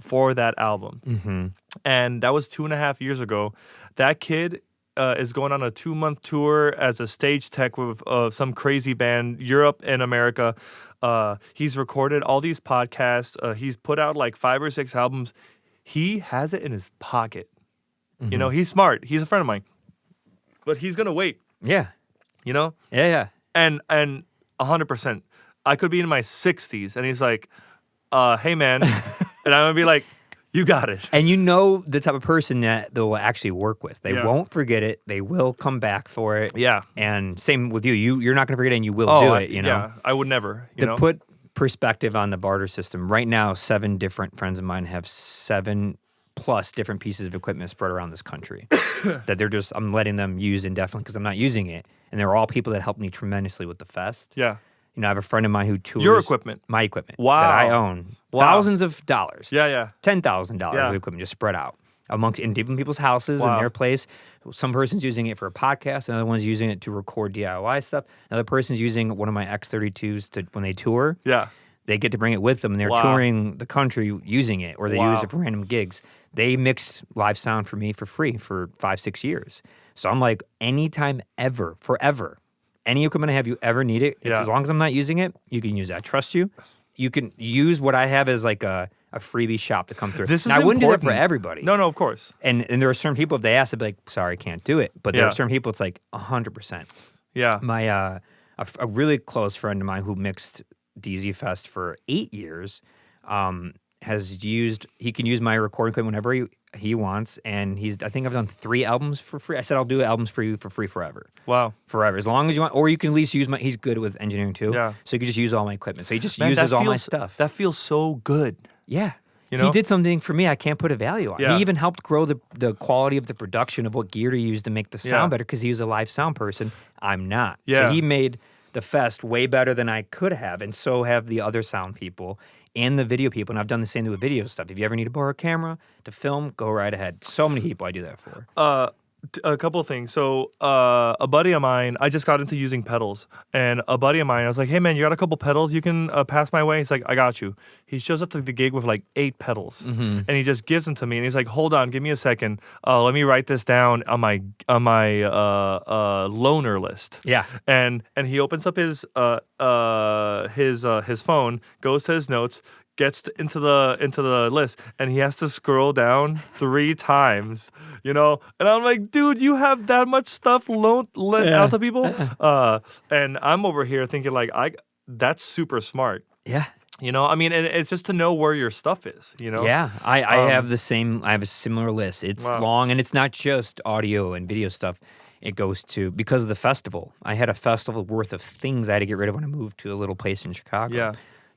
for that album. And that was 2.5 years ago. That kid is going on a 2-month tour as a stage tech with some crazy band, Europe and America. He's recorded all these podcasts. He's put out like 5 or 6 albums. He has it in his pocket. You know, he's smart. He's a friend of mine. But he's going to wait. Yeah. You know? Yeah. And 100%. I could be in my 60s, and he's like, hey, man. And I'm going to be like, you got it. And you know the type of person that they'll actually work with. They won't forget it. They will come back for it. Yeah. And same with you. You're not going to forget it, and you will do it, you know? Yeah, I would never. To put perspective on the barter system, right now, 7 different friends of mine have 7+ different pieces of equipment spread around this country that I'm letting them use indefinitely because I'm not using it. And they're all people that helped me tremendously with the fest. Yeah. You know, I have a friend of mine who tours. Your equipment? My equipment. Wow. That I own. Wow. Thousands of dollars. Yeah. $10,000 of equipment just spread out in different people's houses in their place. Some person's using it for a podcast. Another one's using it to record DIY stuff. Another person's using one of my X32s when they tour. Yeah. They get to bring it with them, and they're touring the country using it, or they use it for random gigs. They mixed live sound for me for free for 5-6 years. So I'm like, anytime ever, forever, any equipment I have, you ever need it, as long as I'm not using it, you can use it. I trust you. You can use what I have as like a freebie shop to come through. This is now, I wouldn't do that for important. everybody. No, of course. And there are certain people, if they ask, they'd be like, sorry, I can't do it. But there are certain people, it's like 100%. Yeah. My a really close friend of mine who mixed DZ Fest for 8 years he can use my recording equipment whenever he wants, and I think I've done 3 albums for free. I said I'll do albums for you for free forever. Wow. Forever. As long as you want, or you can at least use he's good with engineering too. Yeah. So you can just use all my equipment. So he just uses all my stuff. That feels so good. Yeah. You know? He did something for me I can't put a value on. Yeah. He even helped grow the quality of the production of what gear to use to make the sound better because he was a live sound person. I'm not. Yeah. So he made the fest way better than I could have, and so have the other sound people and the video people. And I've done the same with video stuff. If you ever need to borrow a camera to film, go right ahead. So many people I do that for. A couple of things. So a buddy of mine, I just got into using pedals, and a buddy of mine, I was like, hey man, you got a couple pedals you can pass my way? He's like, I got you. He shows up to the gig with like 8 pedals, and he just gives them to me, and he's like, hold on, give me a second. Let me write this down on my loaner list. Yeah. And he opens up his phone, goes to his notes, gets into the list, and he has to scroll down 3 times, you know? And I'm like, dude, you have that much stuff lent out to people? And I'm over here thinking like, that's super smart. Yeah. You know, I mean, it's just to know where your stuff is, you know? Yeah, I have a similar list. It's long, and it's not just audio and video stuff. It goes to, because of the festival. I had a festival worth of things I had to get rid of when I moved to a little place in Chicago. Yeah.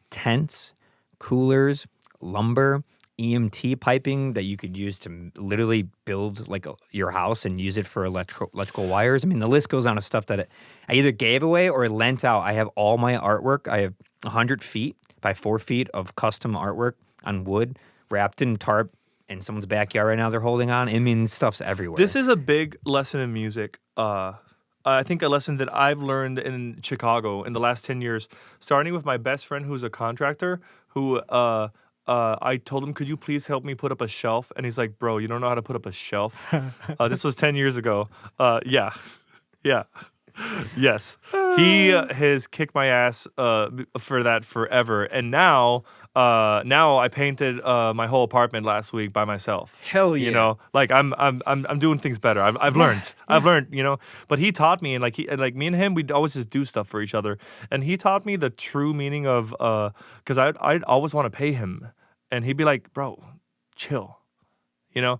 Tents, coolers, lumber, EMT piping that you could use to literally build like your house and use it for electrical wires. I mean, the list goes on of stuff that I either gave away or lent out. I have all my artwork. I have 100 feet by 4 feet of custom artwork on wood wrapped in tarp in someone's backyard right now they're holding on. I mean, stuff's everywhere. This is a big lesson in music. I think a lesson that I've learned in Chicago in the last 10 years, starting with my best friend who's a contractor, who I told him, could you please help me put up a shelf? And he's like, bro, you don't know how to put up a shelf? This was 10 years ago. Yeah. Yes. He has kicked my ass for that forever. And now I painted my whole apartment last week by myself. Hell yeah. You know, like I'm doing things better. I've learned. I've learned, you know. But he taught me, and me and him, we'd always just do stuff for each other. And he taught me the true meaning of because I'd always want to pay him. And he'd be like, bro, chill. You know?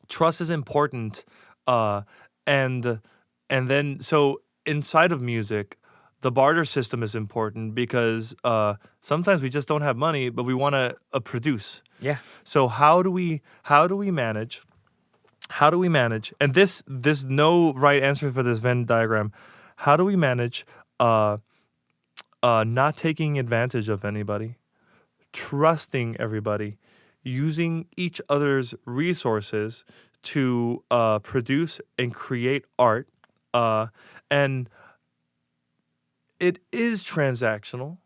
Trust is important. And then, so inside of music, the barter system is important because sometimes we just don't have money, but we want to produce. Yeah. So how do we manage? And there's no right answer for this Venn diagram. How do we manage not taking advantage of anybody, trusting everybody, using each other's resources to produce and create art? And it is transactional,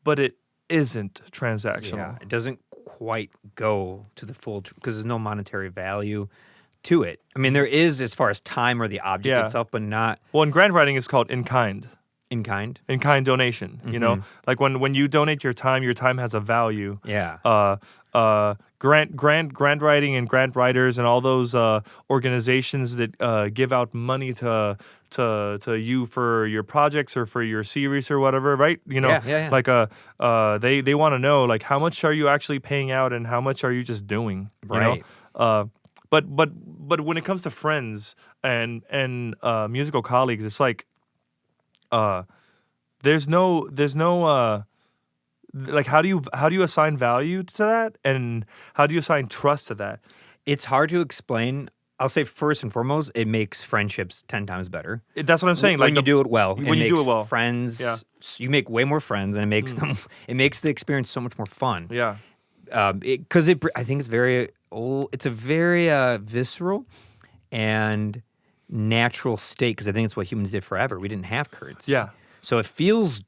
but it isn't transactional. Yeah, it doesn't quite go to the full because there's no monetary value to it. I mean, there is as far as time or the object itself, but not. Well, in grant writing, it's called in kind. In kind? In kind donation. You know, like when you donate your time has a value. Yeah. Grant writing and grant writers and all those organizations that give out money to you for your projects or for your series or whatever, right? You know, like they want to know like how much are you actually paying out and how much are you just doing, right? You know? But when it comes to friends and musical colleagues, it's like there's no like how do you assign value to that, and how do you assign trust to that? It's hard to explain. I'll say first and foremost, it makes friendships 10 times better. That's what I'm saying. When you do it well, when you do it well, friends, you make way more friends, and it makes them. It makes the experience so much more fun. Yeah, because I think it's very old. It's a very visceral and natural state. Because I think it's what humans did forever. We didn't have currency. Yeah. So it feels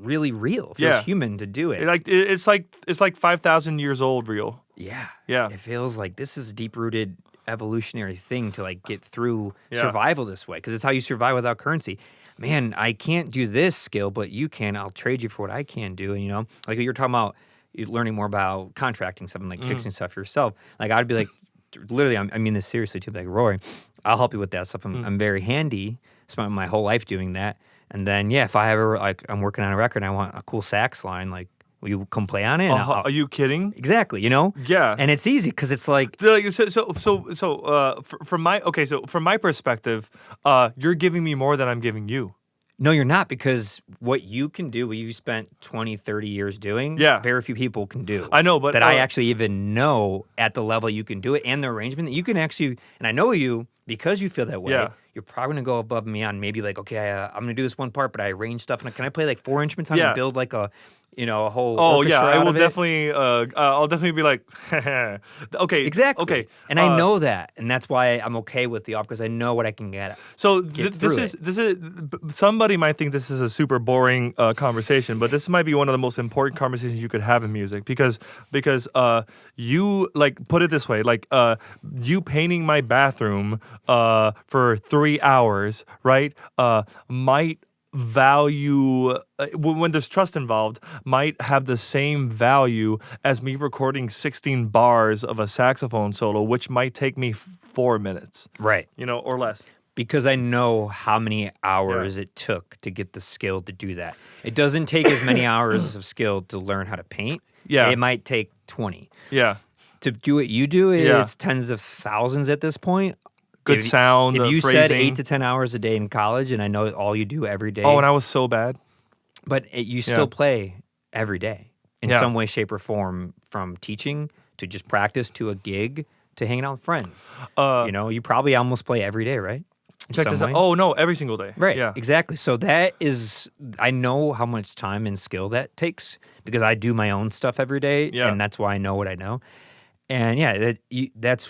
really real. It feels human to do it. It's like 5,000 years old real. Yeah. Yeah. It feels like this is a deep-rooted evolutionary thing to like get through survival this way, because it's how you survive without currency. Man, I can't do this skill, but you can. I'll trade you for what I can do. And you know, like you're talking about learning more about contracting something like fixing stuff yourself. Like I'd be like, literally, I mean this seriously too. Like Roy, I'll help you with that stuff. I'm very handy. Spent my whole life doing that. And then, if I ever, like, I'm working on a record and I want a cool sax line, like, will you come play on it? Are you kidding? Exactly, you know? Yeah. And it's easy because it's like... From my perspective, you're giving me more than I'm giving you. No, you're not, because what you can do, what you spent 20, 30 years doing, very few people can do. I know, but... That I actually even know at the level you can do it and the arrangement that you can actually... And I know you, because you feel that way, you're probably going to go above and beyond. Maybe like, okay, I'm going to do this one part, but I arrange stuff. And can I play like 4 instruments on it and build like a... a whole orchestra I will out of definitely. I'll definitely be like, okay, exactly, okay, and I know that, and that's why I'm okay with the off, because I know what I can get. So this is somebody might think this is a super boring conversation, but this might be one of the most important conversations you could have in music, because you like put it this way, like you painting my bathroom for 3 hours, right? Might value when there's trust involved might have the same value as me recording 16 bars of a saxophone solo, which might take me 4 minutes, right? Or less, because I know how many hours it took to get the skill to do that. It doesn't take as many hours of skill to learn how to paint. It might take 20. To do what you do, it's tens of thousands at this point. Good sound. If you phrasing. said 8 to 10 hours a day in college, and I know all you do every day. Oh, and I was so bad. But you still play every day in some way, shape, or form, from teaching to just practice to a gig to hanging out with friends. You probably almost play every day, right? Check this out. Oh, no, every single day. Right, yeah. Exactly. So that is, I know how much time and skill that takes, because I do my own stuff every day, and that's why I know what I know. And that's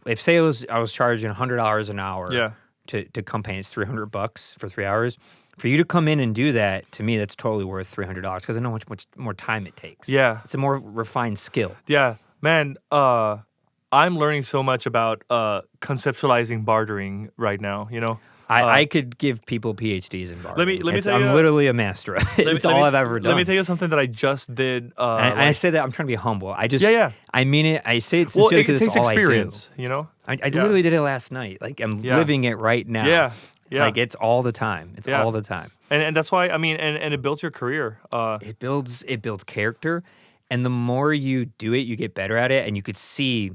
if say I was charging $100 an hour to come paint, it's $300 for 3 hours. For you to come in and do that, to me, that's totally worth $300 because I know how much more time it takes. Yeah. It's a more refined skill. Yeah, man, I'm learning so much about conceptualizing bartering right now, you know? I could give people PhDs in bartering. Let me tell you, I'm literally a master of it. It's all I've ever done. Let me tell you something that I just did. And I say that I'm trying to be humble. I just, I mean it. I say it well, sincerely it because takes it's all experience, I do. you know? I literally did it last night. Like, I'm living it right now. Yeah. Like, it's all the time. It's all the time. And that's why, I mean, and it builds your career. It builds character. And the more you do it, you get better at it. And you could see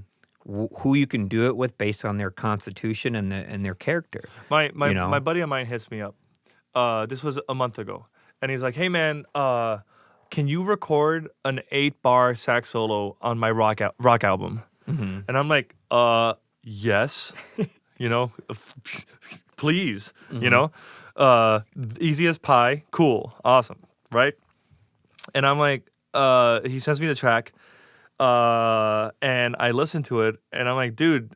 who you can do it with based on their constitution and their character. My buddy of mine hits me up. This was a month ago. And he's like, hey, man, can you record an 8-bar sax solo on my rock album? Mm-hmm. And I'm like, yes, you know, please, you know, easy as pie, cool, awesome, right? And I'm like, he sends me the track, and I listen to it, and I'm like, dude,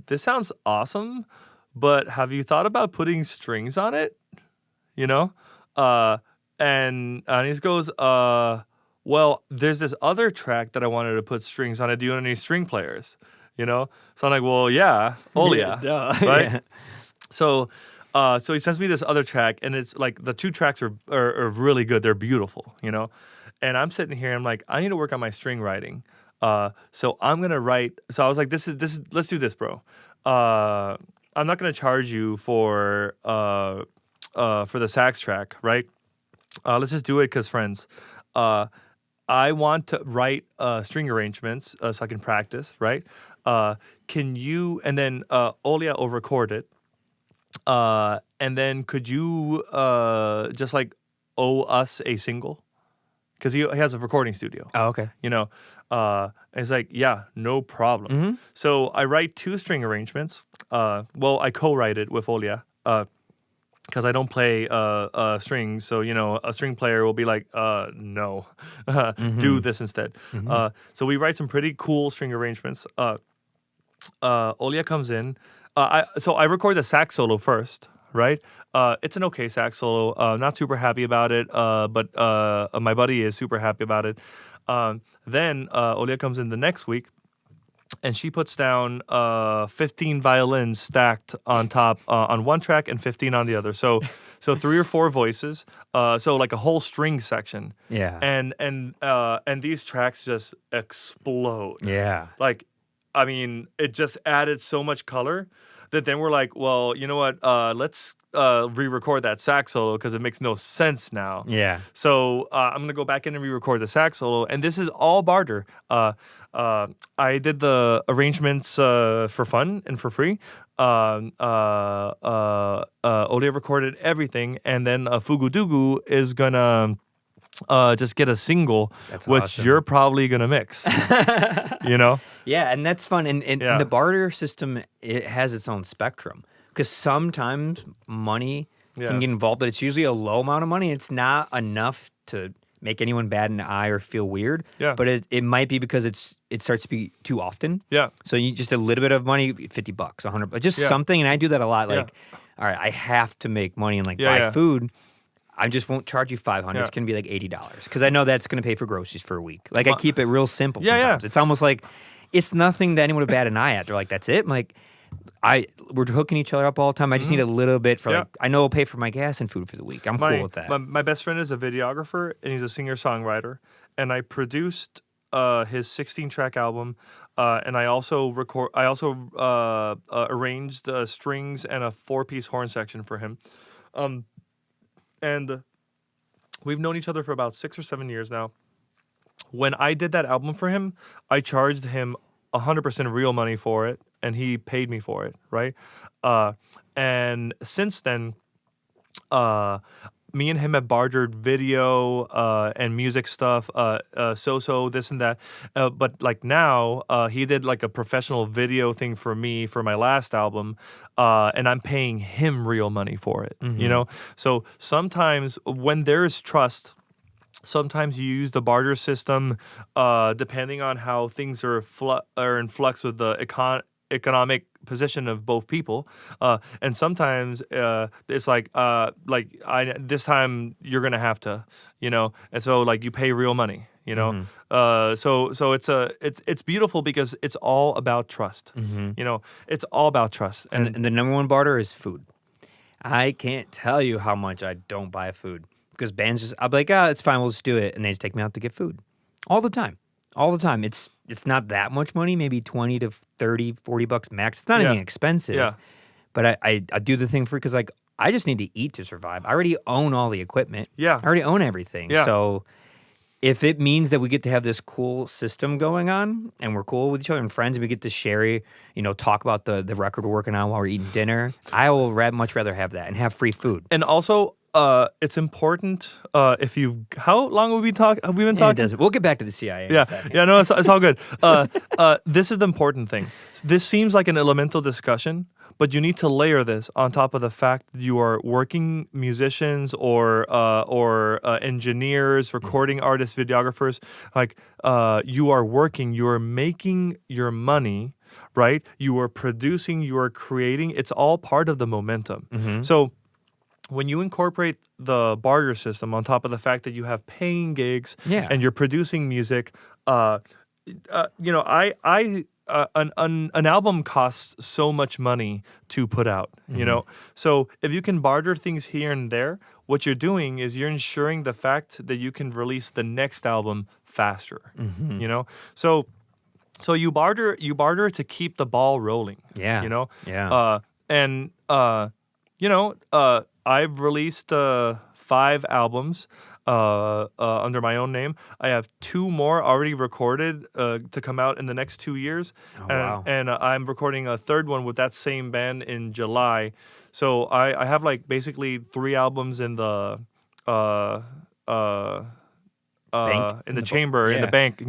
this sounds awesome, but have you thought about putting strings on it? You know, and he goes, well, there's this other track that I wanted to put strings on it. Do you want any string players? You know? So I'm like, well, yeah. Right? Yeah. So he sends me this other track, and it's like the two tracks are really good. They're beautiful, you know? And I'm sitting here, I'm like, I need to work on my string writing. So I'm going to write. So I was like, this is, let's do this, bro. I'm not going to charge you for the sax track, right? Let's just do it because friends. I want to write string arrangements so I can practice, right? Can you, and then Olia will record it. And then could you just like owe us a single? Because he has a recording studio. Oh, okay. You know, and it's like, yeah, no problem. Mm-hmm. So I write 2 string arrangements. Well, I co-write it with Olia. Because I don't play strings, so you know a string player will be like, no, do this instead. Mm-hmm. So we write some pretty cool string arrangements. Olia comes in. So I record the sax solo first, right? It's an okay sax solo. Not super happy about it, but my buddy is super happy about it. Then Olia comes in the next week. And she puts down 15 violins stacked on top on one track and 15 on the other. So 3 or 4 voices. So like a whole string section. Yeah. And these tracks just explode. Yeah. Like, I mean, it just added so much color that then we're like, well, you know what? Let's re-record that sax solo because it makes no sense now. Yeah. So I'm gonna go back in and re-record the sax solo, and this is all barter. I did the arrangements for fun and for free. Olia recorded everything, and then Fugudugu is gonna just get a single, which awesome. You're probably gonna mix. You know? Yeah, and that's fun. And the barter system, it has its own spectrum because sometimes money can get involved, but it's usually a low amount of money. It's not enough to make anyone bad in the eye or feel weird. Yeah. But it might be because it starts to be too often. Yeah. So you just a little bit of money, $50, $100, just something. And I do that a lot. Like, all right, I have to make money and buy food. I just won't charge you $500. It's gonna be like $80 because I know that's gonna pay for groceries for a week. Like I keep it real simple. Sometimes it's almost like it's nothing that anyone would bat an eye at. They're like, that's it. I'm like, we're hooking each other up all the time. I just need a little bit for like I know I'll pay for my gas and food for the week. I'm cool with that. My best friend is a videographer and he's a singer-songwriter. And I produced his 16-track album. And I also arranged strings and a 4-piece horn section for him. And we've known each other for about 6 or 7 years now. When I did that album for him, I charged him 100% real money for it, and he paid me for it, right? And since then, me and him have bartered video and music stuff, so this and that. But like now, he did like a professional video thing for me for my last album, and I'm paying him real money for it. Mm-hmm. You know, so sometimes when there is trust. Sometimes you use the barter system, depending on how things are in flux with the economic position of both people, and sometimes it's like this time you're gonna have to, and so like you pay real money, so it's beautiful because it's all about trust, it's all about trust, and the number one barter is food. I can't tell you how much I don't buy food because bands I'll be like, it's fine, we'll just do it, and they just take me out to get food all the time. It's not that much money, maybe 20 to 30, 40 bucks max. It's not anything expensive. Yeah. But I do the thing because like I just need to eat to survive. I already own all the equipment. Yeah. I already own everything. Yeah. So if it means that we get to have this cool system going on and we're cool with each other and friends and we get to share, talk about the record we're working on while we're eating dinner, I will much rather have that and have free food. And also, it's important how long have we been talking? We'll get back to the CIA. No, it's all good. This is the important thing. This seems like an elemental discussion, but you need to layer this on top of the fact that you are working musicians or engineers, recording artists, videographers. Like you are working, you are making your money, right? You are producing, you are creating. It's all part of the momentum. Mm-hmm. So when you incorporate the barter system on top of the fact that you have paying gigs and you're producing music, an album costs so much money to put out, So if you can barter things here and there, what you're doing is you're ensuring the fact that you can release the next album faster, So you barter to keep the ball rolling, I've released 5 albums under my own name. I have 2 more already recorded to come out in the next 2 years. And I'm recording a 3rd one with that same band in July. So I have like basically 3 albums in the bank? In the chamber, in the bank,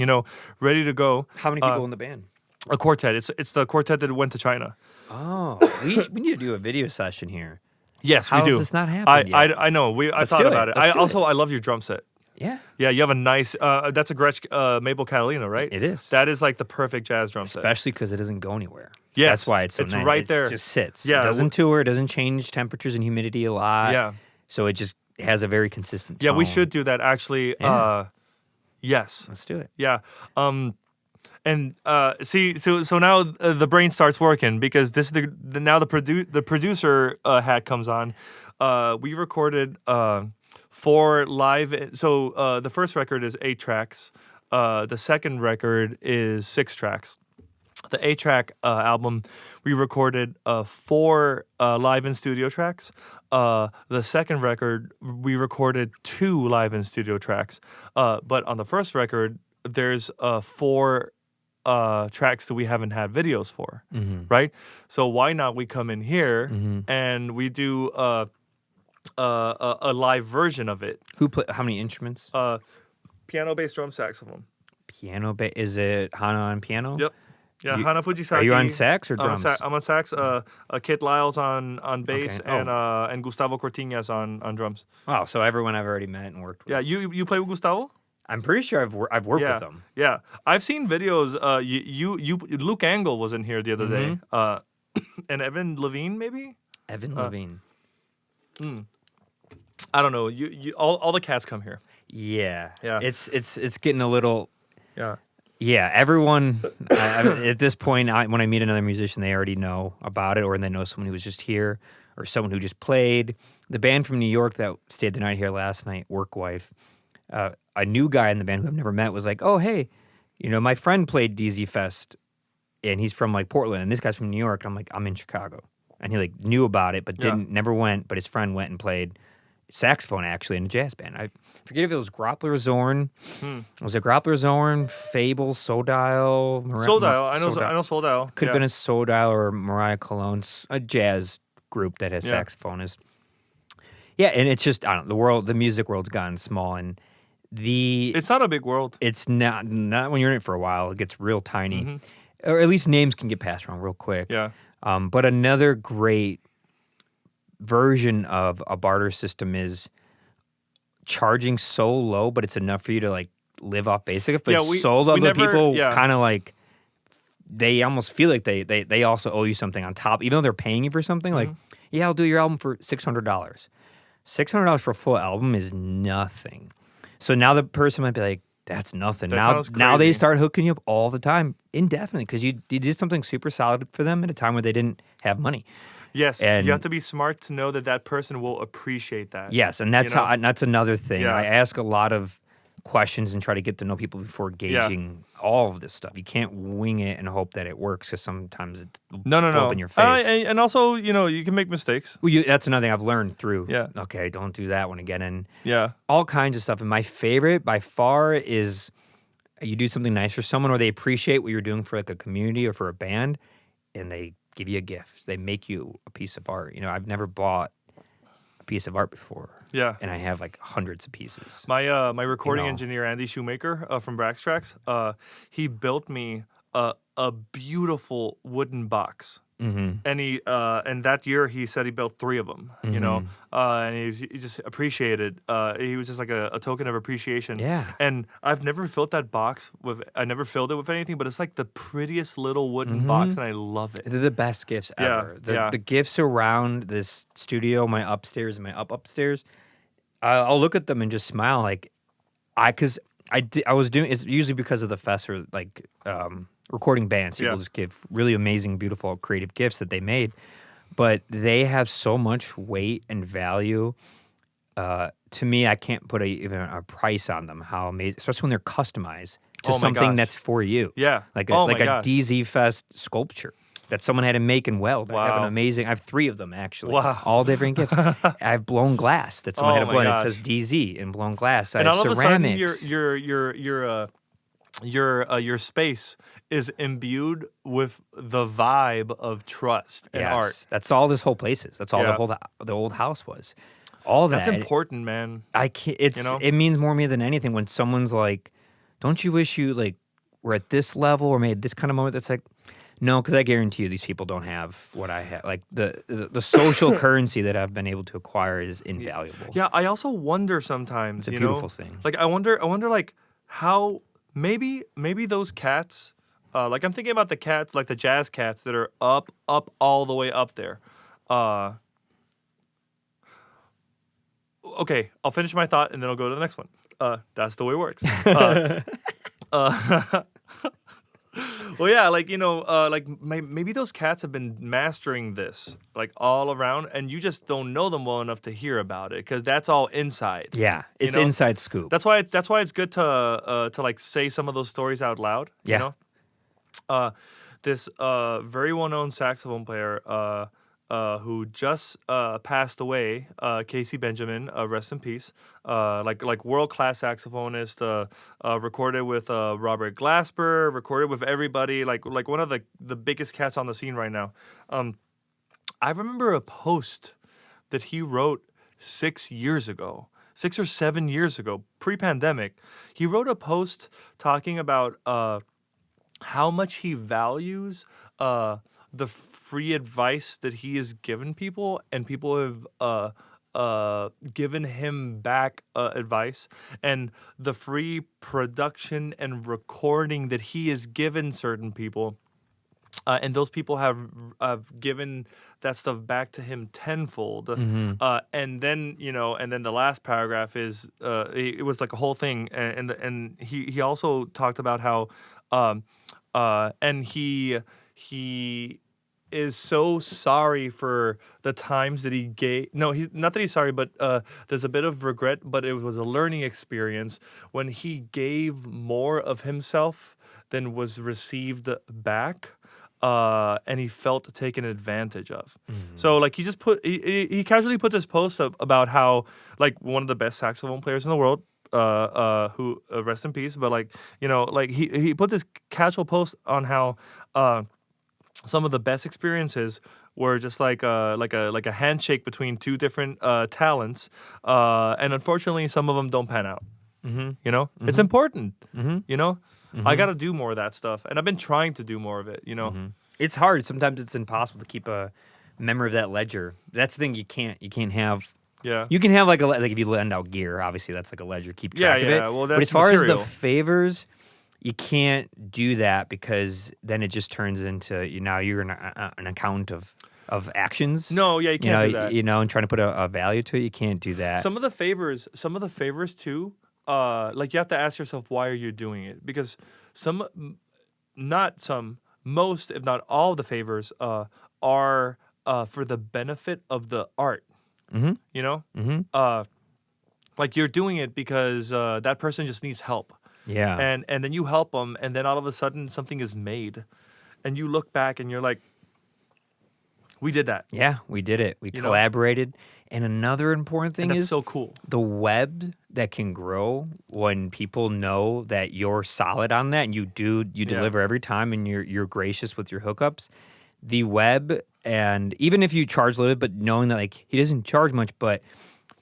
ready to go. How many people in the band? A quartet. It's the quartet that went to China. Oh, we need to do a video session here. Yes, we do. How has this not happened yet? I know. I thought about it. I love your drum set. Yeah. Yeah, you have a nice, that's a Gretsch Maple Catalina, right? It is. That is like the perfect jazz drum set. Especially because it doesn't go anywhere. Yes. That's why it's so nice. It's right there. It just sits. Yeah. It doesn't tour. It doesn't change temperatures and humidity a lot. Yeah. So it just has a very consistent tone. Yeah, we should do that actually. Yeah. Yes. Let's do it. Yeah. And so now the brain starts working because this is the producer hat comes on. We recorded 4 live. So the first record is 8 tracks. The second record is 6 tracks. The 8-track album, we recorded 4 live in studio tracks. The second record, we recorded 2 live in studio tracks. But on the first record, there's 4 tracks that we haven't had videos for, right? So why not we come in here and we do a live version of it? How many instruments? Piano, bass, drum, saxophone. Piano, bass. Is it Hana on piano? Yep. Yeah, Hana Fujisaki. Are you on sax or drums? I'm on sax. Kitt Lyles on bass, and Gustavo Cortiñas on drums. Wow, so everyone I've already met and worked with. Yeah, you play with Gustavo? I'm pretty sure I've worked with them. Yeah, I've seen videos. Luke Angle was in here the other day. And Evan Levine, maybe. Evan Levine. I don't know. You all the cats come here. Yeah. It's getting a little. Yeah. Yeah, everyone at this point, when I meet another musician, they already know about it, or they know someone who was just here, or someone who just played. The band from New York that stayed the night here last night, Workwife, a new guy in the band who I've never met was like, "Oh, hey, my friend played DZ Fest, and he's from like Portland, and this guy's from New York." And I'm like, "I'm in Chicago," and he like knew about it, but never went. But his friend went and played saxophone actually in a jazz band. I forget if it was Groppler Zorn. Was it Groppler Zorn, Fable, Souldial? Souldial. I know Souldial. Could have been a Souldial or Mariah Cologne's, a jazz group that has saxophonists. Yeah, and it's just, I don't know, the music world's gotten small, and it's not a big world. It's not when you're in it for a while. It gets real tiny. Or at least names can get passed around real quick. Yeah. But another great version of a barter system is charging so low, but it's enough for you to like live off basic. But so low that people kind of like they almost feel like they also owe you something on top, even though they're paying you for something. Like, yeah, I'll do your album for $600. $600 for a full album is nothing. So now the person might be like, that's nothing. Now they start hooking you up all the time indefinitely because you did something super solid for them at a time where they didn't have money. Yes, and you have to be smart to know that person will appreciate that. Yes, and that's that's another thing. Yeah. I ask a lot of questions and try to get to know people before gauging all of this stuff. You can't wing it and hope that it works because sometimes it blow up in your face. And also, you can make mistakes. Well, that's another thing I've learned through. Yeah. Okay, don't do that one again. And all kinds of stuff. And my favorite by far is you do something nice for someone or they appreciate what you're doing for like a community or for a band and they give you a gift. They make you a piece of art. I've never bought a piece of art before. Yeah. And I have like hundreds of pieces. My recording engineer, Andy Shoemaker from Brax Tracks, he built me a beautiful wooden box. Mm-hmm. And that year he said he built 3 of them, and he just appreciated. He was just like a token of appreciation. Yeah. And I've never filled that box I never filled it with anything, but it's like the prettiest little wooden box, and I love it. They're the best gifts ever. The gifts around this studio, my upstairs and my upstairs, I'll look at them and just smile I was doing it's usually because of the fest or like recording bands. People just give really amazing, beautiful, creative gifts that they made. But they have so much weight and value. To me, I can't put even a price on them, how amazing, especially when they're customized to something that's for you. Yeah. Like a DZ Fest sculpture that someone had to make and weld. Wow. I have 3 of them, actually. Wow. All different gifts. I have blown glass that someone had to blow. It says DZ in blown glass. I have ceramics. Your space is imbued with the vibe of trust and art. That's all this whole place is. That's all the old house was. All that. That's important, man. I can't. It means more to me than anything when someone's like, "Don't you wish you were at this level or made this kind of moment?" That's like, no, because I guarantee you these people don't have what I have. Like the social currency that I've been able to acquire is invaluable. Yeah, I also wonder sometimes. It's a beautiful thing. Like I wonder how. Maybe those cats, I'm thinking about the cats, like the jazz cats that are up all the way up there. Okay, I'll finish my thought and then I'll go to the next one. That's the way it works. Well, yeah, maybe those cats have been mastering this all around, and you just don't know them well enough to hear about it because that's all inside. Yeah, it's inside scoop. That's why it's good to say some of those stories out loud. Yeah. This very well-known saxophone player who just passed away, Casey Benjamin, rest in peace. World-class saxophonist, recorded with Robert Glasper, recorded with everybody, like one of the biggest cats on the scene right now. I remember a post that he wrote 6 or 7 years ago, pre-pandemic. He wrote a post talking about how much he values the free advice that he has given people, and people have given him back advice, and the free production and recording that he has given certain people, and those people have given that stuff back to him tenfold. Mm-hmm. And then the last paragraph is it was like a whole thing, and he also talked about how and he is so sorry for the times that he gave. No, he's not that he's sorry, but there's a bit of regret, but it was a learning experience when he gave more of himself than was received back, and he felt taken advantage of. Mm-hmm. So he casually put this post up about how one of the best saxophone players in the world, who rest in peace, but he put this casual post on how some of the best experiences were just like a handshake between 2 different talents, and unfortunately some of them don't pan out. Mm-hmm. Mm-hmm. It's important. Mm-hmm. Mm-hmm. I got to do more of that stuff, and I've been trying to do more of it. Mm-hmm. It's hard. Sometimes it's impossible to keep a memory of that ledger. That's the thing you can't have. Yeah. You can have if you lend out gear, obviously that's like a ledger. Keep track of it. Well, that's but as far material. as the favors, you can't do that because then it just turns into now you're an account of actions. No, yeah, you can't do that. And trying to put a value to it, you can't do that. Some of the favors too, like you have to ask yourself, why are you doing it? Because most, if not all of the favors are for the benefit of the art. Mm-hmm. You know? Mm-hmm. Like you're doing it because that person just needs help. Yeah. And then you help them, and then all of a sudden something is made. And you look back and you're like, we did that. Yeah, we did it. We collaborated. And another important thing is so cool. The web that can grow when people know that you're solid on that and you deliver every time and you're gracious with your hookups. The web, and even if you charge a little bit, but knowing that like he doesn't charge much, but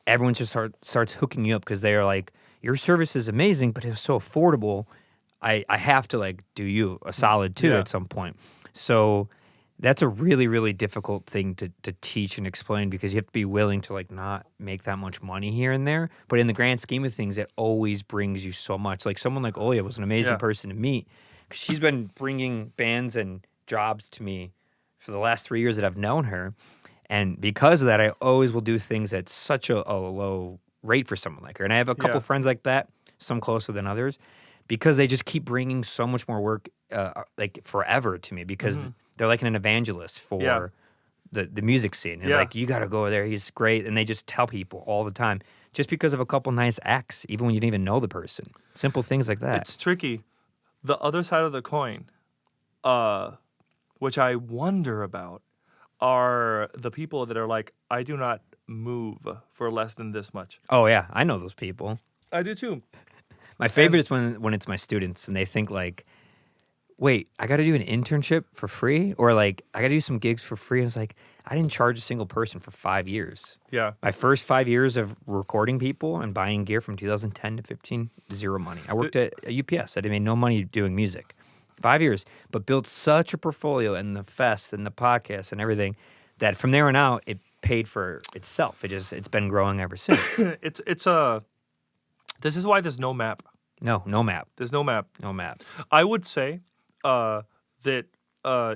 everyone just starts hooking you up because they are like, your service is amazing, but it's so affordable. I have to like do you a solid too at some point. So that's a really, really difficult thing to teach and explain because you have to be willing to like not make that much money here and there. But in the grand scheme of things, it always brings you so much. Like someone like Olia was an amazing person to meet because she's been bringing bands and jobs to me for the last 3 years that I've known her. And because of that, I always will do things at such a low rate for someone like her. And I have a couple friends like that, some closer than others, because they just keep bringing so much more work like forever to me because they're like an evangelist for the music scene. And like, you got to go there. He's great. And they just tell people all the time just because of a couple nice acts, even when you didn't even know the person. Simple things like that. It's tricky. The other side of the coin, which I wonder about, are the people that are like, I do not move for less than this much. Oh, yeah. I know those people. I do too. My favorite is when it's my students and they think like, wait, I got to do an internship for free? Or like, I got to do some gigs for free. I was like, I didn't charge a single person for 5 years. Yeah. My first 5 years of recording people and buying gear from 2010 to 15, zero money. I worked at UPS. I didn't make no money doing music. 5 years, but built such a portfolio and the fest and the podcast and everything that from there on out, it paid for itself. It's been growing ever since. This is why there's no map. No map. There's no map. No map. I would say that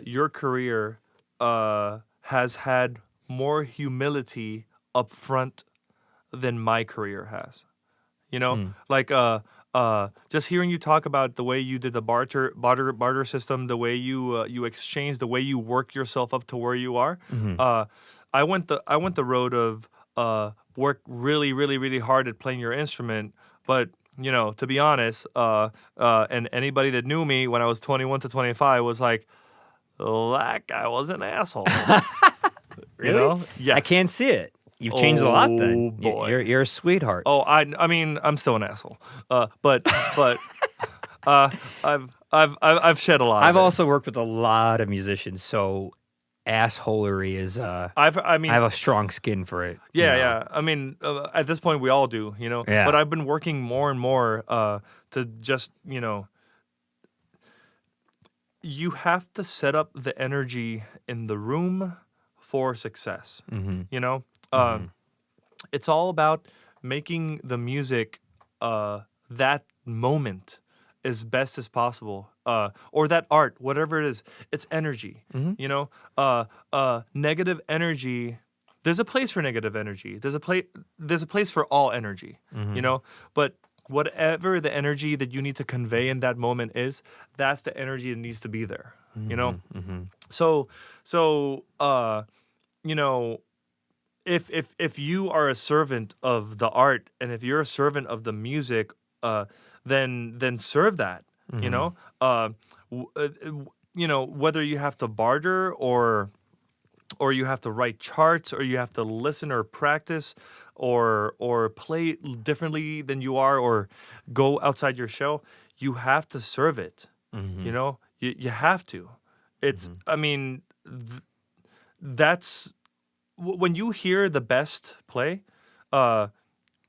your career has had more humility up front than my career has. You know, like just hearing you talk about the way you did the barter system, the way you exchange, the way you work yourself up to where you are. I went the road of work really, really, really hard at playing your instrument, but you know, to be honest, and anybody that knew me when I was 21 to 25 was like, that guy was an asshole. Really? You know? Yes. I can't see it. You've changed a lot then. Boy. You're a sweetheart. Oh, I mean, I'm still an asshole. But I've shed a lot. I've also worked with a lot of musicians, so assholery is I have a strong skin for it. Yeah. I mean, at this point we all do, you know. Yeah. But I've been working more and more to just, you know, you have to set up the energy in the room for success. You know, it's all about making the music that moment as best as possible, or that art, whatever it is. It's energy. You know, negative energy. There's a place for negative energy. There's a place for all energy. You know, but whatever the energy that you need to convey in that moment is, that's the energy that needs to be there. You know, so you know, if you are a servant of the art and if you're a servant of the music, then serve that. You know, you know, whether you have to barter or you have to write charts or you have to listen or practice or play differently than you are or go outside your shell, you have to serve it. You know, you have to. It's I mean, that's when you hear the best play.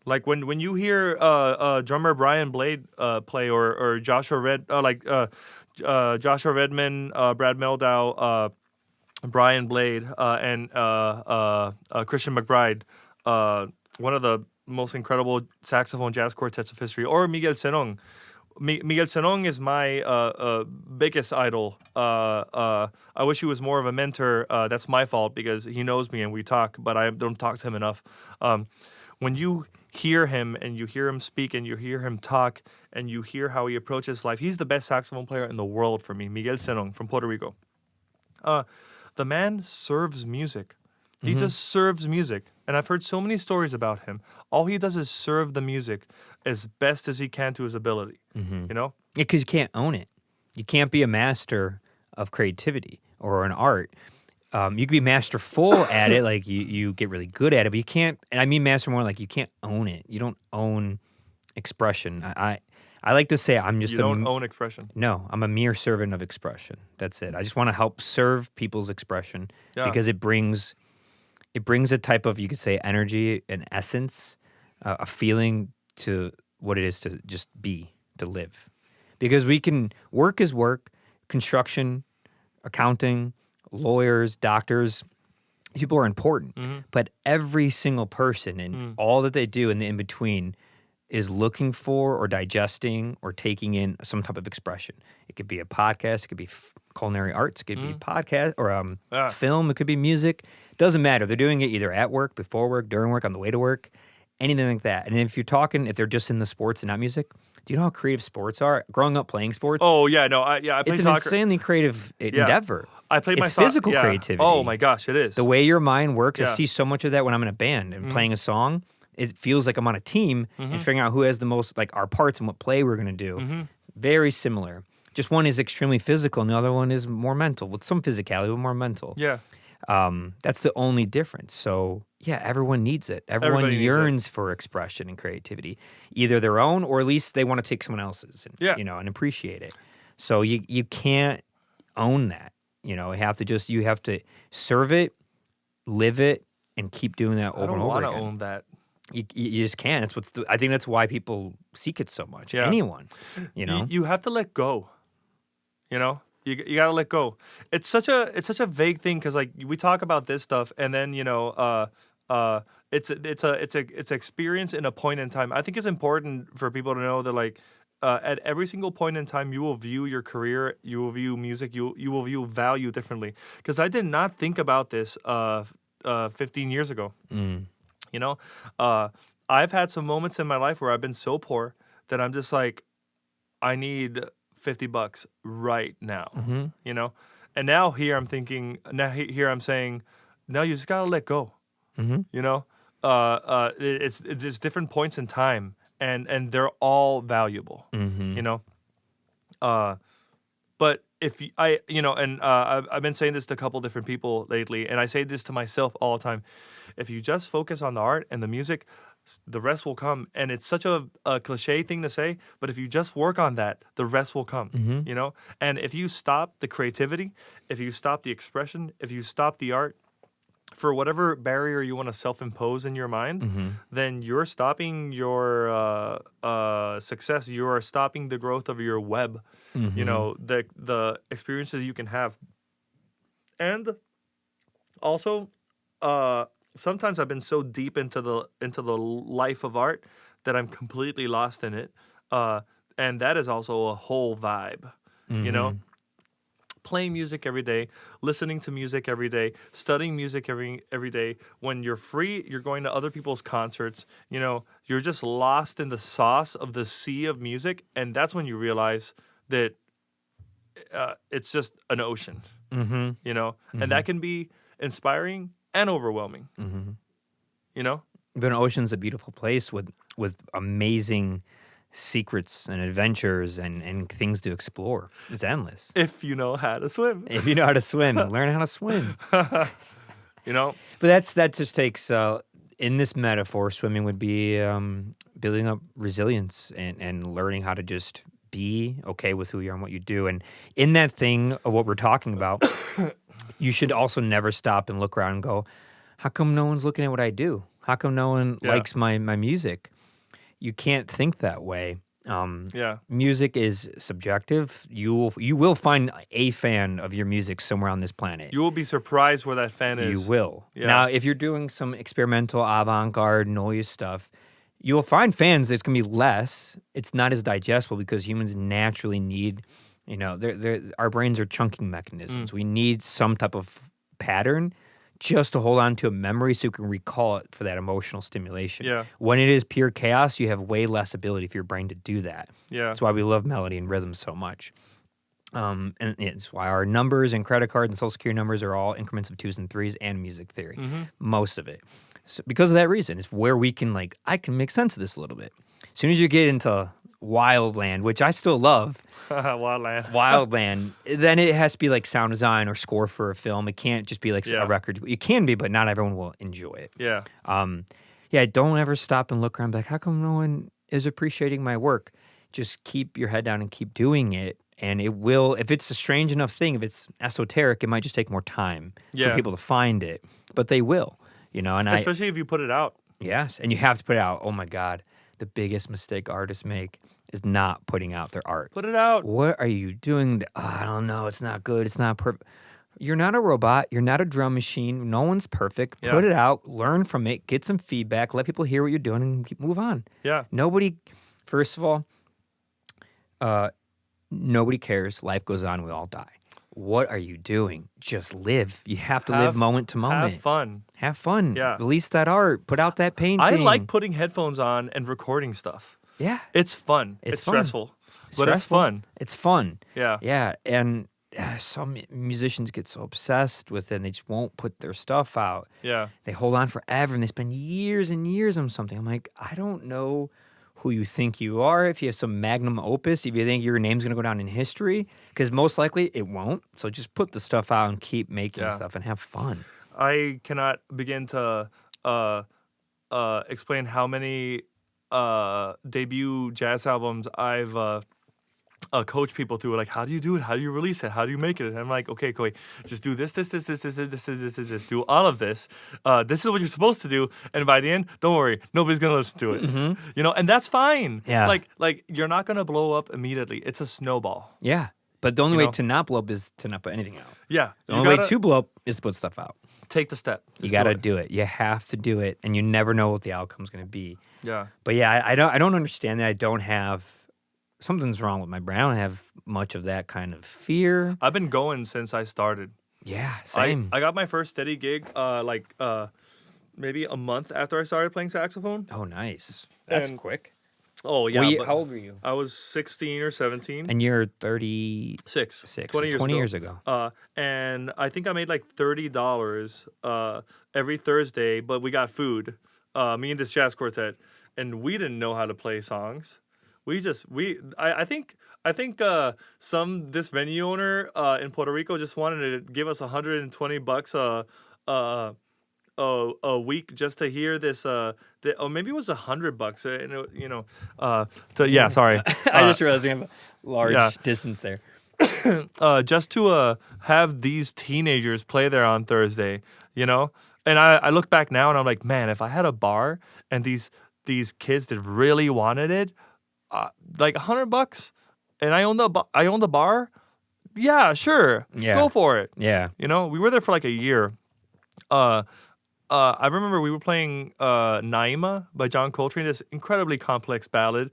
Like when you hear drummer Brian Blade play or Joshua Joshua Redman, Brad Meldau, Brian Blade, and Christian McBride, one of the most incredible saxophone jazz quartets of history, or Miguel Cerón, Miguel Senong is my biggest idol. I wish he was more of a mentor. That's my fault because he knows me and we talk, but I don't talk to him enough. When you hear him and you hear him speak and you hear him talk and you hear how he approaches life, he's the best saxophone player in the world for me, Miguel Senong from Puerto Rico. The man serves music. He just serves music. And I've heard so many stories about him. All he does is serve the music as best as he can to his ability. You know? Yeah, because you can't own it. You can't be a master of creativity or an art. You can be masterful at it, like you get really good at it, but you can't, and I mean master more like you can't own it. You don't own expression. I like to say I'm just You don't own expression. No, I'm a mere servant of expression. That's it. I just want to help serve people's expression because it brings a type of, you could say, energy, an essence, a feeling to what it is to just be, to live. Because work is work, construction, accounting, lawyers, doctors, these people are important. But every single person and all that they do in the in-between is looking for or digesting or taking in some type of expression. It could be a podcast, it could be culinary arts, it could be podcast or film, it could be music. Doesn't matter. They're doing it either at work, before work, during work, on the way to work, anything like that. And if they're just in the sports and not music, do you know how creative sports are? Growing up playing sports? Oh, yeah, no, I played it's an soccer. insanely creative endeavor. I played it's physical creativity. Oh, my gosh, it is. The way your mind works, I see so much of that when I'm in a band and playing a song. It feels like I'm on a team and figuring out who has the most, like, our parts and what play we're going to do. Very similar. Just one is extremely physical and the other one is more mental, with some physicality, but more mental. Yeah. That's the only difference. So, yeah, everyone needs it. Everyone yearns for expression and creativity, either their own or at least they want to take someone else's and, and appreciate it. So you can't own that. You have to serve it, live it, and keep doing that over and over again. I don't want to own that. You just can't. I think that's why people seek it so much. Yeah. Anyone, You have to let go. You gotta let go. It's such a vague thing because like we talk about this stuff and then it's experience in a point in time. I think it's important for people to know that like at every single point in time you will view your career, you will view music, you will view value differently. Because I did not think about this 15 years ago. I've had some moments in my life where I've been so poor that I'm just like, I need $50 right now, And now here I'm thinking, here I'm saying, no, you just gotta let go, It's different points in time, and they're all valuable, But if I've been saying this to a couple different people lately, and I say this to myself all the time. If you just focus on the art and the music, the rest will come. And it's such a cliche thing to say, but if you just work on that, the rest will come, And if you stop the creativity, if you stop the expression, if you stop the art, for whatever barrier you want to self-impose in your mind, then you're stopping your success. You are stopping the growth of your web, the experiences you can have. And also, sometimes I've been so deep into the life of art that I'm completely lost in it, and that is also a whole vibe, Playing music every day, listening to music every day, studying music every day. When you're free, you're going to other people's concerts. You're just lost in the sauce of the sea of music, and that's when you realize that it's just an ocean, And that can be inspiring and overwhelming, But an ocean's a beautiful place with amazing secrets and adventures and things to explore. It's endless. If you know how to swim. If you know how to swim, learn how to swim. But that just takes, in this metaphor, swimming would be building up resilience and learning how to just be okay with who you are and what you do. And in that thing of what we're talking about, you should also never stop and look around and go, how come no one's looking at what I do? How come no one likes my music? You can't think that way. Music is subjective. You will find a fan of your music somewhere on this planet. You will be surprised where that fan is. You will. Yeah. Now, if you're doing some experimental avant-garde noise stuff, you'll find fans, it's going to be less. It's not as digestible because humans naturally need, our brains are chunking mechanisms. We need some type of pattern just to hold on to a memory so you can recall it for that emotional stimulation. Yeah. When it is pure chaos, you have way less ability for your brain to do that. Yeah. That's why we love melody and rhythm so much. And it's why our numbers and credit cards and social security numbers are all increments of 2s and 3s and music theory. Most of it. So because of that reason, it's where we can I can make sense of this a little bit. As soon as you get into Wildland, which I still love. Wildland. Then it has to be sound design or score for a film. It can't just be a record. It can be, but not everyone will enjoy it. Yeah. Don't ever stop and look around how come no one is appreciating my work? Just keep your head down and keep doing it. And it will, if it's a strange enough thing, if it's esoteric, it might just take more time for people to find it. But they will, and especially if you put it out. Yes, and you have to put it out. Oh my God, the biggest mistake artists make is not putting out their art. Put it out. What are you doing? I don't know. It's not good. It's not perfect. You're not a robot. You're not a drum machine. No one's perfect. Yeah. Put it out. Learn from it. Get some feedback. Let people hear what you're doing and move on. Yeah. Nobody, first of all, nobody cares. Life goes on. We all die. What are you doing? Just live. You have to live moment to moment. Have fun. Have fun. Yeah. Release that art. Put out that painting. I like putting headphones on and recording stuff. Yeah. It's fun. It's fun. Stressful. But it's fun. It's fun. Yeah. Yeah. And some musicians get so obsessed with it and they just won't put their stuff out. Yeah. They hold on forever and they spend years and years on something. I'm like, I don't know who you think you are, if you have some magnum opus, if you think your name's going to go down in history, because most likely it won't. So just put the stuff out and keep making stuff and have fun. I cannot begin to explain how many debut jazz albums I've coached people through. Like, how do you do it? How do you release it? How do you make it? And I'm like, okay, Koi, just do this. Do all of this. This is what you're supposed to do. And by the end, don't worry, nobody's gonna listen to it. Mm-hmm. And that's fine. Yeah. Like you're not gonna blow up immediately. It's a snowball. Yeah. But the only way to not blow up is to not put anything out. Yeah. The only way to blow up is to put stuff out. Take the step. You got to do it. You have to do it, and you never know what the outcome's going to be. Yeah. But yeah, I don't understand that. I don't have something's wrong with my brain. I don't have much of that kind of fear. I've been going since I started. Yeah, same. I got my first steady gig maybe a month after I started playing saxophone. Oh, nice. That's quick. Oh, yeah. How old were you? I was 16 or 17. And you're 36. 20 years ago. And I think I made like $30 every Thursday, but we got food. Me and this jazz quartet. And we didn't know how to play songs. I think this venue owner in Puerto Rico just wanted to give us $120 a week just to hear this. Or maybe it was $100. Sorry. I just realized we have a large distance there. Just to have these teenagers play there on Thursday, And I look back now and I'm like, man, if I had a bar and these kids that really wanted it, like $100, and I own the bar. Yeah, sure. Yeah. Go for it. Yeah. We were there for like a year. I remember we were playing Naima by John Coltrane, this incredibly complex ballad.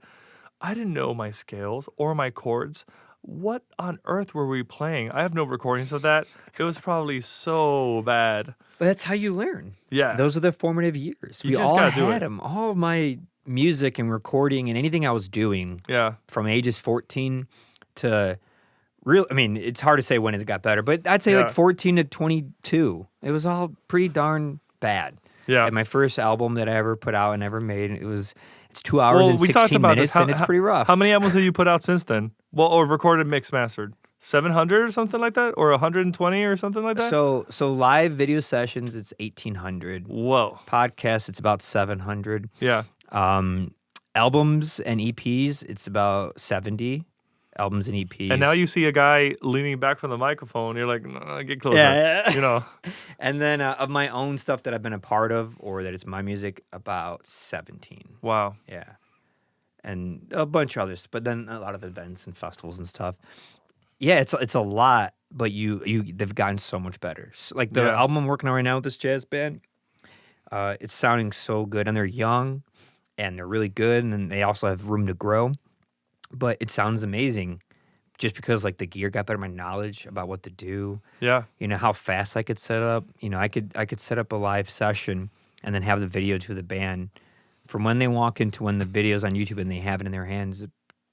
I didn't know my scales or my chords. What on earth were we playing? I have no recordings of that. It was probably so bad. But that's how you learn. Yeah. Those are the formative years. We all had them. All of my music and recording and anything I was doing from ages 14 to it's hard to say when it got better, but I'd say like 14 to 22. It was all pretty darn bad. Yeah. And my first album that I ever put out and ever made, it's 2 hours and 16 minutes, and it's pretty rough. How many albums have you put out since then? Well, or recorded, mixed, mastered? 700 or something like that? Or 120 or something like that? So live video sessions, it's 1,800. Whoa. Podcasts, it's about 700. Yeah. Albums and EPs, it's about 70 albums and EPs. And now you see a guy leaning back from the microphone. You're like, no, get closer. Yeah. And then of my own stuff that I've been a part of, or that it's my music, about 17. Wow. Yeah. And a bunch of others, but then a lot of events and festivals and stuff. Yeah, it's a lot, but they've gotten so much better. Like the album I'm working on right now with this jazz band, it's sounding so good, and they're young. and they're really good, and they also have room to grow. But it sounds amazing just because like the gear got better, my knowledge about what to do. Yeah. How fast I could set up. I could set up a live session and then have the video to the band from when they walk in to when the video's on YouTube and they have it in their hands,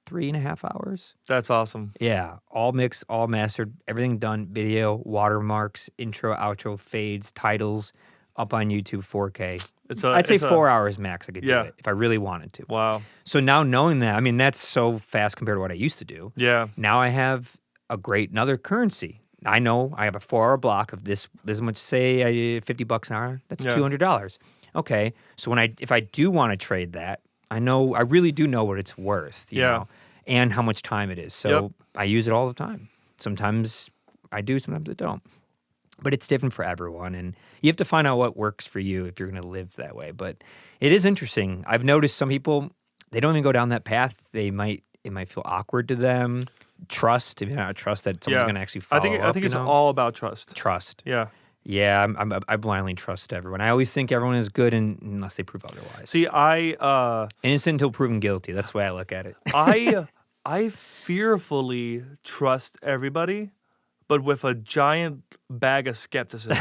3.5 hours. That's awesome. Yeah. All mixed, all mastered, everything done. Video, watermarks, intro, outro, fades, titles, up on YouTube 4K. I'd say 4 hours max I could do it if I really wanted to. Wow. So now knowing that, that's so fast compared to what I used to do. Yeah. Now I have another currency. I know I have a 4-hour block of this much, say $50 an hour. That's $200. Okay. So if I do want to trade that, I really do know what it's worth, you know, and how much time it is. So I use it all the time. Sometimes I do, sometimes I don't. But it's different for everyone, and you have to find out what works for you if you're going to live that way. But it is interesting. I've noticed some people, they don't even go down that path. It might feel awkward to them. Trust, if you not trust that someone's going to actually follow up. I think it's all about trust. Trust. Yeah. Yeah, I blindly trust everyone. I always think everyone is good unless they prove otherwise. See, innocent until proven guilty. That's the way I look at it. I fearfully trust everybody, but with a giant bag of skepticism.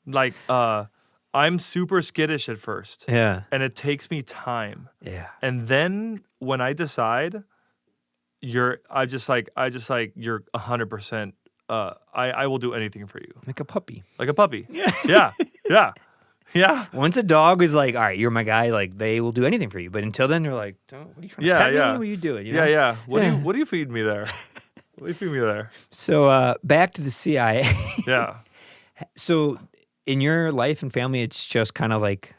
Like, I'm super skittish at first. Yeah. And it takes me time. Yeah. And then when I decide, you're 100%. I will do anything for you. Like a puppy. Yeah. Yeah. Once a dog is like, all right, you're my guy, like they will do anything for you. But until then, they're like, what are you trying to pet me? What are you doing? You know? Yeah. What do you feed me there? What do you feed me there? So back to the CIA. Yeah. So in your life and family, it's just kind of like,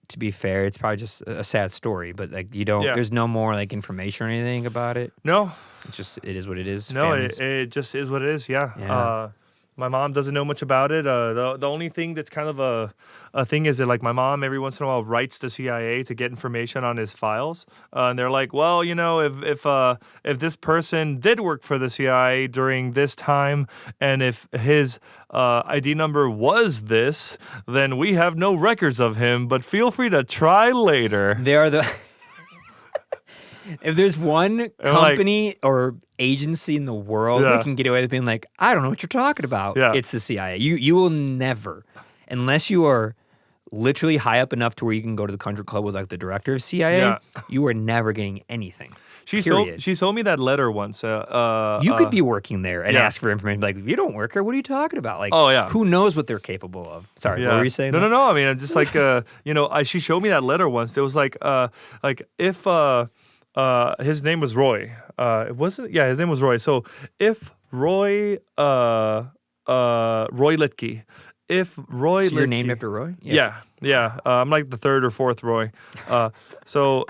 to be fair, it's probably just a sad story, but like there's no more like information or anything about it. No. It is what it is. No, it just is what it is. Yeah. My mom doesn't know much about it. The only thing that's kind of a thing is that like my mom every once in a while writes the CIA to get information on his files, and they're like, well, if this person did work for the CIA during this time, and if his ID number was this, then we have no records of him. But feel free to try later. They are the. If there's one company or agency in the world that can get away with being like, I don't know what you're talking about, it's the CIA. You will never, unless you are literally high up enough to where you can go to the country club with like the director of CIA, you are never getting anything. She told me that letter once. You could be working there and ask for information. Like, if you don't work here, what are you talking about? Like, who knows what they're capable of? Sorry, what were you saying? No. I mean, just like, she showed me that letter once. There was if his name was Roy. It wasn't. Yeah, his name was Roy. So if Roy Litke, if Roy, so you're named after Roy? Yeah. I'm like the third or fourth Roy. So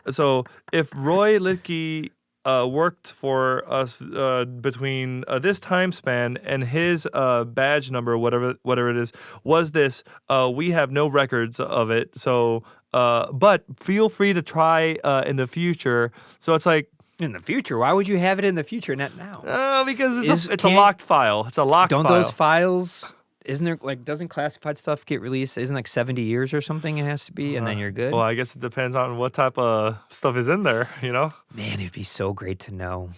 if Roy Litke worked for us between this time span and his badge number, whatever it is, was this, we have no records of it. So. But feel free to try in the future. So it's like in the future. Why would you have it in the future, not now? Because it's a locked file. It's a locked file. Don't those files? Isn't there doesn't classified stuff get released? Isn't 70 years or something? It has to be, and then you're good. Well, I guess it depends on what type of stuff is in there. Man, it'd be so great to know.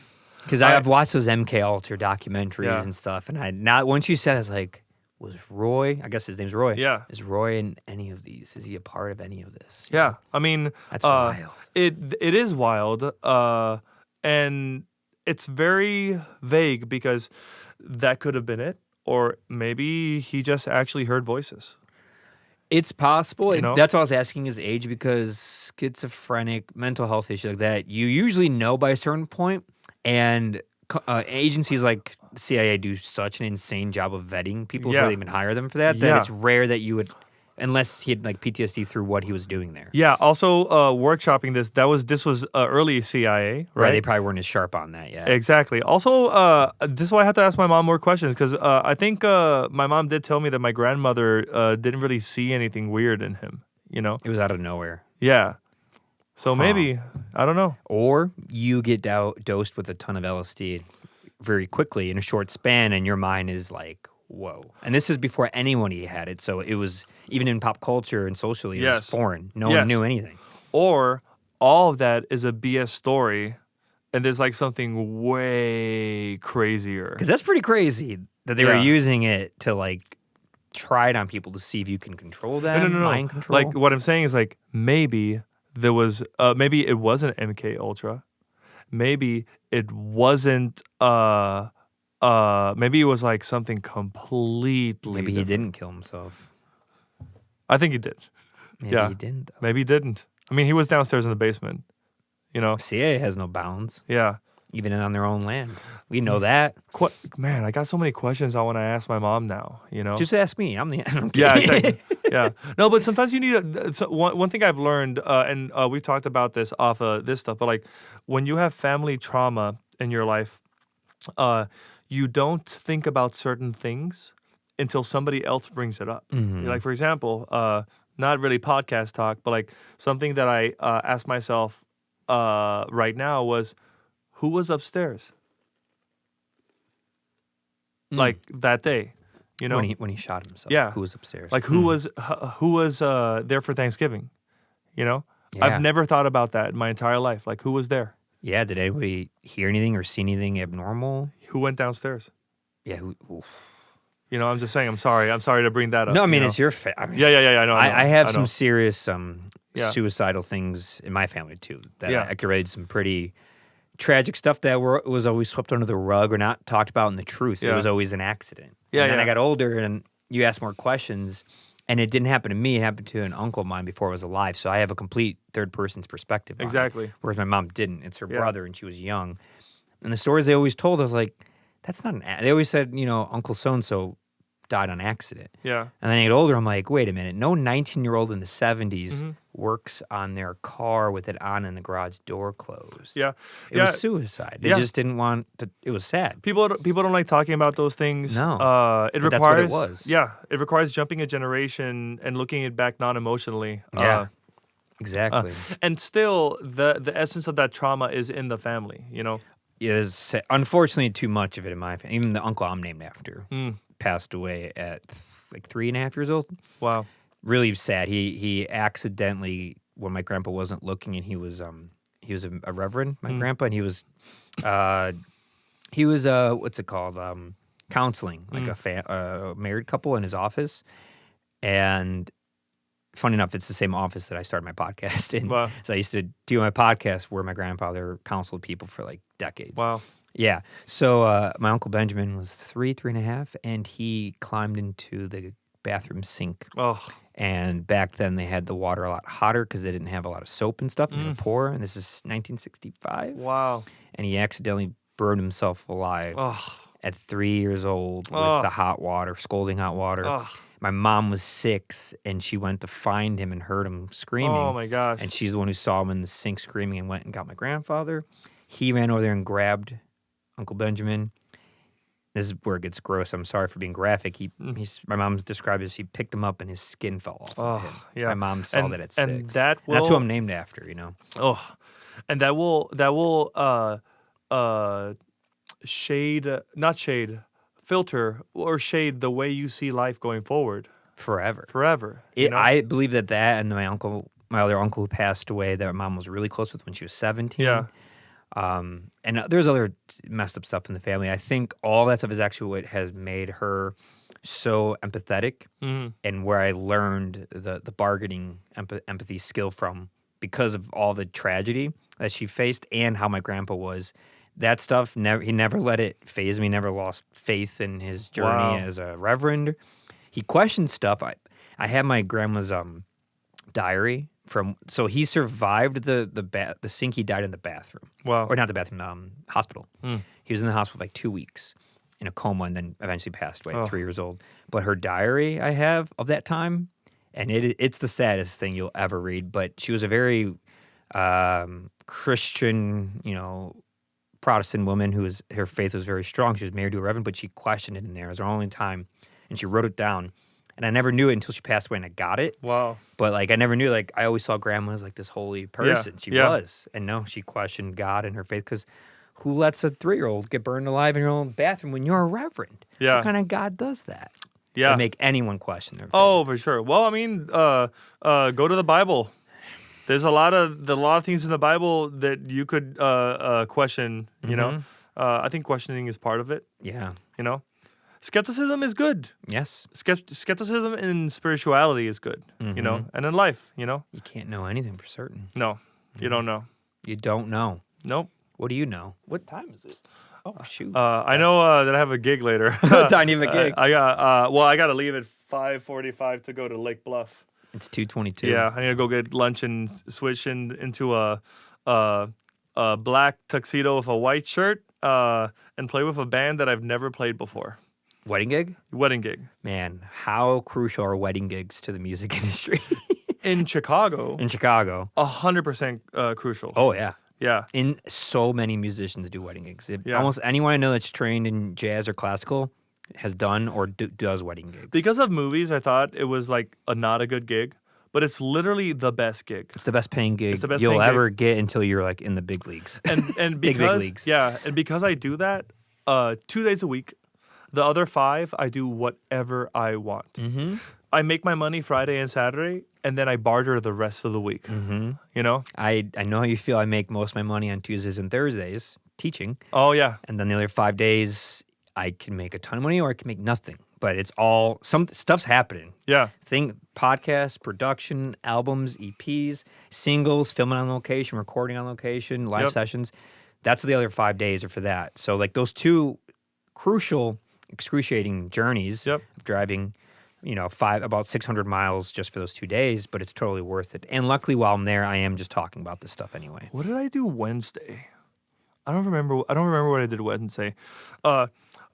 Because I've watched those MK Ultra documentaries and stuff, and once you said, I was like. Was Roy, I guess his name's Roy. Yeah. Is Roy in any of these? Is he a part of any of this? Yeah. I mean, that's wild. It is wild. And it's very vague because that could have been it. Or maybe he just actually heard voices. It's possible. That's why I was asking his age, because schizophrenic, mental health issues like that, you usually know by a certain point. And agencies like the CIA do such an insane job of vetting people before they even hire them for that it's rare that you would, unless he had like PTSD through what he was doing there. Yeah. Also, workshopping this was early CIA, right? They probably weren't as sharp on that yet. Exactly. Also, this is why I have to ask my mom more questions, because I think my mom did tell me that my grandmother didn't really see anything weird in him. It was out of nowhere. Yeah. So maybe, I don't know. Or you get dosed with a ton of LSD very quickly in a short span, and your mind is like, whoa. And this is before anyone had it, so it was, even in pop culture and socially, it was foreign. No one knew anything. Or all of that is a BS story, and there's like something way crazier. Because that's pretty crazy that they were using it to like try it on people to see if you can control them. No. Mind control. Like what I'm saying is like maybe there was maybe it wasn't MK Ultra, maybe it wasn't maybe it was like something completely. Maybe different. he didn't kill himself. I think he did. Maybe he didn't. Though. Maybe he didn't. I mean, he was downstairs in the basement. You know, CIA has no bounds. Yeah. Even on their own land. We know that. Man, I got so many questions I want to ask my mom now, you know? Just ask me. I'm Yeah, exactly. Yeah. No, but sometimes you need one thing I've learned, and we talked about this off of this stuff, but like when you have family trauma in your life, you don't think about certain things until somebody else brings it up. Mm-hmm. Like, for example, not really podcast talk, but like something that I asked myself right now was, who was upstairs? Like that day, you know, when he shot himself. Yeah, who was upstairs? Like who was there for Thanksgiving? You know, Yeah. I've never thought about that in my entire life. Like who was there? Yeah. Did anybody hear anything or see anything abnormal? Who went downstairs? Yeah. You know, I'm just saying. I'm sorry to bring that up. No, I mean, you know? it's your Yeah. I know. I have I some know. serious suicidal things in my family too. That I could relate to some pretty tragic stuff that was always swept under the rug or not talked about in the truth. It was always an accident. And then I got older and you asked more questions, and it didn't happen to me. It happened to an uncle of mine before I was alive. So I have a complete third person's perspective. Exactly. Whereas my mom didn't. It's her brother, and she was young. And the stories they always told, I was like, that's not they always said, you know, Uncle so-and-so died on accident. Yeah. And then I get older, I'm like, wait a minute. No 19-year-old in the 70s works on their car with it on and the garage door closed. Yeah. It was suicide. They just didn't want to. It was sad. People don't like talking about those things. No. It But requires. that's what it was. Yeah. It requires jumping a generation and looking it back non-emotionally. Yeah. Exactly. And still, the essence of that trauma is in the family. You know. Is unfortunately too much of it in my family. Even the uncle I'm named after passed away at like 3.5 years old. Wow. Really sad. He accidentally, when my grandpa wasn't looking, and he was a reverend, my grandpa, and he was what's it called, counseling, like a married couple in his office. And funny enough, it's the same office that I started my podcast in. Wow. So I used to do my podcast where my grandfather counseled people for like decades. Wow. Yeah. So my Uncle Benjamin was 3.5, and he climbed into the bathroom sink. Oh. And back then they had the water a lot hotter because they didn't have a lot of soap and stuff, and they would pour. And this is 1965. Wow. And he accidentally burned himself alive at 3 years old with the hot water, scalding hot water. My mom was 6, and she went to find him and heard him screaming. Oh, my gosh. And she's the one who saw him in the sink screaming and went and got my grandfather. He ran over there and grabbed Uncle Benjamin. This is where it gets gross. I'm sorry for being graphic. My mom's described as he picked him up and his skin fell off of him. Yeah. My mom saw that at 6. And that's who I'm named after, you know. Oh, and that will filter or shade the way you see life going forward forever. You know? I believe that and my other uncle who passed away, that my mom was really close with when she was 17. Yeah. And there's other messed up stuff in the family. I think all that stuff is actually what has made her so empathetic, and where I learned the bargaining empathy skill from, because of all the tragedy that she faced and how my grandpa was. That stuff, he never let it faze me. Never lost faith in his journey as a reverend. He questioned stuff. I had my grandma's diary so he survived the sink. He died in the bathroom. Wow. Or not the bathroom, hospital. He was in the hospital for like 2 weeks in a coma, and then eventually passed away at 3 years old. But her diary I have of that time, and it's the saddest thing you'll ever read. But she was a very Christian, you know, Protestant woman her faith was very strong. She was married to a reverend, but she questioned it in there. It was her only time, and she wrote it down. And I never knew it until she passed away, and I got it. Wow. But like I never knew. Like I always saw grandma as like this holy person. She was, and no, she questioned God and her faith. Because Who lets a 3-year-old get burned alive in your own bathroom when you're a reverend? Yeah. What kind of God does that? Yeah. To make anyone question their faith. Oh, for sure. Well, I mean, go to the Bible. There's a lot of things in the Bible that you could question. You know, I think questioning is part of it. Yeah. You know, skepticism is good. Yes. Skepticism in spirituality is good. You know, and in life, you know, you can't know anything for certain. No, you don't know. You don't know. Nope. What do you know? What time is it? Oh shoot! I know that I have a gig later. What time do you have a gig? I got to leave at 5:45 to go to Lake Bluff. It's 2:22. Yeah, I need to go get lunch and switch into a black tuxedo with a white shirt and play with a band that I've never played before. Wedding gig? Wedding gig. Man, how crucial are wedding gigs to the music industry? In Chicago. 100% crucial. Oh, yeah. Yeah. In so many musicians do wedding gigs. Almost anyone I know that's trained in jazz or classical has done or does wedding gigs. Because of movies, I thought it was like not a good gig, but it's literally the best gig. It's the best paying gig you'll ever get until you're like in the big leagues. And because big leagues. Yeah, and because I do that 2 days a week, the other 5 I do whatever I want. Mm-hmm. I make my money Friday and Saturday, and then I barter the rest of the week. Mm-hmm. You know? I know how you feel. I make most of my money on Tuesdays and Thursdays teaching. Oh, yeah. And then the other 5 days, I can make a ton of money or I can make nothing. But it's all, some stuff's happening. Yeah. Podcasts, production, albums, EPs, singles, filming on location, recording on location, live sessions. That's the other 5 days are for that. So like those 2 crucial, excruciating journeys of driving, about 600 miles just for those 2 days, but it's totally worth it. And luckily while I'm there, I am just talking about this stuff anyway. What did I do Wednesday? I don't remember what I did Wednesday.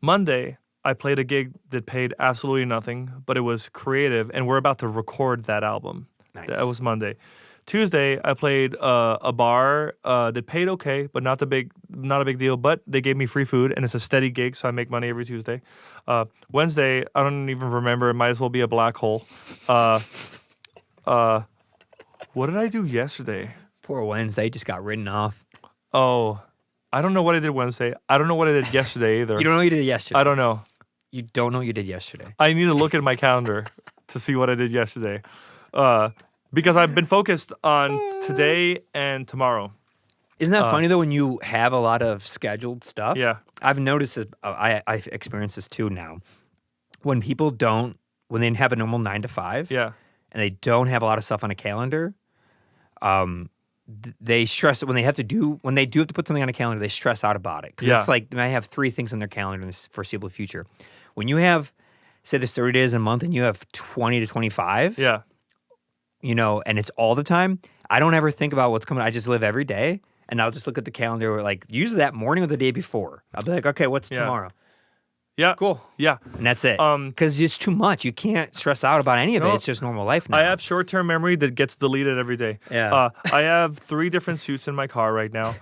Monday, I played a gig that paid absolutely nothing, but it was creative, and we're about to record that album. Nice. That was Monday. Tuesday, I played a bar that paid okay, but not a big deal. But they gave me free food, and it's a steady gig, so I make money every Tuesday. Wednesday, I don't even remember. It might as well be a black hole. What did I do yesterday? Poor Wednesday just got written off. Oh, I don't know what I did Wednesday. I don't know what I did yesterday either. You don't know what you did yesterday? I don't know. You don't know what you did yesterday? I need to look at my calendar to see what I did yesterday. Because I've been focused on today and tomorrow. Isn't that funny, though, when you have a lot of scheduled stuff? Yeah. I've noticed it. I've experienced this, too, now. When people when they have a normal 9 to 5, and they don't have a lot of stuff on a calendar, they stress it when they do have to put something on a calendar, they stress out about it. Because it's like they might have 3 things on their calendar in the foreseeable future. When you have, say, there's 30 days a month and you have 20 to 25, and it's all the time, I don't ever think about what's coming. I just live every day, and I'll just look at the calendar, like, usually that morning or the day before. I'll be like, okay, what's tomorrow? Yeah. Cool. Yeah. And that's it. Because it's too much. You can't stress out about any of it. It's just normal life now. I have short-term memory that gets deleted every day. Yeah. I have 3 different suits in my car right now.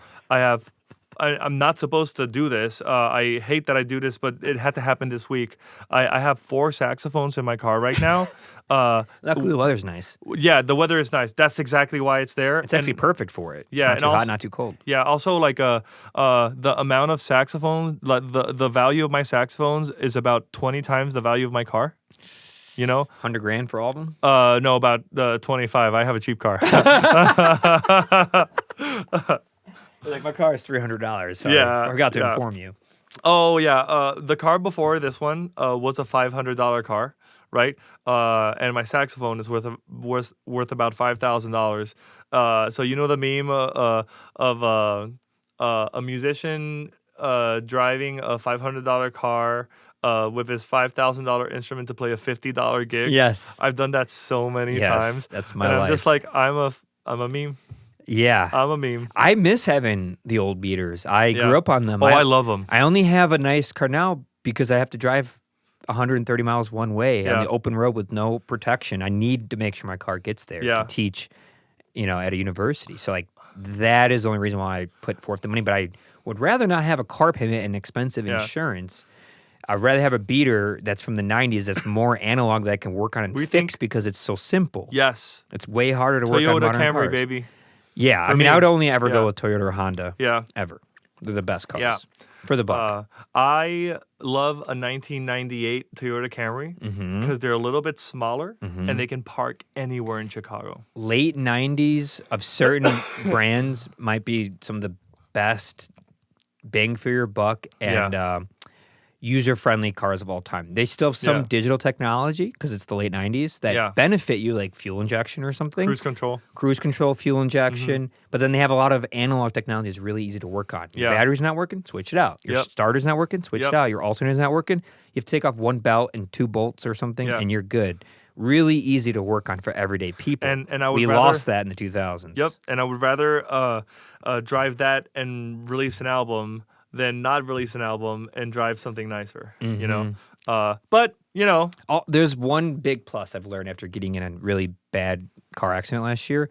I'm not supposed to do this. I hate that I do this, but it had to happen this week. I have 4 saxophones in my car right now. Luckily, the weather's nice. Yeah, the weather is nice. That's exactly why it's there. It's actually perfect for it. Yeah, it's not too hot, not too cold. Yeah, also like the amount of saxophones, like the value of my saxophones is about 20 times the value of my car. You know, $100,000 for all of them? No, about 25. I have a cheap car. Like, my car is $300, so yeah, I forgot to inform you. Oh, yeah. The car before this one was a $500 car, right? And my saxophone is worth about $5,000. So you know the meme of a musician driving a $500 car with his $5,000 instrument to play a $50 gig. Yes. I've done that so many times. That's my life. life. I'm just like, I'm a meme. Yeah. I'm a meme. I miss having the old beaters. I grew up on them. Oh, I love them. I only have a nice car now because I have to drive 130 miles one way on the open road with no protection. I need to make sure my car gets there to teach, at a university. So, like, that is the only reason why I put forth the money. But I would rather not have a car payment and expensive insurance. I'd rather have a beater that's from the 90s that's more analog that I can work on and fix because it's so simple. Yes. It's way harder to work on modern Toyota Camry, cars. baby. Yeah, I would only ever go with Toyota or Honda. Yeah. Ever. They're the best cars. Yeah. For the buck. I love a 1998 Toyota Camry because they're a little bit smaller and they can park anywhere in Chicago. Late 90s of certain brands might be some of the best bang for your buck and user-friendly cars of all time. They still have some digital technology because it's the late 90s that benefit you, like fuel injection or something. Cruise control, fuel injection. But then they have a lot of analog technology that's really easy to work on. Your battery's not working, switch it out. Your starter's not working, switch it out. Your alternator's not working, you have to take off one belt and 2 bolts or something, and you're good. Really easy to work on for everyday people. And we lost that in the 2000s. Yep, and I would rather drive that and release an album than not release an album and drive something nicer, you know? But, you know. There's one big plus I've learned after getting in a really bad car accident last year.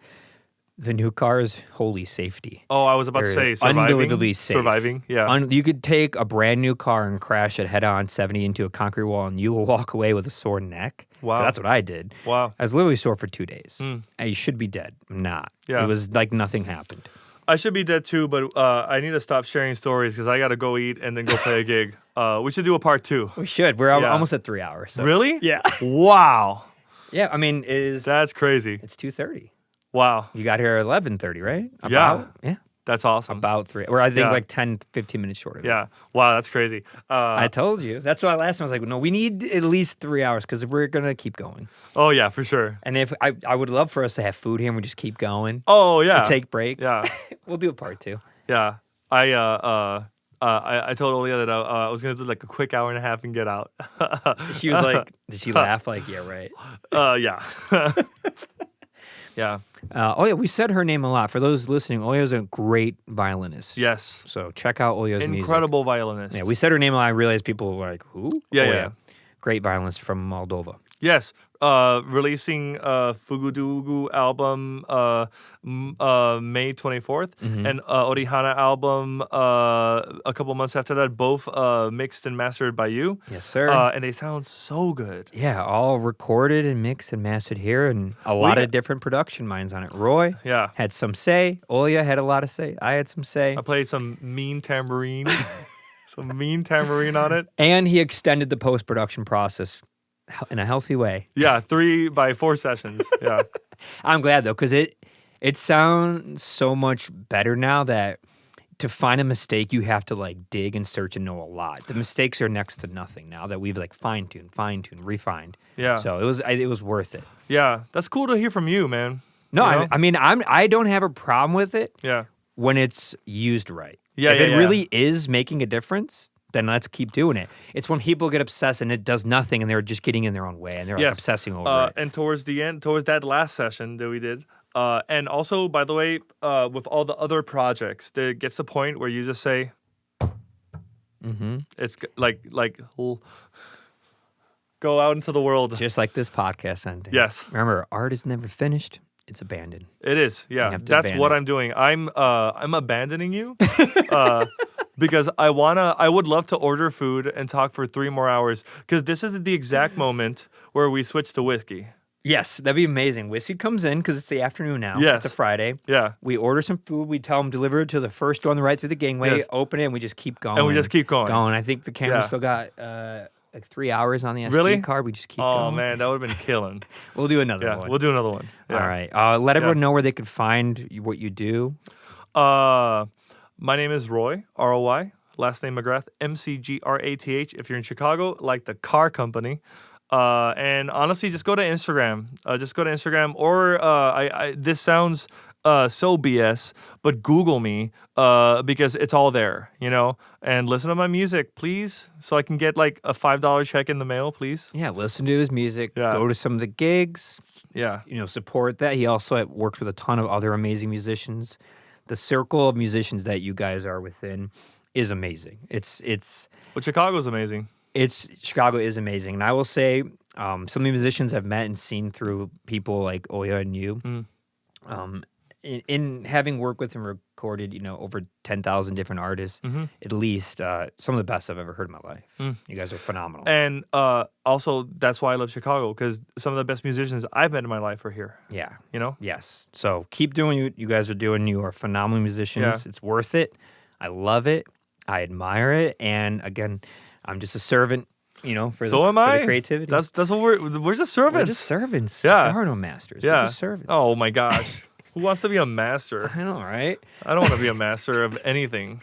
The new car is holy safety. Oh, I was about to say surviving. Unbelievably safe. Surviving, yeah. You could take a brand new car and crash it head on 70 into a concrete wall and you will walk away with a sore neck. Wow. That's what I did. Wow. I was literally sore for 2 days. You should be dead. I'm not. Yeah. It was like nothing happened. I should be dead too, but I need to stop sharing stories because I got to go eat and then go play a gig. We should do a part 2. We should. We're almost at 3 hours. So. Really? Yeah. Wow. Yeah, I mean, That's crazy. It's 2:30. Wow. You got here at 11:30, right? Yeah. That's awesome. About 3. Or I think like 10, 15 minutes shorter. Yeah. Wow, that's crazy. I told you. That's why last time I was like, no, we need at least 3 hours because we're going to keep going. Oh, yeah, for sure. And if I would love for us to have food here and we just keep going. Oh, yeah. We'll take breaks. Yeah. We'll do a part 2. Yeah. I told Olia that I was going to do like a quick hour and a half and get out. She was like, did she laugh? Like, yeah, right. Yeah. Yeah. We said her name a lot. For those listening, Oya's a great violinist. Yes. So check out Oya's music. Incredible violinist. Yeah, we said her name a lot. I realized people were like, who? Yeah, Oya. Great violinist from Moldova. Yes. Releasing Fugudugu album May 24th and Orihana album a couple months after that, both mixed and mastered by you. Yes, sir. And they sound so good. Yeah, all recorded and mixed and mastered here, and a lot of different production minds on it. Roy had some say. Oya had a lot of say. I had some say. I played some mean tambourine. Some mean tambourine on it. And he extended the post-production process in a healthy way. Yeah, 3 by 4 sessions. Yeah. I'm glad, though, because it sounds so much better now that to find a mistake, you have to, like, dig and search and know a lot. The mistakes are next to nothing now that we've, like, fine-tuned, refined. Yeah. So it was worth it. Yeah. That's cool to hear from you, man. No, I mean, I don't have a problem with it when it's used right. Yeah, if it really is making a difference, then let's keep doing it. It's when people get obsessed and it does nothing and they're just getting in their own way and they're like obsessing over it. And towards the end, towards that last session that we did, and also, by the way, with all the other projects, there gets the point where you just say, it's like go out into the world. Just like this podcast ending. Yes. Remember, art is never finished. It's abandoned. It is, yeah. That's what I'm doing. I'm abandoning you because I would love to order food and talk for 3 more hours because this is the exact moment where we switch to whiskey. Yes, that'd be amazing. Whiskey comes in because it's the afternoon now. Yes. It's a Friday. Yeah. We order some food. We tell them deliver it to the first door on the right through the gangway. Open it, and we just keep going. And we just keep going. I think the camera still got like 3 hours on the SD card. We just keep going. Oh, man, that would have been killing. We'll do another one. We'll do another one. Yeah. All right. Let everyone know where they could find what you do. My name is Roy, R-O-Y. Last name McGrath, M-C-G-R-A-T-H. If you're in Chicago, like the car company. And honestly, just go to Instagram. Or this sounds so BS, but Google me because it's all there, you know? And listen to my music, please, so I can get like a $5 check in the mail, please. Yeah, listen to his music. Yeah. Go to some of the gigs. Yeah. Support that. He also works with a ton of other amazing musicians. The circle of musicians that you guys are within is amazing. Well, Chicago's amazing. Chicago is amazing. And I will say some of the musicians I've met and seen through people like Oya and you, in having worked with and recorded, over 10,000 different artists, at least some of the best I've ever heard in my life. You guys are phenomenal. And also, that's why I love Chicago, because some of the best musicians I've met in my life are here. Yeah. You know? Yes. So keep doing what you guys are doing. You are phenomenal musicians. Yeah. It's worth it. I love it. I admire it. And again, I'm just a servant, for the creativity. That's what we're just servants. We're just servants. Yeah. There are no masters. Yeah. We're just servants. Oh my gosh. Who wants to be a master? I know, right? I don't want to be a master of anything.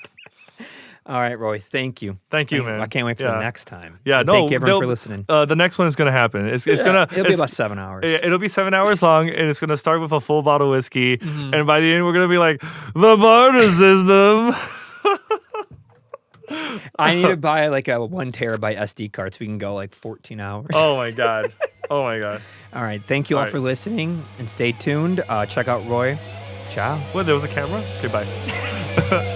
All right, Roy. Thank you. Thank you, man. I can't wait for the next time. Yeah, and thank you everyone for listening. The next one is gonna happen. It'll be about 7 hours. It'll be 7 hours long, and it's gonna start with a full bottle of whiskey, and by the end we're gonna be like the barter system. I need to buy like a 1 terabyte SD card so we can go like 14 hours. Oh my god. Oh my god. All right. Thank you all for listening, and stay tuned. Check out Roy. Ciao. What? There was a camera? Okay, bye.